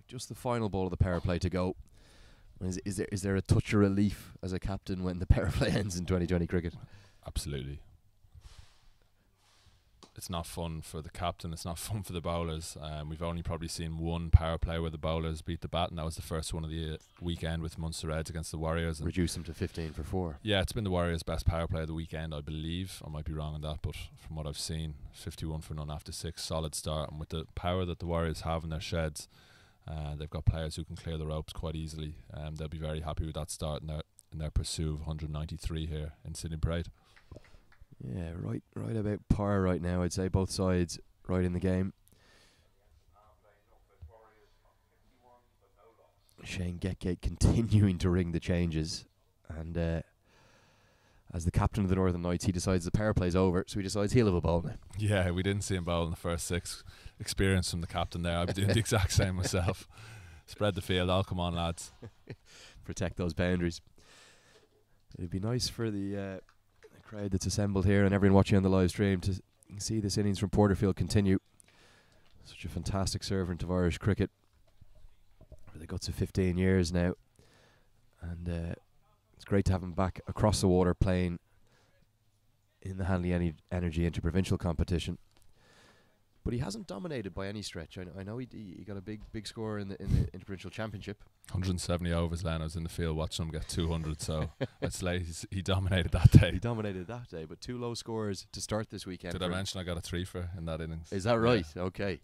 Just the final ball of the power play to go. Is there a touch of relief as a captain when the power play ends in 2020 cricket? Absolutely. It's not fun for the captain. It's not fun for the bowlers. We've only probably seen 1 power play where the bowlers beat the bat, and that was the first one of the weekend with Munster Reds against the Warriors. And reduce them to 15 for 4. Yeah, it's been the Warriors' best power play of the weekend, I believe. I might be wrong on that, but from what I've seen, 51 for none after 6, solid start. And with the power that the Warriors have in their sheds, they've got players who can clear the ropes quite easily. They'll be very happy with that start in their pursuit of 193 here in Sydney Parade. Yeah, right about par right now, I'd say. Both sides right in the game. Shane Getgate continuing to ring the changes. And as the captain of the Northern Knights, he decides the power play's over, so he decides he'll have a ball now. Yeah, we didn't see him bowl in the first 6. Experience from the captain there. I'd be doing the exact same myself. Spread the field. All come on, lads. Protect those boundaries. It'd be nice for the crowd that's assembled here and everyone watching on the live stream to see this innings from Porterfield continue. Such a fantastic servant of Irish cricket for the guts of 15 years now, and it's great to have him back across the water playing in the Hanley Energy Interprovincial competition. But he hasn't dominated by any stretch. I know he got a big score in the Interprovincial Championship. 170 overs, Len. I was in the field watching him get 200, so it's like he dominated that day. He dominated that day, but 2 low scores to start this weekend. Did I mention I got a 3-fer in that innings? Is that right? Yeah. Okay.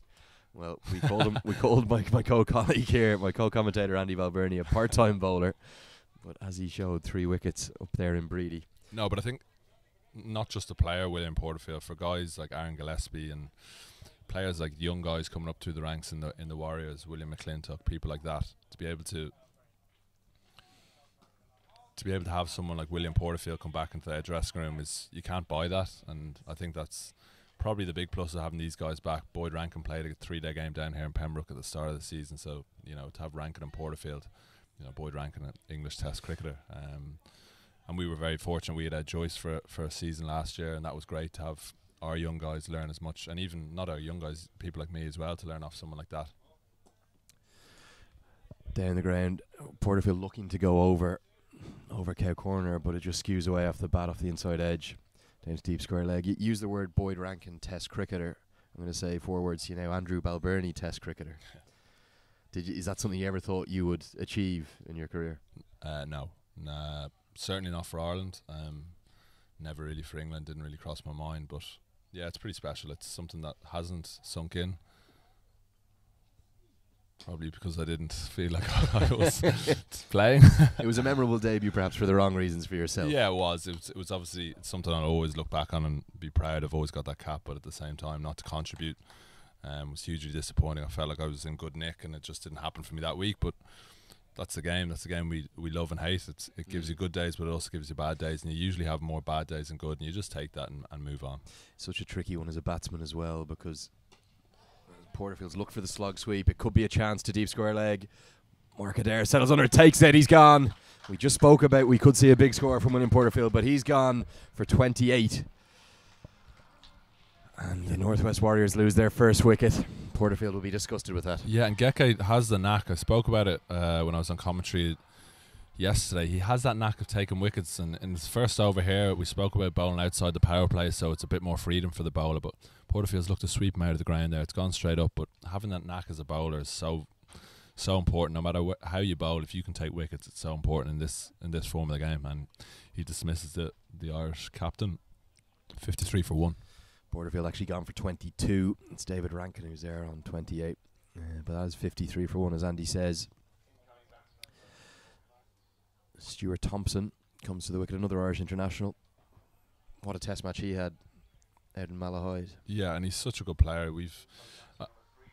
Well, we called my co-colleague here, my co-commentator Andy Valberni, a part-time bowler, but as he showed, 3 wickets up there in Breedy. No, but I think not just the player William Porterfield, for guys like Aaron Gillespie and players like young guys coming up through the ranks in the Warriors, William McClintock, people like that, to be able to have someone like William Porterfield come back into their dressing room, is you can't buy that. And I think that's probably the big plus of having these guys back. Boyd Rankin played a 3-day game down here in Pembroke at the start of the season, so to have Rankin and Porterfield, Boyd Rankin, an English Test cricketer, and we were very fortunate. We had Ed Joyce for a season last year, and that was great to have our young guys learn as much, and even not our young guys, people like me as well, to learn off someone like that. Down the ground, Porterfield looking to go over cow corner, but it just skews away off the bat, off the inside edge, down to deep square leg. You use the word Boyd Rankin Test cricketer. I'm going to say 4 words. Andrew Balbirnie Test cricketer. Is that something you ever thought you would achieve in your career? No, certainly not for Ireland. Never really for England. Didn't really cross my mind. But yeah, it's pretty special. It's something that hasn't sunk in. Probably because I didn't feel like I was playing. It was a memorable debut, perhaps for the wrong reasons for yourself. Yeah, it was. It was obviously something I'll always look back on and be proud. I've always got that cap, but at the same time, not to contribute was hugely disappointing. I felt like I was in good nick, and it just didn't happen for me that week. But that's the game. That's the game we love and hate. It gives you good days, but it also gives you bad days, and you usually have more bad days than good, and you just take that and move on. Such a tricky one as a batsman as well, because Porterfield's look for the slug sweep. It could be a chance to deep square leg. Mark Adair settles under, takes it, he's gone. We just spoke about we could see a big score from William Porterfield, but he's gone for 28. And the Northwest Warriors lose their first wicket. Porterfield will be disgusted with that. Yeah, and Geke has the knack. I spoke about it when I was on commentary yesterday. He has that knack of taking wickets, and in his first over here we spoke about bowling outside the power play, so it's a bit more freedom for the bowler, but Porterfield's looked to sweep him out of the ground there. It's gone straight up, but having that knack as a bowler is so important. No matter how you bowl, if you can take wickets, it's so important in this form of the game. And he dismisses the Irish captain 53 for 1. Porterfield actually gone for 22. It's David Rankin who's there on 28, but that is 53 for 1, as Andy says. Stuart Thompson comes to the wicket, another Irish international. What a test match he had out in Malahide. Yeah, and he's such a good player. We've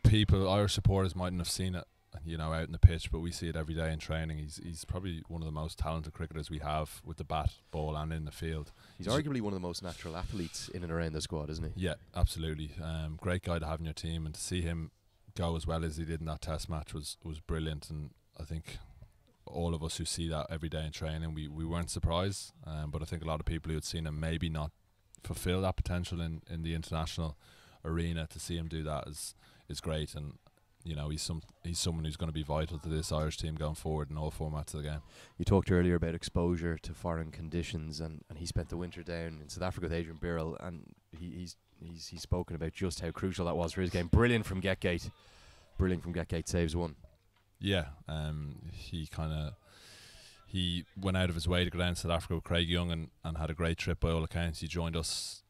Irish supporters mightn't have seen it, out in the pitch, but we see it every day in training. He's probably one of the most talented cricketers we have with the bat, ball, and in the field. He's arguably one of the most natural athletes in and around the squad, isn't he? Yeah, absolutely. Great guy to have in your team, and to see him go as well as he did in that test match was brilliant. And I think all of us who see that every day in training, we weren't surprised, but I think a lot of people who had seen him maybe not fulfill that potential in the international arena, to see him do that is great. And he's someone who's going to be vital to this Irish team going forward in all formats of the game. You talked earlier about exposure to foreign conditions, and he spent the winter down in South Africa with Adrian Birrell, and he's spoken about just how crucial that was for his game. Brilliant from Getgate. Saves 1. Yeah, he went out of his way to go down to South Africa with Craig Young and had a great trip by all accounts. He joined us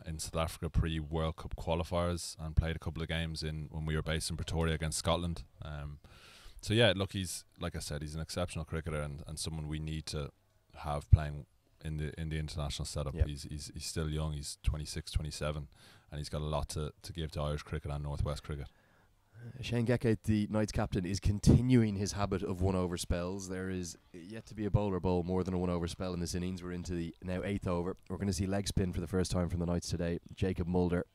in South Africa pre-World Cup qualifiers and played a couple of games when we were based in Pretoria against Scotland. So yeah, look, he's, like I said, he's an exceptional cricketer and someone we need to have playing in the international setup. Yep. He's still young. He's 26, 27, and he's got a lot to give to Irish cricket and Northwest cricket. Shane Getgate, the Knights captain, is continuing his habit of one-over spells. There is yet to be a bowler bowl more than a one-over spell in this innings. We're into the now 8th over. We're going to see leg spin for the first time from the Knights today. Jacob Mulder,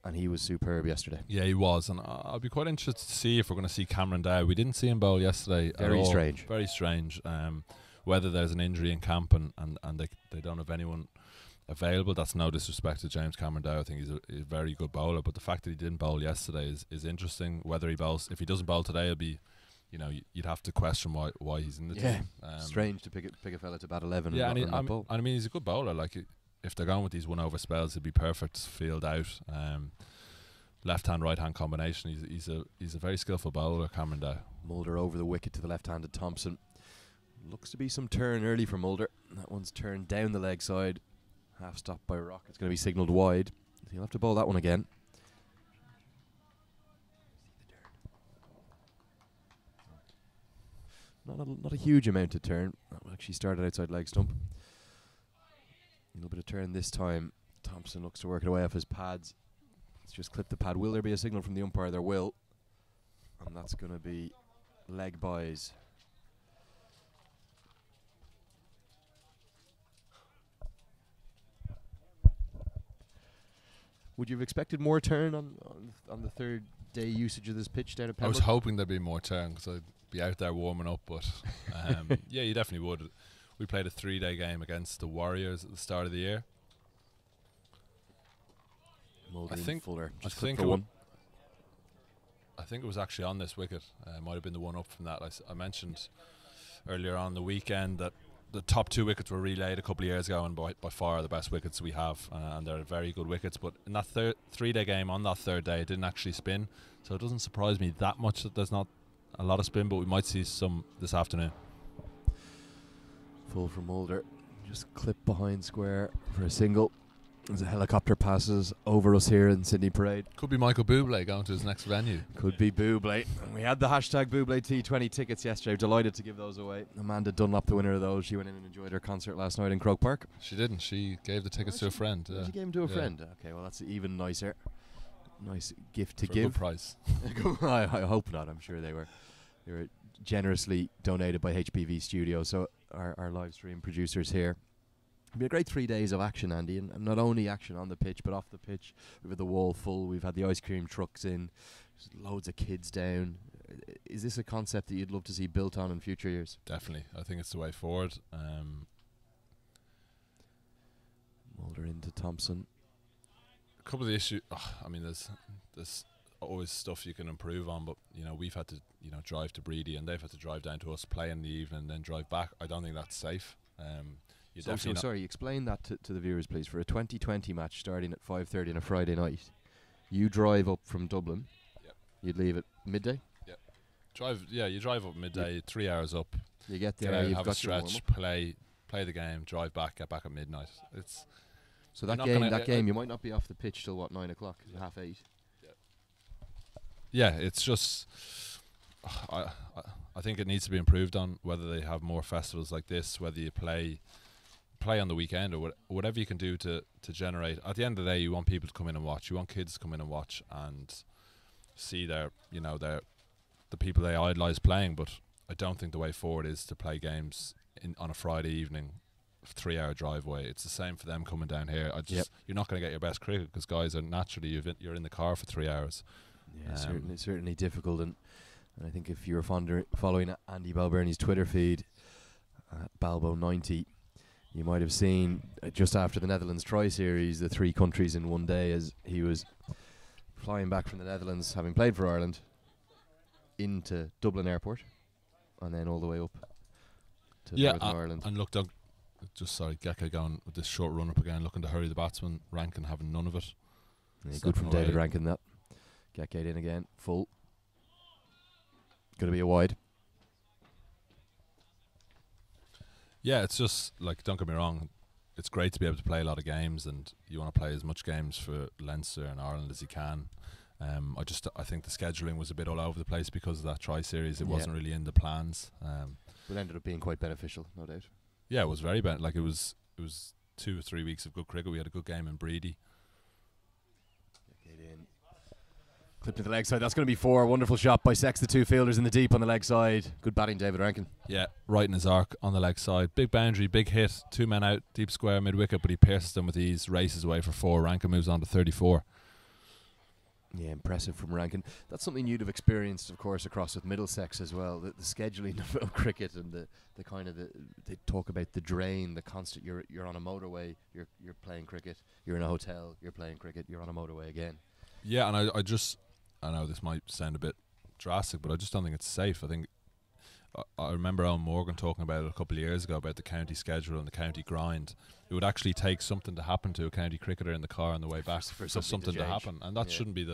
and he was superb yesterday. Yeah, he was, and I'll be quite interested to see if we're going to see Cameron Dow. We didn't see him bowl yesterday. Very strange. Very strange. Whether there's an injury in camp and they don't have anyone available, that's no disrespect to James Cameron Dow. I think he's a very good bowler, but the fact that he didn't bowl yesterday is interesting. Whether he bowls, if he doesn't bowl today, it'll be, you'd have to question why he's in the team. Strange to pick a fella to bat 11. Yeah, and I mean he's a good bowler. Like, if they're going with these one-over spells, it'd be perfect to field out. Left-hand, right-hand combination. He's a very skillful bowler, Cameron Dow. Mulder over the wicket to the left-handed Thompson. Looks to be some turn early for Mulder. That one's turned down the leg side. Half stop by Rock. It's going to be signalled wide. He'll have to bowl that one again. Not a huge amount of turn. That will actually started outside leg stump. A little bit of turn this time. Thompson looks to work it away off his pads. Let's just clip the pad. Will there be a signal from the umpire? There will. And that's going to be leg byes. Would you have expected more turn on the third day usage of this pitch down at Pembroke? I was hoping there'd be more turn because I'd be out there warming up, but yeah, you definitely would. We played a 3-day game against the Warriors at the start of the year. Mulder I think Fuller. I think it was actually on this wicket. Might have been the one up from that. I mentioned earlier on the weekend that the top 2 wickets were relayed a couple of years ago, and by far the best wickets we have, and they're very good wickets. But in that 3-day game, on that third day, it didn't actually spin, so it doesn't surprise me that much that there's not a lot of spin, but we might see some this afternoon. Full from Mulder. Just clip behind square for a single. As a helicopter passes over us here in Sydney Parade. Could be Michael Bublé going to his next venue. Could be Bublé. And we had the hashtag Bublé T20 tickets yesterday. Delighted to give those away. Amanda Dunlop, the winner of those. She went in and enjoyed her concert last night in Croke Park. She didn't. She gave the tickets to a friend. She gave them to a friend. Okay, well that's even nicer. Nice gift to For give. a good price. I hope not. I'm sure they were generously donated by HPV Studios. So our live stream producers here. It'll be a great 3 days of action, Andy, and not only action on the pitch but off the pitch. We've had the wall full. We've had the ice cream trucks in. There's loads of kids down. Is this a concept that you'd love to see built on in future years? Definitely. I think it's the way forward. Mulder into Thompson. A couple of the issues. I mean, there's always stuff you can improve on, but we've had to drive to Breedy, and they've had to drive down to us, play in the evening, and then drive back. I don't think that's safe. Sorry, explain that to the viewers, please. For a 2020 match starting at 5:30 on a Friday night, you drive up from Dublin. Yep. You'd leave at midday. Yep. You drive up midday, 3 hours up. You get there, Get out, you've have got a stretch, play the game, drive back, get back at midnight. So that game, you might not be off the pitch till what, 9 o'clock, 8:30. Yeah, it's just. I think it needs to be improved on, whether they have more festivals like this, whether you play on the weekend, or whatever you can do to generate. At the end of the day, you want people to come in and watch. You want kids to come in and watch and see the people they idolise playing. But I don't think the way forward is to play games on a Friday evening, 3-hour drive away. It's the same for them coming down here. You're not going to get your best cricket because guys are naturally you're in the car for 3 hours. Yeah, certainly difficult, and I think if you're following Andy Balbirnie's Twitter feed at Balbo90, you might have seen just after the Netherlands Tri-Series, the 3 countries in one day, as he was flying back from the Netherlands, having played for Ireland, into Dublin Airport, and then all the way up to Northern Ireland. And looked up, Gecko going with this short run up again, looking to hurry the batsman. Rankin having none of it. Yeah, good from David Rankin, that. Gecko in again, full. Going to be a wide. Yeah, it's just don't get me wrong, it's great to be able to play a lot of games, and you want to play as much games for Leinster and Ireland as you can. I think the scheduling was a bit all over the place because of that Tri-Series. It wasn't really in the plans. But ended up being quite beneficial, no doubt. Yeah, it was very it was 2 or 3 weeks of good cricket. We had a good game in Breedy. Clip to the leg side. That's going to be 4. Wonderful shot. Bisects the 2 fielders in the deep on the leg side. Good batting, David Rankin. Yeah, right in his arc on the leg side. Big boundary, big hit. 2 men out, deep square, mid wicket, but he pierces them with ease. Races away for 4. Rankin moves on to 34. Yeah, impressive from Rankin. That's something you'd have experienced, of course, across with Middlesex as well. The scheduling of cricket and the kind of they talk about the drain, the constant. You're on a motorway. You're playing cricket. You're in a hotel. You're playing cricket. You're on a motorway again. Yeah, and I know this might sound a bit drastic, but I just don't think it's safe. I think I remember Owen Morgan talking about it a couple of years ago about the county schedule and the county grind. It would actually take something to happen to a county cricketer in the car on the way back for something to happen, and that shouldn't be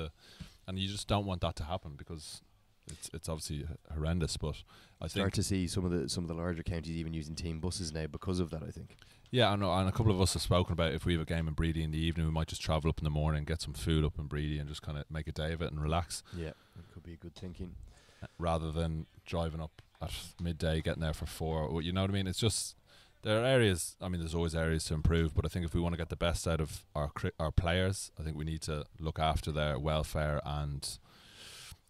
and you just don't want that to happen because it's obviously horrendous. But I think start to see some of the larger counties even using team buses now because of that. I think. Yeah, I know, and a couple of us have spoken about if we have a game in Breedy in the evening, we might just travel up in the morning, get some food up in Breedy, and just kind of make a day of it and relax. Yeah, that could be good thinking. Rather than driving up at midday, getting there for 4. You know what I mean? It's just There are areas. I mean, there's always areas to improve, but I think if we want to get the best out of our players, I think we need to look after their welfare and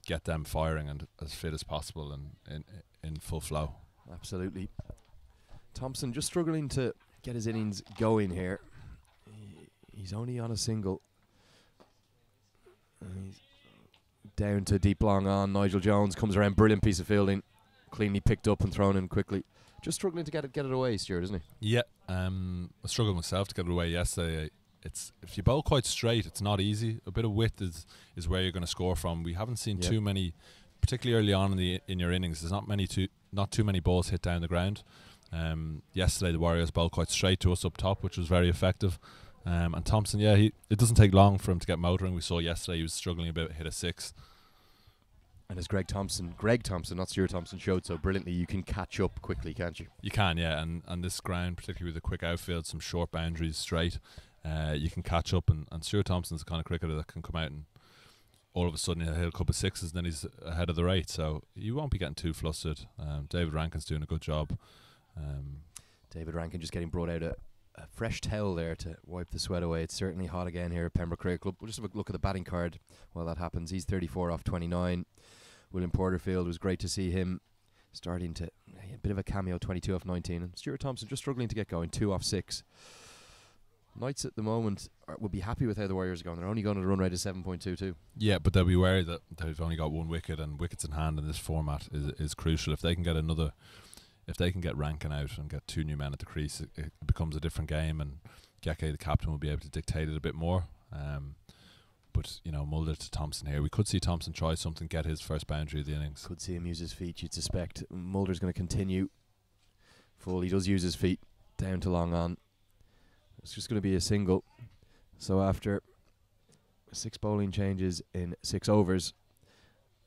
get them firing and as fit as possible and in full flow. Absolutely. Thompson just struggling to get his innings going here. He's only on a single. He's down to deep long on. Nigel Jones comes around, brilliant piece of fielding, cleanly picked up and thrown in quickly. Just struggling to get it away, Stuart, isn't he? Yeah, I struggled myself to get it away yesterday. It's if you bowl quite straight, it's not easy. A bit of width is where you're going to score from. We haven't seen too many, particularly early on in your innings. There's not too many balls hit down the ground. Yesterday the Warriors bowled quite straight to us up top, which was very effective. And Thompson, it doesn't take long for him to get motoring. We saw yesterday he was struggling a bit, hit a 6. And as Greg Thompson, not Stuart Thompson, showed so brilliantly, you can catch up quickly, can't you? You can, yeah. And this ground, particularly with the quick outfield, some short boundaries straight, you can catch up. And Stuart Thompson's the kind of cricketer that can come out and all of a sudden he'll hit a couple of 6s and then he's ahead of the rate. So you won't be getting too flustered. David Rankin's doing a good job. David Rankin just getting brought out a fresh towel there to wipe the sweat away. It's certainly hot again here at Pembroke Cricket Club. We'll just have a look at the batting card while that happens. He's 34 off 29. William Porterfield, was great to see him starting to a bit of a cameo, 22 off 19. And Stuart Thompson just struggling to get going, 2 off 6. Knights at the moment will be happy with how the Warriors are going. They're only going to run rate of 7.22. Yeah, but they'll be worried that they've only got one wicket, and wickets in hand in this format is crucial. If they can get Rankin out and get 2 new men at the crease, it becomes a different game, and Geke, the captain, will be able to dictate it a bit more. But, Mulder to Thompson here. We could see Thompson try something, get his first boundary of the innings. Could see him use his feet, you'd suspect. Mulder's going to continue. Full, he does use his feet. Down to long on. It's just going to be a single. So after 6 bowling changes in 6 overs,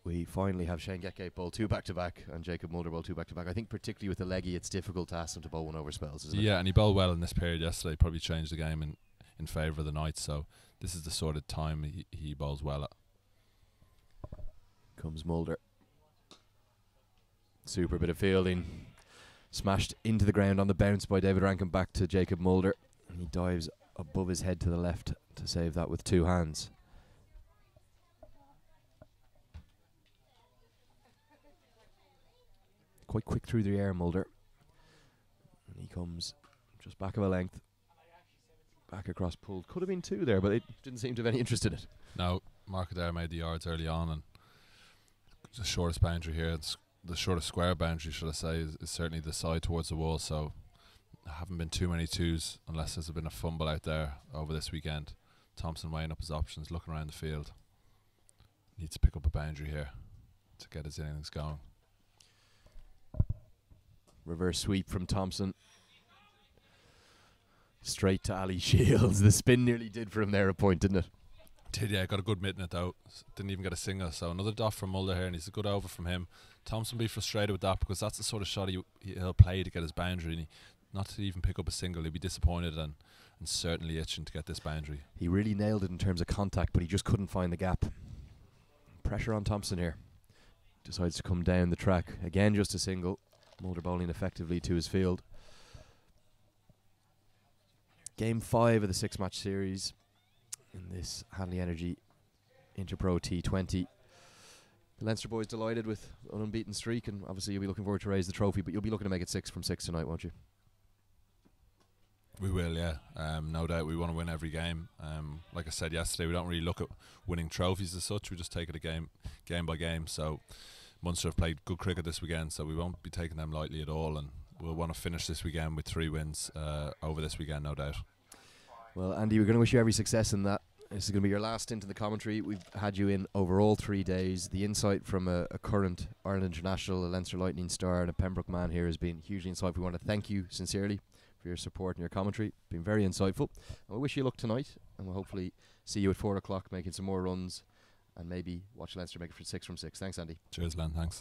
we finally have Shane Geke bowl 2 back-to-back and Jacob Mulder bowl 2 back-to-back. I think particularly with the leggy, it's difficult to ask him to bowl 1 over spells, isn't it? Yeah, and he bowled well in this period yesterday. Probably changed the game in favour of the Knights. So this is the sort of time he bowls well at. Comes Mulder. Super bit of fielding. Smashed into the ground on the bounce by David Rankin back to Jacob Mulder. And he dives above his head to the left to save that with 2 hands. Quite quick through the air, Mulder. And he comes just back of a length. Back across pulled. Could have been 2 there, but it didn't seem to have any interest in it. No, Mark Adair made the yards early on, and the shortest boundary here, the shortest square boundary, should I say, is certainly the side towards the wall. So there haven't been too many 2s unless there's been a fumble out there over this weekend. Thompson weighing up his options, looking around the field. Needs to pick up a boundary here to get his innings going. Reverse sweep from Thompson. Straight to Ali Shields. The spin nearly did for him there a point, didn't it? Did, yeah. Got a good mitten it though. Didn't even get a single. So another dot from Mulder here, and he's a good over from him. Thompson will be frustrated with that because that's the sort of shot he'll play to get his boundary, and not to even pick up a single. He'll be disappointed and certainly itching to get this boundary. He really nailed it in terms of contact, but he just couldn't find the gap. Pressure on Thompson here. Decides to come down the track. Again, just a single. Mulder bowling effectively to his field. Game 5 of the 6-match series in this Hanley Energy Interpro T20. The Leinster boys delighted with an unbeaten streak, and obviously you'll be looking forward to raise the trophy, but you'll be looking to make it 6 from 6 tonight, won't you? We will, yeah. No doubt we want to win every game. Like I said yesterday, we don't really look at winning trophies as such. We just take it a game by game. So Munster have played good cricket this weekend, so we won't be taking them lightly at all, and we'll want to finish this weekend with 3 wins over this weekend, no doubt. Well, Andy, we're going to wish you every success in that. This is going to be your last stint in the commentary. We've had you in over all 3 days. The insight from a current Ireland international, a Leinster Lightning star, and a Pembroke man here has been hugely insightful. We want to thank you sincerely for your support and your commentary. Been very insightful. And we wish you luck tonight, and we'll hopefully see you at 4 o'clock making some more runs and maybe watch Leinster make it for 6 from 6. Thanks, Andy. Cheers, Len. Thanks.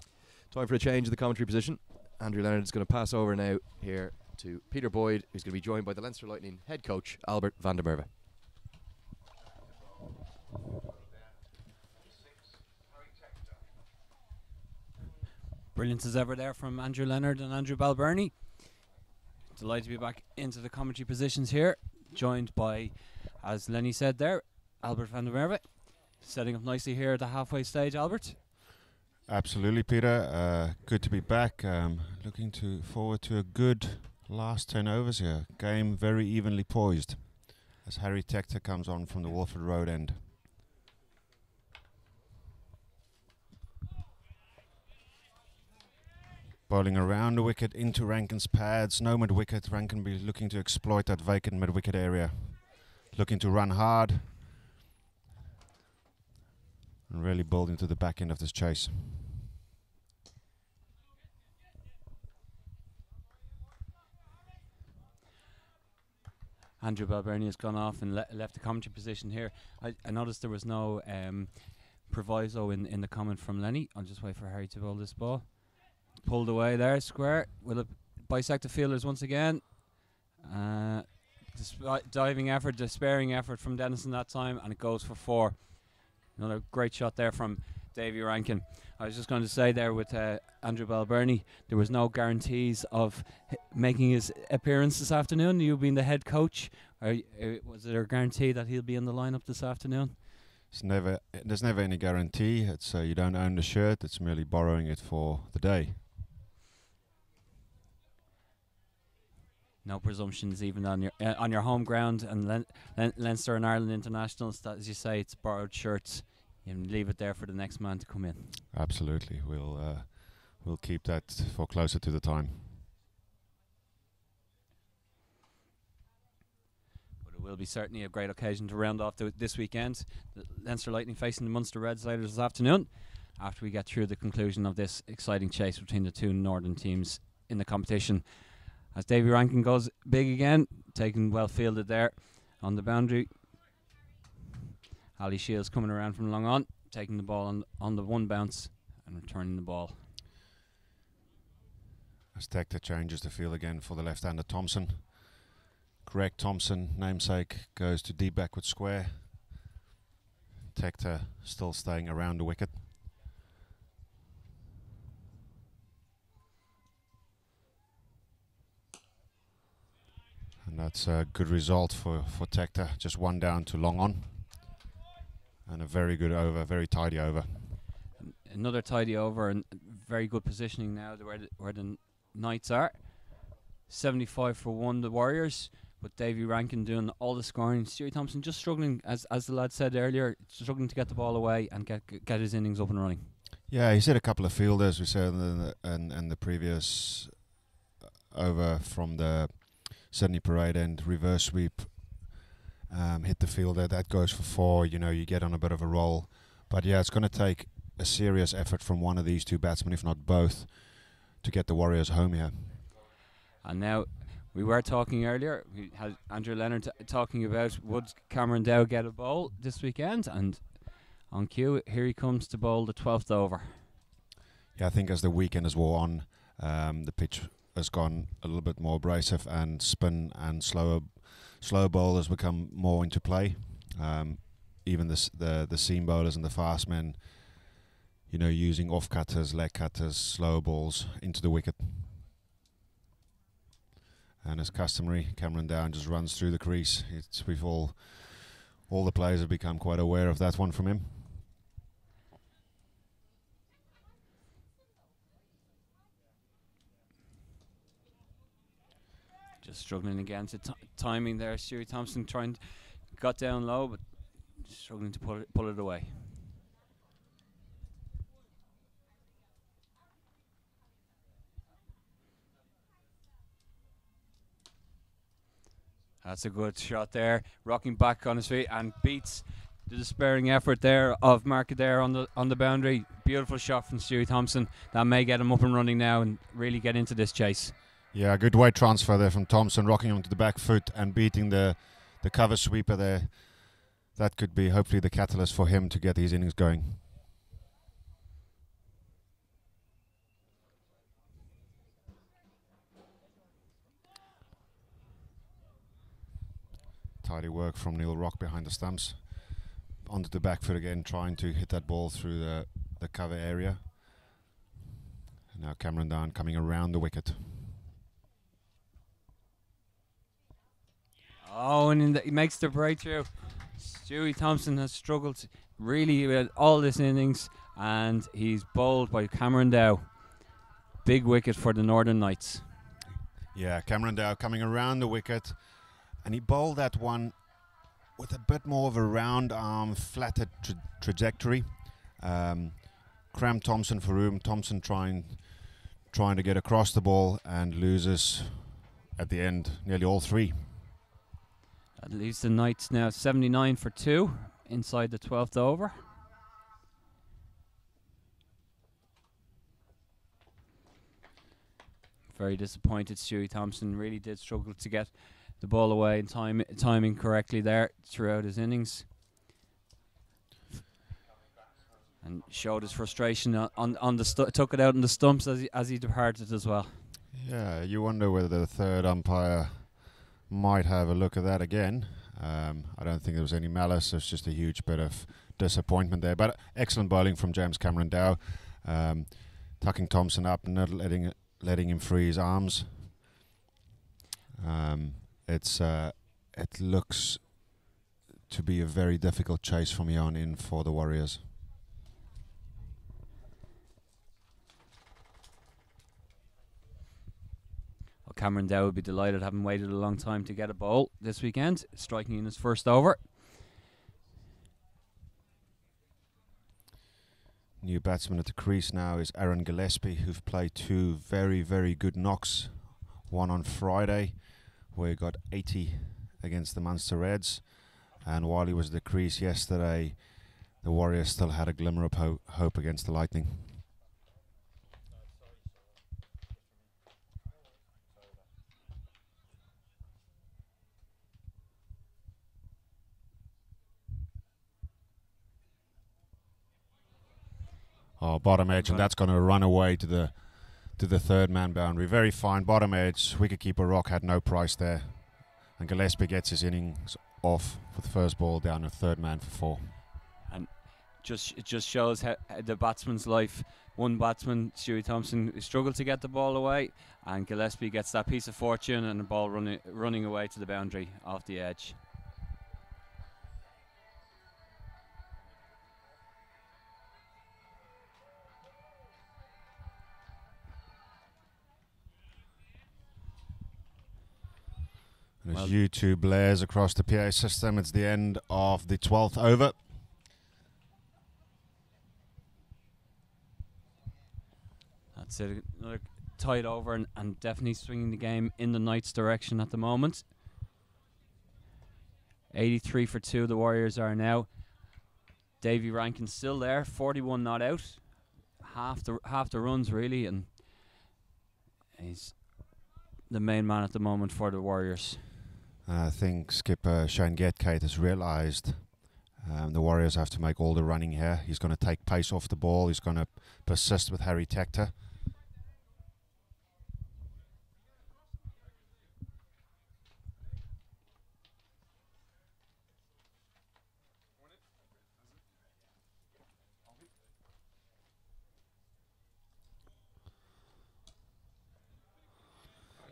Time for a change of the commentary position. Andrew Leonard is going to pass over now here to Peter Boyd, who's going to be joined by the Leinster Lightning head coach, Albert van der Merwe. Brilliant as ever there from Andrew Leonard and Andrew Balbirnie. Delighted to be back into the commentary positions here, joined by, as Lenny said there, Albert van der Merwe, setting up nicely here at the halfway stage. Albert? Absolutely, Peter. Good to be back. Looking forward to a good last 10 overs here. Game very evenly poised as Harry Tector comes on from the Walford Road end. Bowling around the wicket into Rankin's pads. No mid-wicket. Rankin be looking to exploit that vacant mid-wicket area. Looking to run hard. And really build into the back end of this chase. Andrew Balberni has gone off and left the commentary position here. I noticed there was no proviso in the comment from Lenny. I'll just wait for Harry to bowl this ball. Pulled away there, square. Will it bisect the fielders once again? Diving effort, despairing effort from Dennison that time, and it goes for 4. Another great shot there from Davy Rankin. I was just going to say there with Andrew Balberni, there was no guarantees of making his appearance this afternoon. You being the head coach, was there a guarantee that he'll be in the lineup this afternoon? There's never any guarantee. It's you don't own the shirt. It's merely borrowing it for the day. No presumptions even on your home ground, and Leinster and Ireland internationals. That, as you say, it's borrowed shirts. You leave it there for the next man to come in. Absolutely, we'll keep that for closer to the time. But it will be certainly a great occasion to round off this weekend. The Leinster Lightning facing the Munster Reds later this afternoon, after we get through the conclusion of this exciting chase between the two northern teams in the competition. As Davy Rankin goes big again, taken well fielded there on the boundary. Ali Shields coming around from long on, taking the ball on the one bounce and returning the ball. As Tector changes the field again for the left-hander Thompson. Greg Thompson, namesake, goes to deep backward square. Tector still staying around the wicket. And that's a good result for Tector. Just 1 down to long on. And a very good over, very tidy over. Another tidy over and very good positioning now where the Knights are. 75 for 1, the Warriors, with Davy Rankin doing all the scoring. Stewie Thompson just struggling, as the lad said earlier, struggling to get the ball away and get his innings up and running. Yeah, he's hit a couple of fielders, we said in the previous over from the Sydney Parade end, reverse sweep, hit the fielder, that goes for 4, you get on a bit of a roll. But yeah, it's going to take a serious effort from one of these two batsmen, if not both, to get the Warriors home here. And now, we were talking earlier, we had Andrew Leonard talking about would Cameron Dow get a bowl this weekend, and on cue, here he comes to bowl the 12th over. Yeah, I think as the weekend has wore on, the pitch has gone a little bit more abrasive, and spin and slow bowl has become more into play. Even the seam bowlers and the fast men, using off cutters, leg cutters, slow balls into the wicket. And as customary, Cameron Down just runs through the crease. All the players have become quite aware of that one from him. Just struggling again to timing there. Stewie Thompson got down low, but struggling to pull it away. That's a good shot there, rocking back on his feet and beats the despairing effort there of Mark Adair on the boundary. Beautiful shot from Stewie Thompson. That may get him up and running now and really get into this chase. Yeah, good weight transfer there from Thompson, rocking onto the back foot and beating the cover sweeper there. That could be hopefully the catalyst for him to get his innings going. Tidy work from Neil Rock behind the stumps. Onto the back foot again, trying to hit that ball through the cover area. And now Cameron Down coming around the wicket. he makes the breakthrough. Stewie Thompson has struggled really with all this innings, and he's bowled by Cameron Dow. Big wicket for the Northern Knights. Yeah, Cameron Dow coming around the wicket, and he bowled that one with a bit more of a round arm, flatter trajectory. Cram Thompson for room. Thompson trying to get across the ball and loses at the end nearly all three. That leaves the Knights now 79 for 2 inside the 12th over. Very disappointed. Stewie Thompson really did struggle to get the ball away and timing correctly there throughout his innings, and showed his frustration on the took it out in the stumps as he departed as well. Yeah, you wonder whether the third umpire might have a look at that again. I don't think there was any malice. There's just a huge bit of disappointment there. But excellent bowling from James Cameron Dow, tucking Thompson up and not letting him free his arms. It looks to be a very difficult chase from here on in for the Warriors. Well, Cameron Dow would be delighted, having waited a long time to get a ball this weekend, striking in his first over. New batsman at the crease now is Aaron Gillespie, who've played 2 very, very good knocks. One on Friday, where he got 80 against the Munster Reds, and while he was at the crease yesterday, the Warriors still had a glimmer of hope against the Lightning. Oh, bottom edge, and that's going to run away to the third man boundary. Very fine bottom edge. Wicketkeeper Rock had no price there, and Gillespie gets his innings off for the first ball down to third man for 4. And it just shows how the batsman's life. One batsman, Stewie Thompson, struggled to get the ball away, and Gillespie gets that piece of fortune and the ball running away to the boundary off the edge. And as YouTube blares across the PA system, it's the end of the 12th over. That's it. Another tight over and definitely swinging the game in the Knights' direction at the moment. 83 for 2 the Warriors are now. Davy Rankin still there, 41 not out. Half the runs really, and he's the main man at the moment for the Warriors. I think skipper Shane Getgate has realised the Warriors have to make all the running here. He's going to take pace off the ball. He's going to persist with Harry Tector.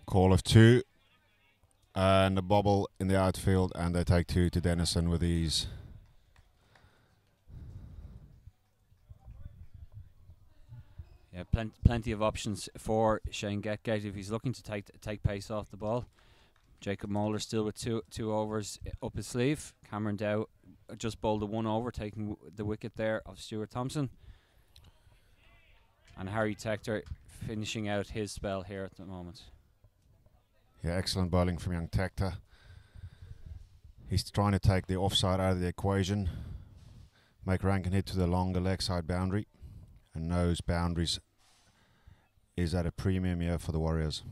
Call of 2. And a bobble in the outfield, and they take 2 to Dennison with ease. Yeah, plenty of options for Shane Getgate if he's looking to take pace off the ball. Jacob Moeller still with two overs up his sleeve. Cameron Dow just bowled a 1 over, taking the wicket there of Stuart Thompson. And Harry Tector finishing out his spell here at the moment. Yeah, excellent bowling from young Tector. He's trying to take the offside out of the equation, make Rankin hit to the longer leg side boundary, and knows boundaries is at a premium here for the Warriors.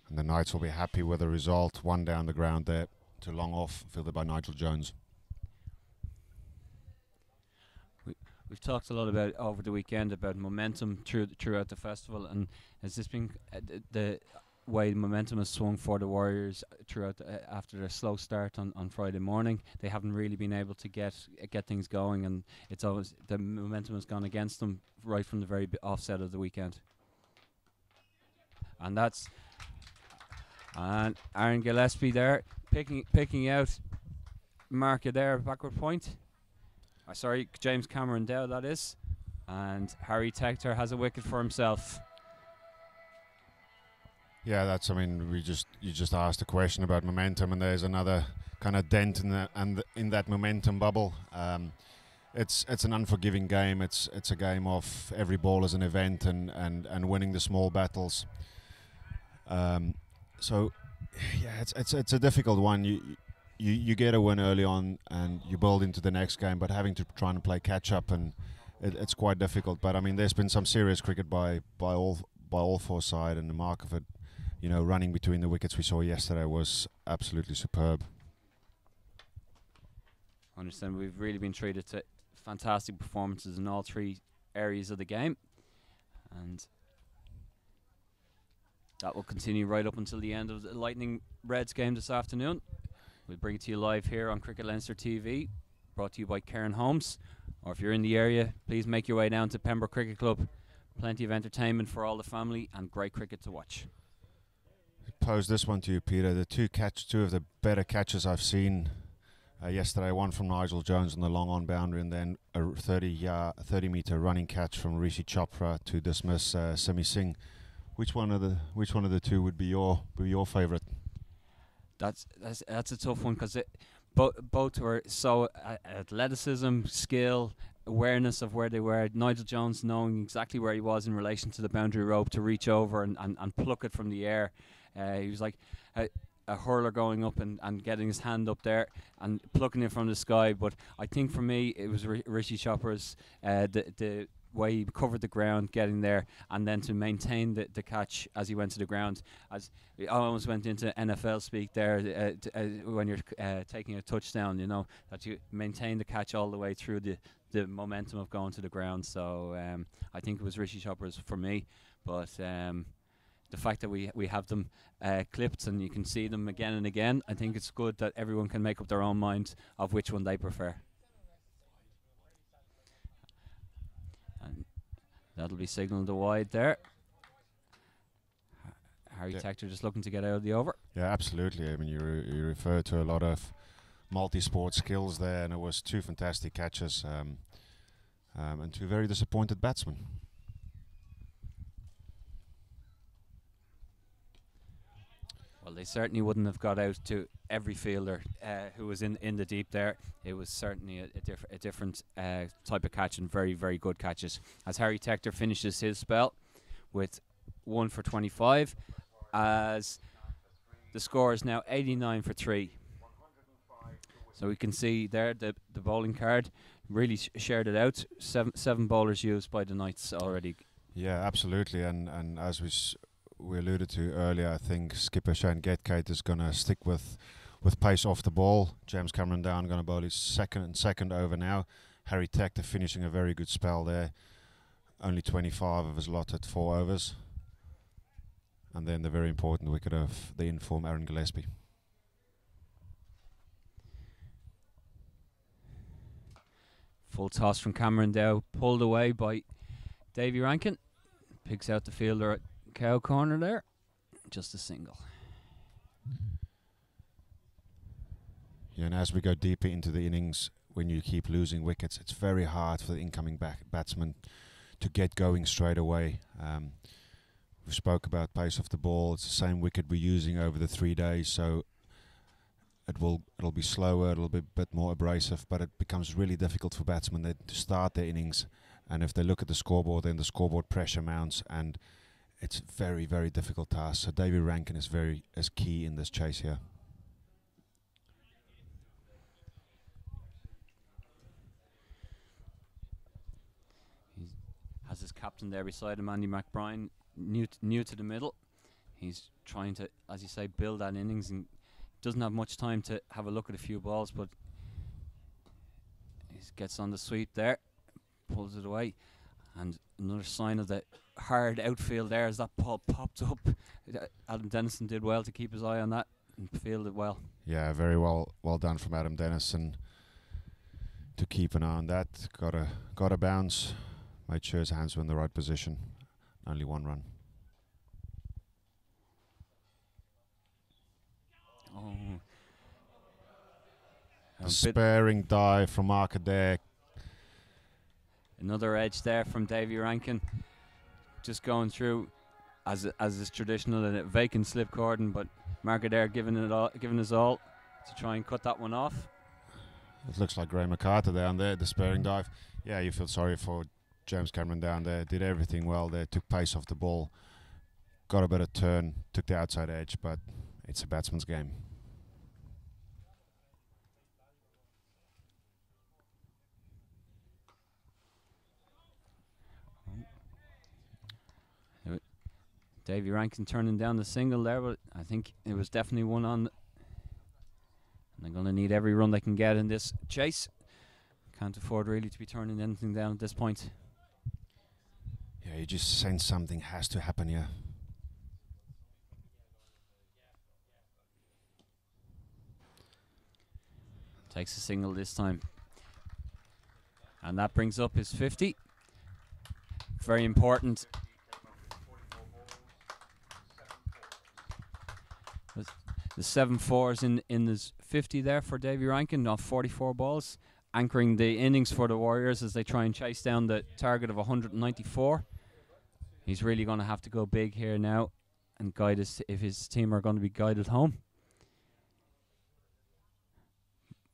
And the Knights will be happy with the result. 1 down the ground there to long off, fielded by Nigel Jones. We've talked a lot about over the weekend about momentum throughout the festival, and has this been the way momentum has swung for the Warriors throughout after their slow start on Friday morning? They haven't really been able to get things going, and it's always the momentum has gone against them right from the very offset of the weekend. and Aaron Gillespie there picking out marker there, backward point. Sorry, James Cameron Dow, that is. And Harry Tector has a wicket for himself. Yeah, that's. I mean, you just asked a question about momentum, and there's another kind of dent in that momentum bubble. It's an unforgiving game. It's a game of every ball is an event, and winning the small battles. So, yeah, it's a difficult one. You get a win early on, and you build into the next game, but having to try and play catch up, and it's quite difficult. But I mean, there's been some serious cricket by all four sides, and the mark of it, running between the wickets we saw yesterday was absolutely superb. I understand we've really been treated to fantastic performances in all three areas of the game, and that will continue right up until the end of the Lightning Reds game this afternoon. We'll bring it to you live here on Cricket Leinster TV, brought to you by Cairn Homes. Or if you're in the area, please make your way down to Pembroke Cricket Club. Plenty of entertainment for all the family and great cricket to watch. Pose this one to you, Peter. The two of the better catches I've seen yesterday. One from Nigel Jones on the long on boundary, and then a 30-meter running catch from Rishi Chopra to dismiss Simi Singh. Which one of the two would be your favourite? That's a tough one because both were so athleticism, skill, awareness of where they were. Nigel Jones knowing exactly where he was in relation to the boundary rope to reach over and pluck it from the air. He was like a hurler going up and getting his hand up there and plucking it from the sky. But I think for me it was Rishi Chopra's the way he covered the ground getting there, and then to maintain the catch as he went to the ground. As I almost went into NFL speak there, when you're taking a touchdown, that you maintain the catch all the way through the momentum of going to the ground. So I think it was Rishi Chopra's for me, but the fact that we have them clipped and you can see them again and again, I think it's good that everyone can make up their own mind of which one they prefer. And that'll be signalled wide there. Harry Tector just looking to get out of the over. Yeah, absolutely. I mean, you refer to a lot of multi-sport skills there, and it was two fantastic catches and two very disappointed batsmen. Well, they certainly wouldn't have got out to every fielder who was in the deep there. It was certainly a different type of catch, and very, very good catches. As Harry Tector finishes his spell with 1 for 25, as the score is now 89 for 3. So we can see there the bowling card really shared it out. Seven bowlers used by the Knights already. Yeah, absolutely. And as we alluded to earlier, I think skipper Shane Gatkate is going to stick with pace off the ball. James Cameron Down going to bowl his second over now. Harry Tector finishing a very good spell there. Only 25 of his lot at 4 overs. And then the very important wicket of the in-form Aaron Gillespie. Full toss from Cameron Dow, pulled away by Davy Rankin. Picks out the fielder at cow corner there. Just a single. Yeah, and as we go deeper into the innings, when you keep losing wickets, it's very hard for the incoming batsman to get going straight away. We spoke about pace of the ball. It's the same wicket we're using over the 3 days, so it'll be slower, it'll be a bit more abrasive, but it becomes really difficult for batsmen to start their innings. And if they look at the scoreboard, then the scoreboard pressure mounts, and it's very, very difficult task. So Davy Rankin is key in this chase here. He has his captain there beside him, Andy McBride, new to the middle. He's trying to, as you say, build that innings, and doesn't have much time to have a look at a few balls, but he gets on the sweep there, pulls it away, and another sign of the hard outfield there as that ball popped up. Adam Dennison did well to keep his eye on that and fielded well. Yeah, very well done from Adam Dennison to keep an eye on that. Got a bounce, made sure his hands were in the right position. Only 1 run. A Sparing dive from Markader. Another edge there from Davy Rankin. Just going through as is traditional in a vacant slip cordon, but Markader giving his all to try and cut that one off. It looks like Graham McCarter down there, the sparing dive. Yeah, you feel sorry for James Cameron down there. Did everything well there, took pace off the ball, got a bit of turn, took the outside edge, but it's a batsman's game. Davy Rankin turning down the single there, but I think it was definitely one on. And they're going to need every run they can get in this chase. Can't afford really to be turning anything down at this point. Yeah, you just sense something has to happen here. Takes a single this time. And that brings up his 50. Very important. The 7-4s in his 50 there for Davy Rankin off 44 balls, anchoring the innings for the Warriors as they try and chase down the target of 194. He's really going to have to go big here now and guide us if his team are going to be guided home.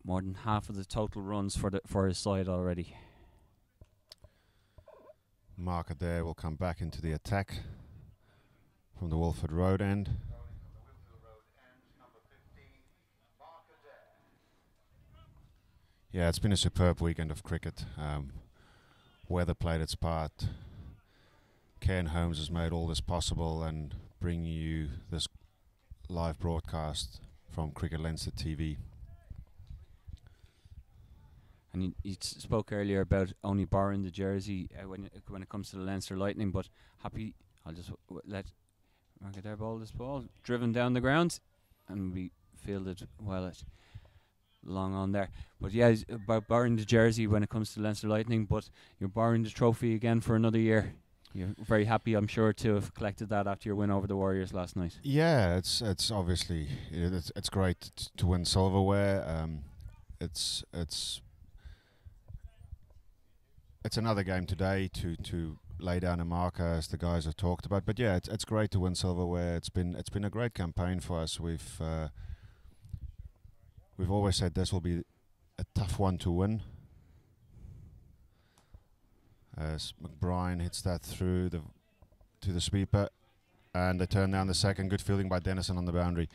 More than half of the total runs for his side already. Markader will come back into the attack from the Wolford Road end. Yeah, it's been a superb weekend of cricket. Weather played its part. Ken Holmes has made all this possible and bringing you this live broadcast from Cricket Leinster TV. And you spoke earlier about only borrowing the jersey when it comes to the Leinster Lightning, but happy. I'll just let Markader bowl this ball, driven down the ground, and we fielded well at long on there. But yeah, it's about borrowing the jersey when it comes to Leinster Lightning, but you're borrowing the trophy again for another year. You're very happy, I'm sure, to have collected that after your win over the Warriors last night. Yeah, it's obviously it's great to win silverware. It's another game today to lay down a marker, as the guys have talked about. But yeah, it's great to win silverware. It's been a great campaign for us. We've always said this will be a tough one to win. As McBride hits that through to the sweeper, and they turn down the second. Good fielding by Dennison on the boundary.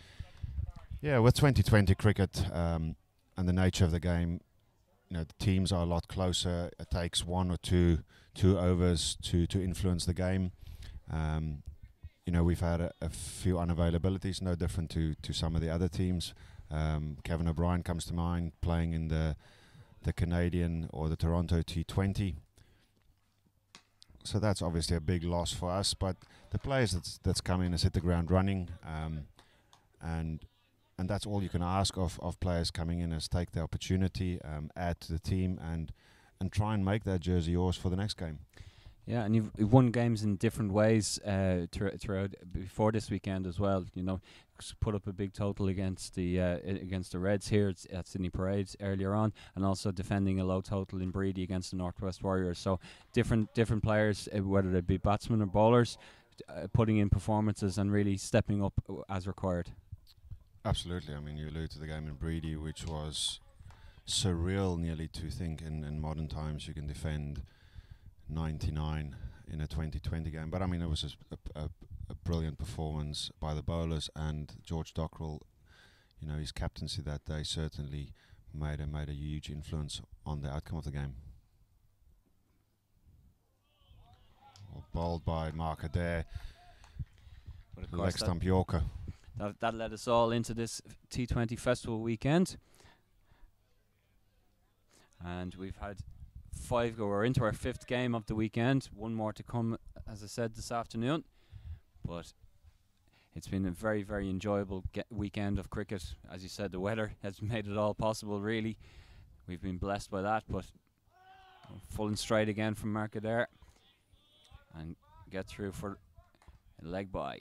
Yeah, with 2020 cricket and the nature of the game, the teams are a lot closer. It takes one or two overs to influence the game. We've had a few unavailabilities, no different to some of the other teams. Kevin O'Brien comes to mind, playing in the Canadian or the Toronto T20. So that's obviously a big loss for us. But the players that's come in has hit the ground running, and that's all you can ask of players coming in, is take the opportunity, add to the team, and try and make that jersey yours for the next game. Yeah, and you've won games in different ways throughout before this weekend as well. Put up a big total against the Reds here at Sydney Parades earlier on, and also defending a low total in Breedy against the Northwest Warriors. So different players, whether they be batsmen or bowlers, putting in performances and really stepping up as required. Absolutely. I mean, you allude to the game in Breedy, which was surreal nearly to think in modern times you can defend 99 in a 2020 game. But I mean, it was a brilliant performance by the bowlers, and George Dockrell, his captaincy that day certainly made a huge influence on the outcome of the game. Well, bowled by Markader, leg stump Yorker. That led us all into this T20 Festival weekend, and we've had 5 go. We're into our 5th game of the weekend. One more to come, as I said, this afternoon. But it's been a very, very enjoyable weekend of cricket. As you said, the weather has made it all possible, really. We've been blessed by that, but full and straight again from Markader. And get through for a leg bye.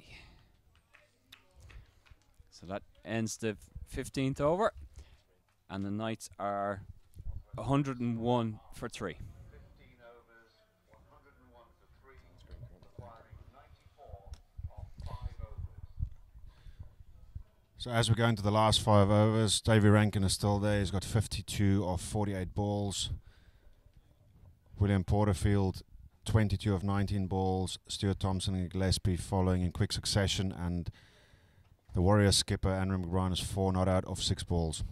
So that ends the 15th over, and the Knights are 101 for 3. So as we go into the last 5 overs, Davy Rankin is still there. He's got 52 of 48 balls. William Porterfield, 22 of 19 balls. Stuart Thompson and Gillespie following in quick succession. And the Warriors skipper, Andrew McBride, is 4 not out of 6 balls.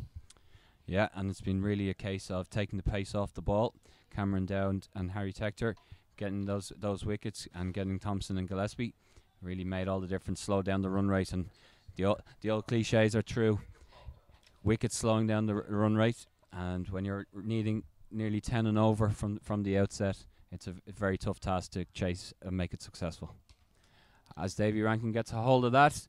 Yeah, and it's been really a case of taking the pace off the ball. Cameron Dowd and Harry Tector getting those wickets and getting Thompson and Gillespie really made all the difference, slowed down the run rate. And the old cliches are true. Wickets slowing down the run rate, and when you're needing nearly 10 and over from the outset, it's a very tough task to chase and make it successful. As Davy Rankin gets a hold of that,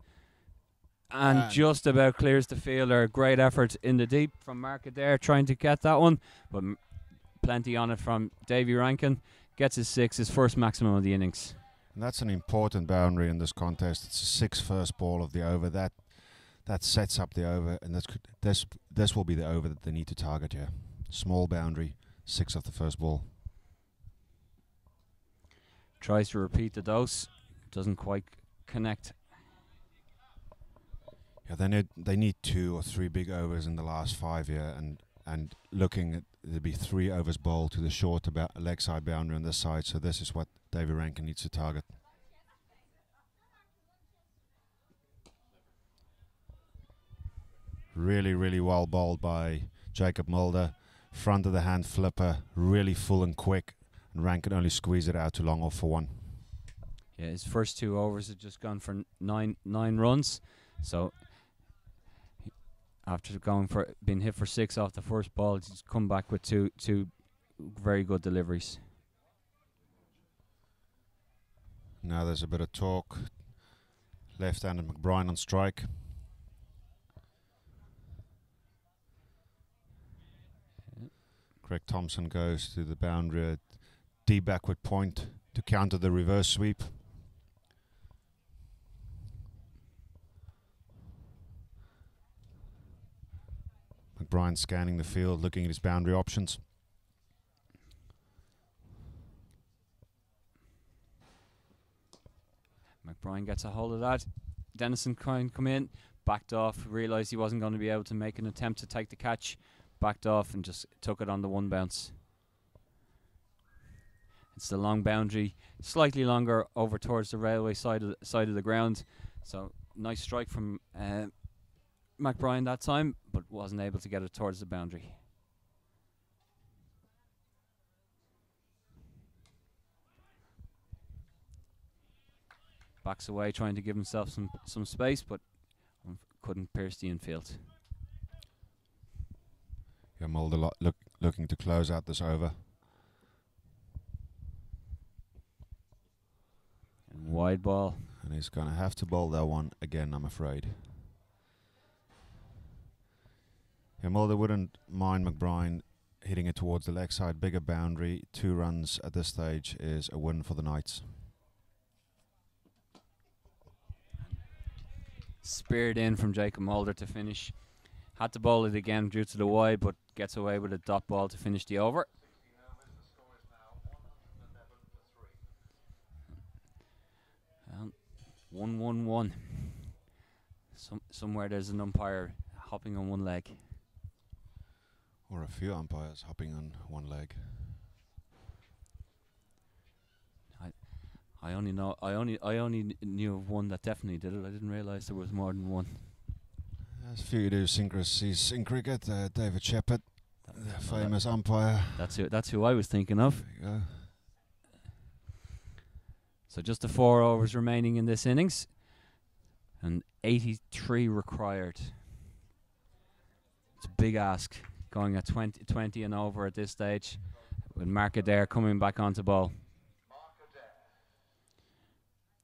and just about clears the fielder. Great effort in the deep from Mark Adair trying to get that one, but plenty on it from Davy Rankin. Gets his 6, his first maximum of the innings. And that's an important boundary in this contest. It's the 6th first ball of the over. That sets up the over, and this will be the over that they need to target here. Small boundary, 6 of the first ball. Tries to repeat the dose, doesn't quite connect. Yeah, they need 2 or 3 big overs in the last 5 here, and looking at there'll be 3 overs bowled to the short leg side boundary on this side. So this is what Davy Rankin needs to target. Really, really well bowled by Jacob Mulder. Front of the hand flipper, really full and quick, and Rankin only squeezed it out too long off for 1. Yeah, his first 2 overs had just gone for nine runs. So after being hit for 6 off the first ball, he's come back with two very good deliveries. Now there's a bit of talk. Left-handed McBride on strike. Craig Thompson goes to the boundary at deep backward point to counter the reverse sweep. McBride scanning the field, looking at his boundary options. McBride gets a hold of that. Dennison come in, backed off, realised he wasn't going to be able to make an attempt to take the catch, backed off and just took it on the 1 bounce. It's the long boundary, slightly longer over towards the railway side of the ground. So nice strike from McBride that time, but wasn't able to get it towards the boundary. Backs away, trying to give himself some space, but couldn't pierce the infield. Yeah, Mulder looking to close out this over. And wide ball. And he's going to have to bowl that one again, I'm afraid. Yeah, Mulder wouldn't mind McBride hitting it towards the leg side. Bigger boundary, 2 runs at this stage is a win for the Knights. Speared in from Jacob Mulder to finish. Had to bowl it again due to the wide, but gets away with a dot ball to finish the over. And 1-1-1. Somewhere there's an umpire hopping on one leg. Or a few umpires hopping on one leg. I only knew of one that definitely did it. I didn't realise there was more than one. There's a few idiosyncrasies in cricket. David Shepherd, the famous umpire. That's who I was thinking of. There you go. So just the 4 overs remaining in this innings, and 83 required. It's a big ask, going at 20 and over at this stage, with Mark Adair coming back onto ball.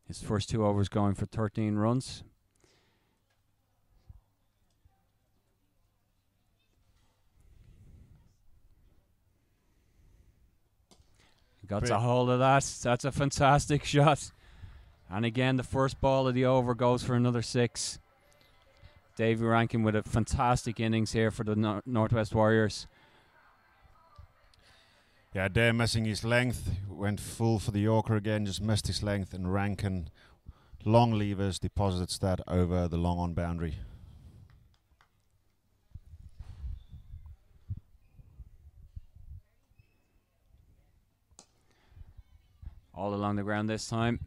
His first 2 overs going for 13 runs. Got a hold of that. That's a fantastic shot. And again, the first ball of the over goes for another 6. Davy Rankin with a fantastic innings here for the Northwest Warriors. Yeah, Adair missing his length. Went full for the Yorker again, just missed his length, and Rankin, long levers, deposits that over the long on boundary. All along the ground this time.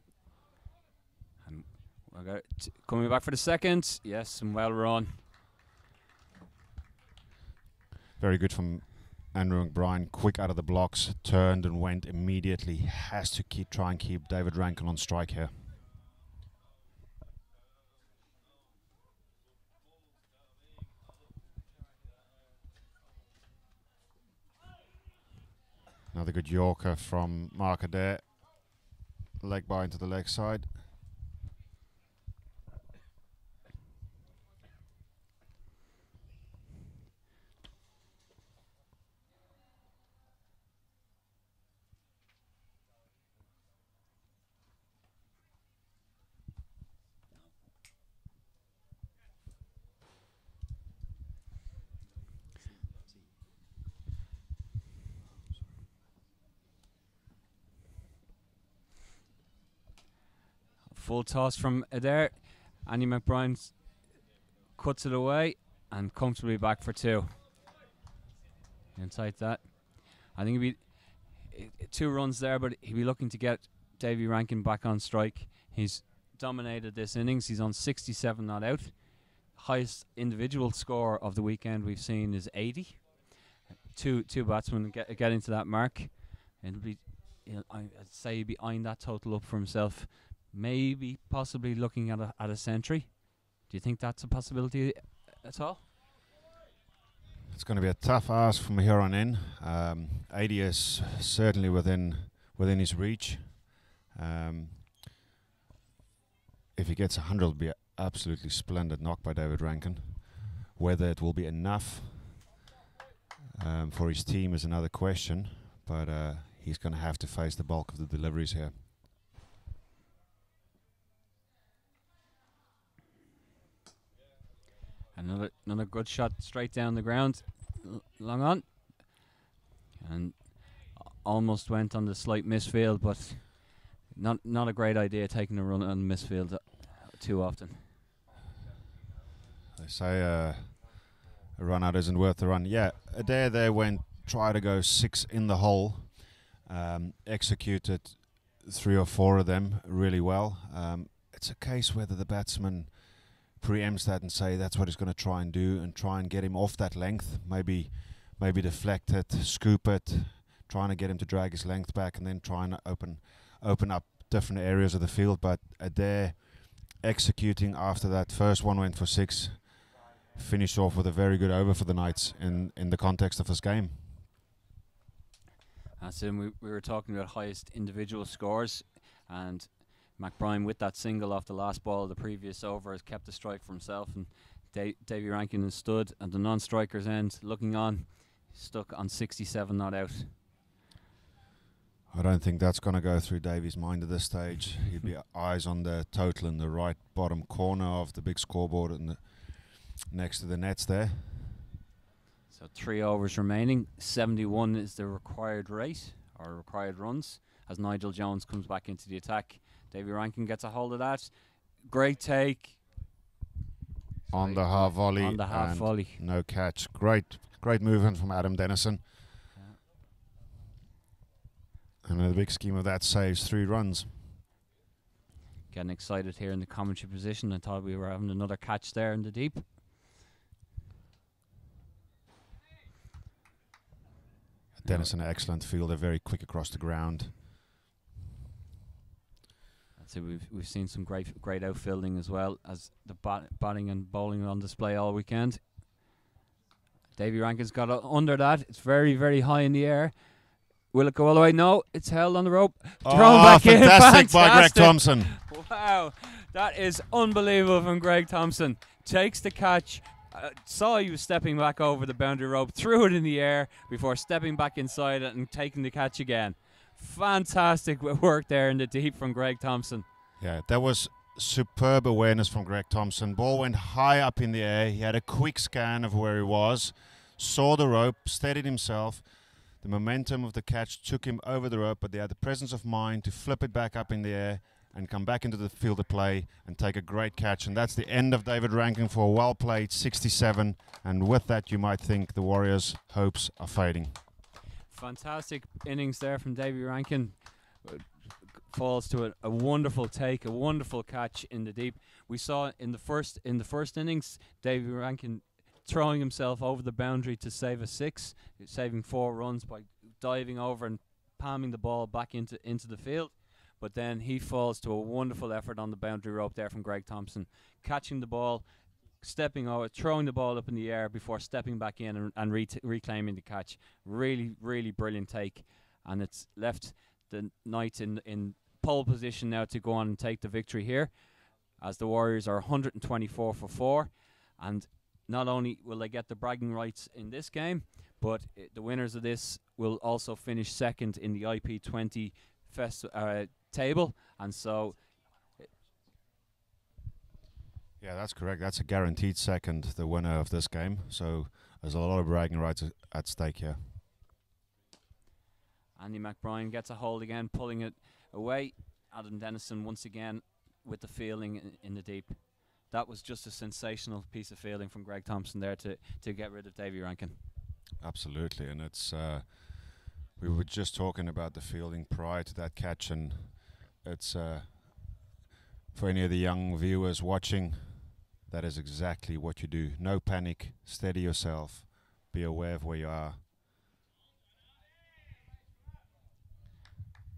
And coming back for the second. Yes, and well run. Very good from Andrew McBride. Quick out of the blocks, turned and went immediately. Has to try and keep David Rankin on strike here. Another good Yorker from Mark Adair. Leg by into the leg side. Full toss from Adair. Andy McBride cuts it away and comfortably back for 2. Inside that. I think he'd be 2 runs there, but he'd be looking to get Davy Rankin back on strike. He's dominated this innings. He's on 67 not out. Highest individual score of the weekend we've seen is 80. Two batsmen get into that mark. And I'd say he'd be eyeing that total up for himself. Maybe possibly looking at a century. Do you think that's a possibility at all? It's going to be a tough ask from here on in. 80 is certainly within his reach. If he gets 100, it'll be an absolutely splendid knock by David Rankin. Whether it will be enough for his team is another question, but he's going to have to face the bulk of the deliveries here. Another good shot straight down the ground, long on, and almost went on the slight misfield, but not a great idea taking a run on misfield too often. They say a run out isn't worth the run. Yeah, Adair there went, try to go 6 in the hole, executed 3 or 4 of them really well. It's a case whether the batsman preempts that and say that's what he's going to try and do and try and get him off that length, maybe deflect it, scoop it, trying to get him to drag his length back and then try and open up different areas of the field. But Adair executing after that first one went for 6, finished off with a very good over for the Knights in the context of this game. That's it. We were talking about highest individual scores, and McBride with that single off the last ball of the previous over has kept the strike for himself, and Davy Rankin has stood at the non-striker's end looking on, stuck on 67 not out. I don't think that's going to go through Davy's mind at this stage. He'd be eyes on the total in the right bottom corner of the big scoreboard and next to the nets there. So 3 overs remaining. 71 is the required rate, or required runs, as Nigel Jones comes back into the attack. Davy Rankin gets a hold of that. Great take. On the half volley. On the half volley. No catch. Great movement from Adam Dennison. And in the big scheme of that, saves 3 runs. Getting excited here in the commentary position. I thought we were having another catch there in the deep. Dennison, excellent fielder, very quick across the ground. So we've seen some great outfielding as well as the batting and bowling on display all weekend. Davy Rankin's got under that. It's very, very high in the air. Will it go all the way? No, it's held on the rope. Thrown back in. Fantastic by Greg Thompson. Wow, that is unbelievable from Greg Thompson. Takes the catch. Saw he was stepping back over the boundary rope, threw it in the air before stepping back inside it and taking the catch again. Fantastic work there in the deep from Greg Thompson. Yeah, that was superb awareness from Greg Thompson. Ball went high up in the air. He had a quick scan of where he was, saw the rope, steadied himself. The momentum of the catch took him over the rope, but he had the presence of mind to flip it back up in the air and come back into the field of play and take a great catch. And that's the end of David Rankin for a well-played 67. And with that, you might think the Warriors' hopes are fading. Fantastic innings there from Davy Rankin. Falls to a wonderful take, a wonderful catch in the deep. We saw in the first innings, Davy Rankin throwing himself over the boundary to save a 6, saving 4 runs by diving over and palming the ball back into the field. But then he falls to a wonderful effort on the boundary rope there from Greg Thompson, catching the ball, stepping over, throwing the ball up in the air before stepping back in and reclaiming the catch. Really, really brilliant take, and it's left the Knights in pole position now to go on and take the victory here, as the Warriors are 124 for 4, and not only will they get the bragging rights in this game, but the winners of this will also finish second in the IP20 table, and so yeah, that's correct. That's a guaranteed second, the winner of this game. So there's a lot of bragging rights at stake here. Andy McBride gets a hold again, pulling it away. Adam Dennison once again with the fielding in the deep. That was just a sensational piece of fielding from Greg Thompson there to get rid of Davy Rankin. Absolutely, and it's we were just talking about the fielding prior to that catch, and it's for any of the young viewers watching, that is exactly what you do. No panic, steady yourself, be aware of where you are.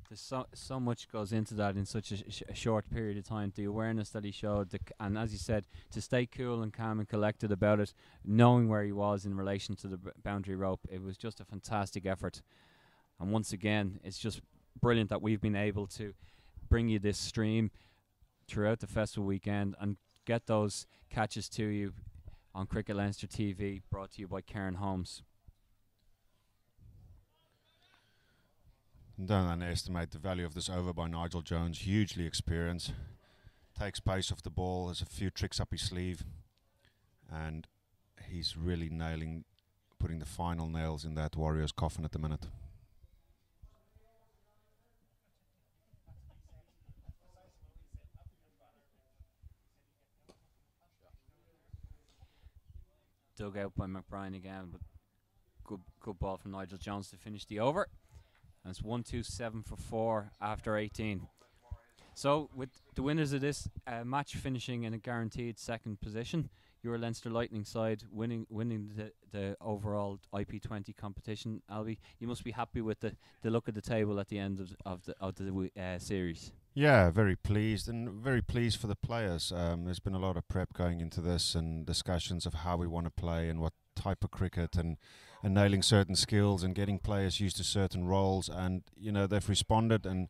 There's so much goes into that in such a short period of time. The awareness that he showed, and as you said, to stay cool and calm and collected about it, knowing where he was in relation to the boundary rope, it was just a fantastic effort. And once again, it's just brilliant that we've been able to bring you this stream throughout the festival weekend and get those catches to you on Cricket Leinster TV, brought to you by Cairn Homes. Don't underestimate the value of this over by Nigel Jones. Hugely experienced. Takes pace off the ball. Has a few tricks up his sleeve. And he's really putting the final nails in that Warriors coffin at the minute. Dug out by McBride again, but good ball from Nigel Jones to finish the over. And it's 1-2-7 for 4 after 18. So with the winners of this match finishing in a guaranteed second position, your Leinster Lightning side winning the overall IP20 competition. Albie, you must be happy with the look of the table at the end of the series. Yeah, very pleased, and very pleased for the players. There's been a lot of prep going into this and discussions of how we want to play and what type of cricket, and nailing certain skills and getting players used to certain roles, and they've responded, and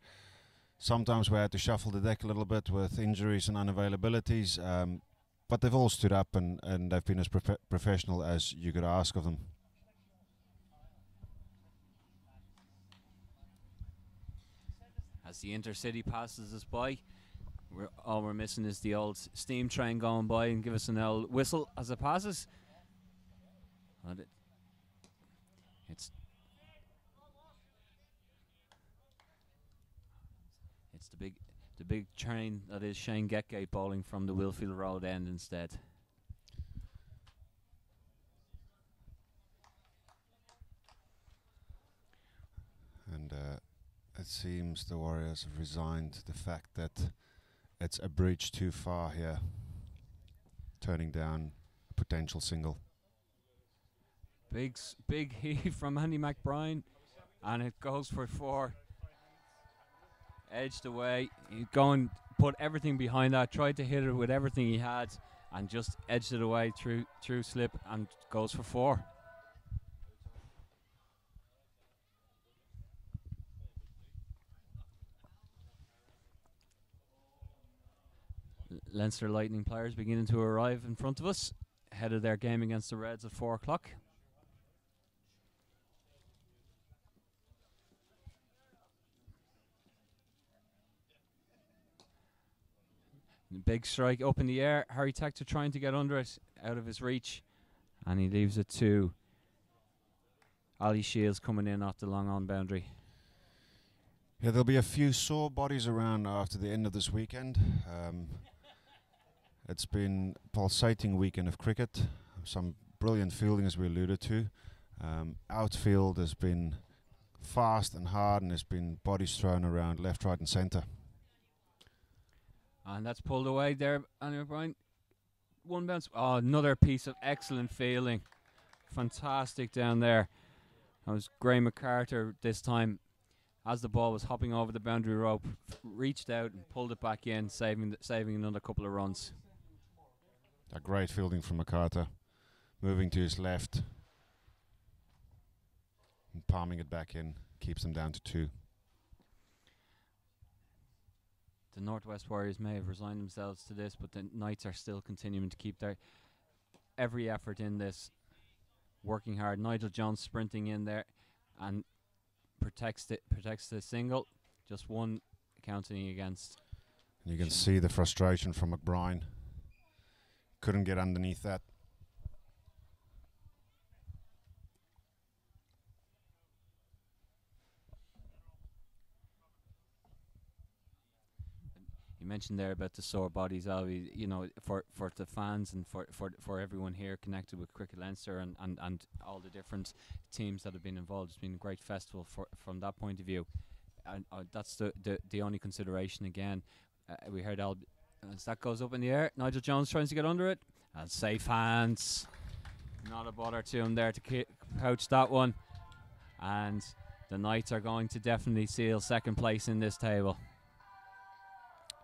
sometimes we had to shuffle the deck a little bit with injuries and unavailabilities, but they've all stood up and they've been as professional as you could ask of them. As the Intercity passes us by, all we're missing is the old steam train going by and give us an old whistle as it passes. And it's the big train that is Shane Getgate bowling from the Willfield Road end instead. And it seems the Warriors have resigned the fact that it's a bridge too far here, turning down a potential single. Big heave from Andy McBride, and it goes for 4. Edged away. He's going, put everything behind that, tried to hit it with everything he had, and just edged it away through slip, and goes for 4. Leinster Lightning players beginning to arrive in front of us, ahead of their game against the Reds at 4 o'clock. Big strike up in the air. Harry Tector trying to get under it, out of his reach, and he leaves it to Ali Shields coming in off the long on boundary. Yeah, there'll be a few sore bodies around after the end of this weekend. It's been a pulsating weekend of cricket. Some brilliant fielding, as we alluded to. Outfield has been fast and hard, and there's been bodies thrown around left, right, and centre. And that's pulled away there. Anyway, Brian, one bounce. Oh, another piece of excellent fielding. Fantastic down there. That was Gray MacArthur this time, as the ball was hopping over the boundary rope, reached out and pulled it back in, saving another couple of runs. A great fielding from MacArthur, moving to his left and palming it back in, keeps them down to 2. The Northwest Warriors may have resigned themselves to this, but the Knights are still continuing to keep their every effort in this, working hard. Nigel Jones sprinting in there and protects the single, just one counting against. And you can see the frustration from McBride. Couldn't get underneath that. You mentioned there about the sore bodies, Alvy. You know, for the fans and for everyone here connected with Cricket Leinster and all the different teams that have been involved. It's been a great festival from that point of view. And that's the only consideration again. We heard as that goes up in the air, Nigel Jones tries to get under it. And safe hands. Not a bother to him there to pouch that one. And the Knights are going to definitely seal second place in this table.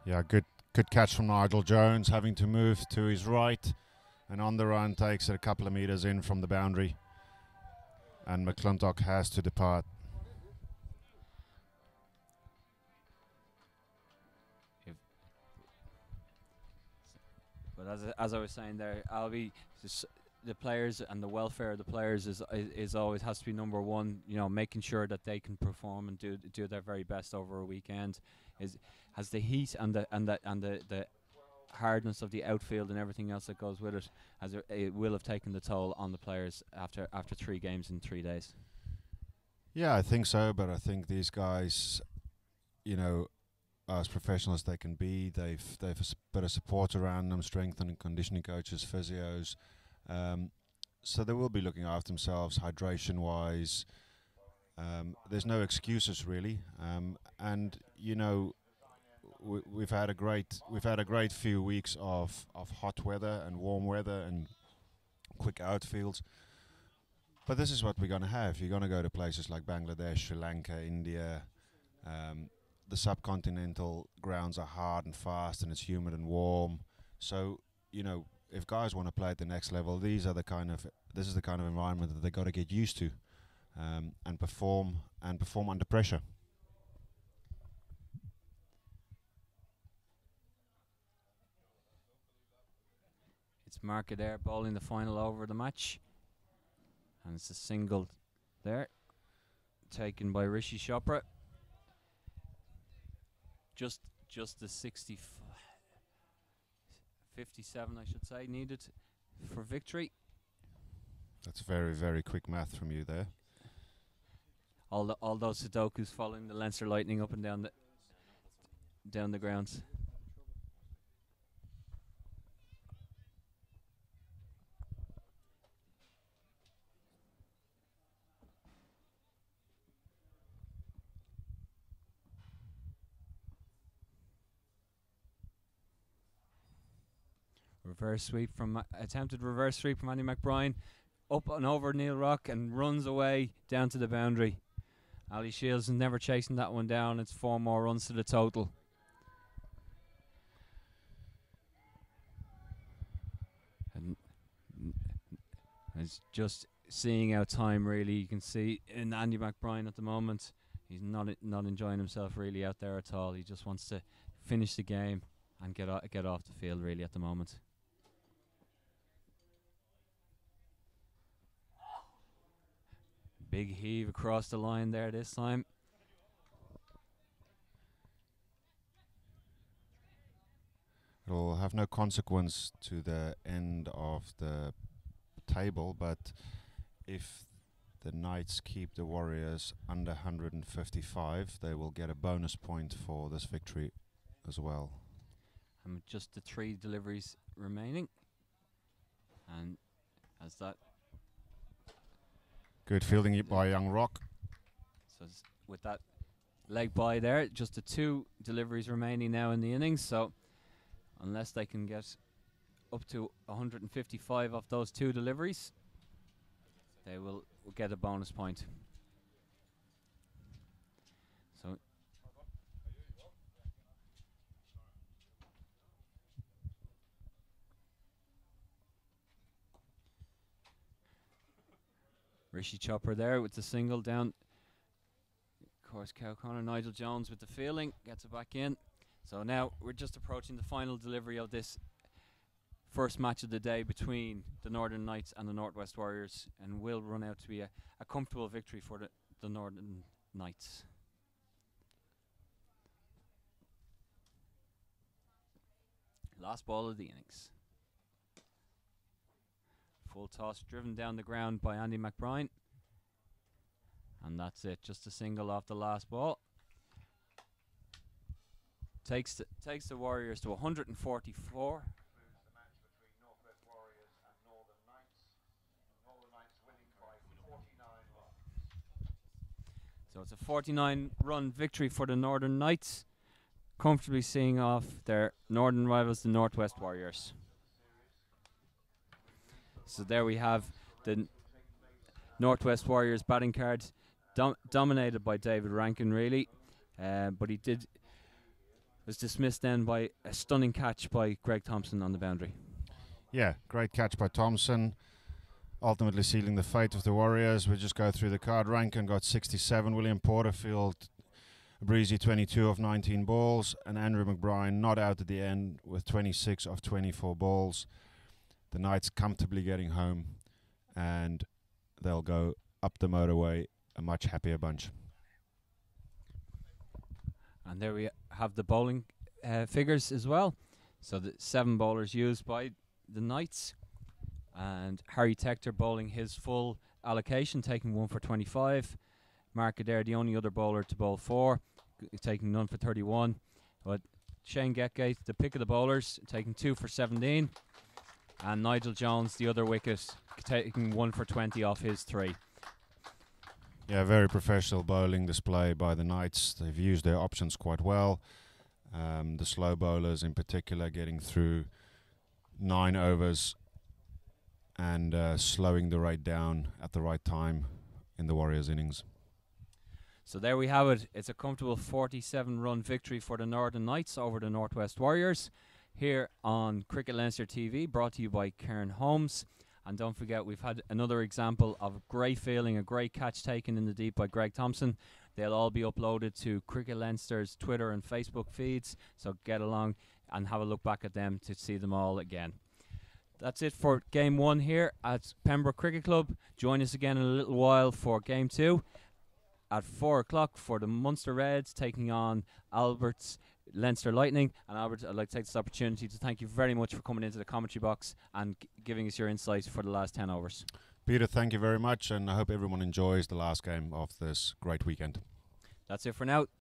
Yeah, good catch from Nigel Jones, having to move to his right, and on the run takes it a couple of metres in from the boundary, and McClintock has to depart. But as I was saying there, Albie, the players and the welfare of the players is always has to be number one. You know, making sure that they can perform and do their very best over a weekend. Has the heat and the hardness of the outfield and everything else that goes with it, it will have taken the toll on the players after 3 games in 3 days. Yeah, I think so, but I think these guys, you know, are as professional as they can be. They've a bit of support around them, strength and conditioning coaches, physios. So they will be looking after themselves hydration wise. There's no excuses really, and you know, we've had a great few weeks of hot weather and warm weather and quick outfields. But this is what we're going to have. You're going to go to places like Bangladesh, Sri Lanka, India. The subcontinental grounds are hard and fast, and it's humid and warm. So you know, if guys want to play at the next level, this is the kind of environment that they got to get used to, and perform under pressure. It's Market Air bowling the final over of the match, and it's a single there, taken by Rishi Chopra. Just the 57, I should say, needed for victory. That's very, very quick math from you there. All those Sudokus following the Leinster Lightning up and down the grounds. Attempted reverse sweep from Andy McBride, up and over Neil Rock and runs away down to the boundary. Ali Shields is never chasing that one down. It's 4 more runs to the total. And it's just seeing out time really. You can see in Andy McBride at the moment, he's not enjoying himself really out there at all. He just wants to finish the game and get off the field really at the moment. Big heave across the line there this time. will have no consequence to the end of the table, but if the Knights keep the Warriors under 155, they will get a bonus point for this victory as well. And just the 3 deliveries remaining. And as that... Good fielding by Young Rock. So with that leg by there, just the 2 deliveries remaining now in the innings. So unless they can get up to 155 of those 2 deliveries, they will get a bonus point. So Rishi Chopper there with the single down. Of course, Cow Connor, Nigel Jones with the fielding, gets it back in. So now we're just approaching the final delivery of this first match of the day between the Northern Knights and the Northwest Warriors, and will run out to be a comfortable victory for the Northern Knights. Last ball of the innings. Full toss driven down the ground by Andy McBride. And that's it, just a single off the last ball. Takes the Warriors to 144. So it's a 49-run victory for the Northern Knights, comfortably seeing off their northern rivals, the Northwest Warriors. So there we have the Northwest Warriors batting card, dominated by David Rankin, really, but he was dismissed then by a stunning catch by Greg Thompson on the boundary. Yeah, great catch by Thompson, ultimately sealing the fate of the Warriors. We just go through the card. Rankin got 67, William Porterfield a breezy 22 of 19 balls, and Andrew McBride not out at the end with 26 of 24 balls. The Knights comfortably getting home, and they'll go up the motorway a much happier bunch. And there we have the bowling figures as well. So the 7 bowlers used by the Knights, and Harry Tector bowling his full allocation, taking 1 for 25. Mark Adair, the only other bowler to bowl 4, taking none for 31. But Shane Getgate, the pick of the bowlers, taking 2 for 17. And Nigel Jones, the other wicket, taking 1 for 20 off his 3. Yeah, very professional bowling display by the Knights. They've used their options quite well. The slow bowlers in particular getting through 9 overs and slowing the rate down at the right time in the Warriors innings. So there we have it. It's a comfortable 47-run victory for the Northern Knights over the Northwest Warriors here on Cricket Leinster TV, brought to you by Cairn Homes. And don't forget, we've had another example of great fielding, a great catch taken in the deep by Greg Thompson. They'll all be uploaded to Cricket Leinster's Twitter and Facebook feeds, so get along and have a look back at them to see them all again. That's it for Game 1 here at Pembroke Cricket Club. Join us again in a little while for Game 2 at 4 o'clock for the Munster Reds taking on Albert's Leinster Lightning. And Albert, I'd like to take this opportunity to thank you very much for coming into the commentary box and giving us your insight for the last 10 overs. Peter, thank you very much, and I hope everyone enjoys the last game of this great weekend. That's it for now.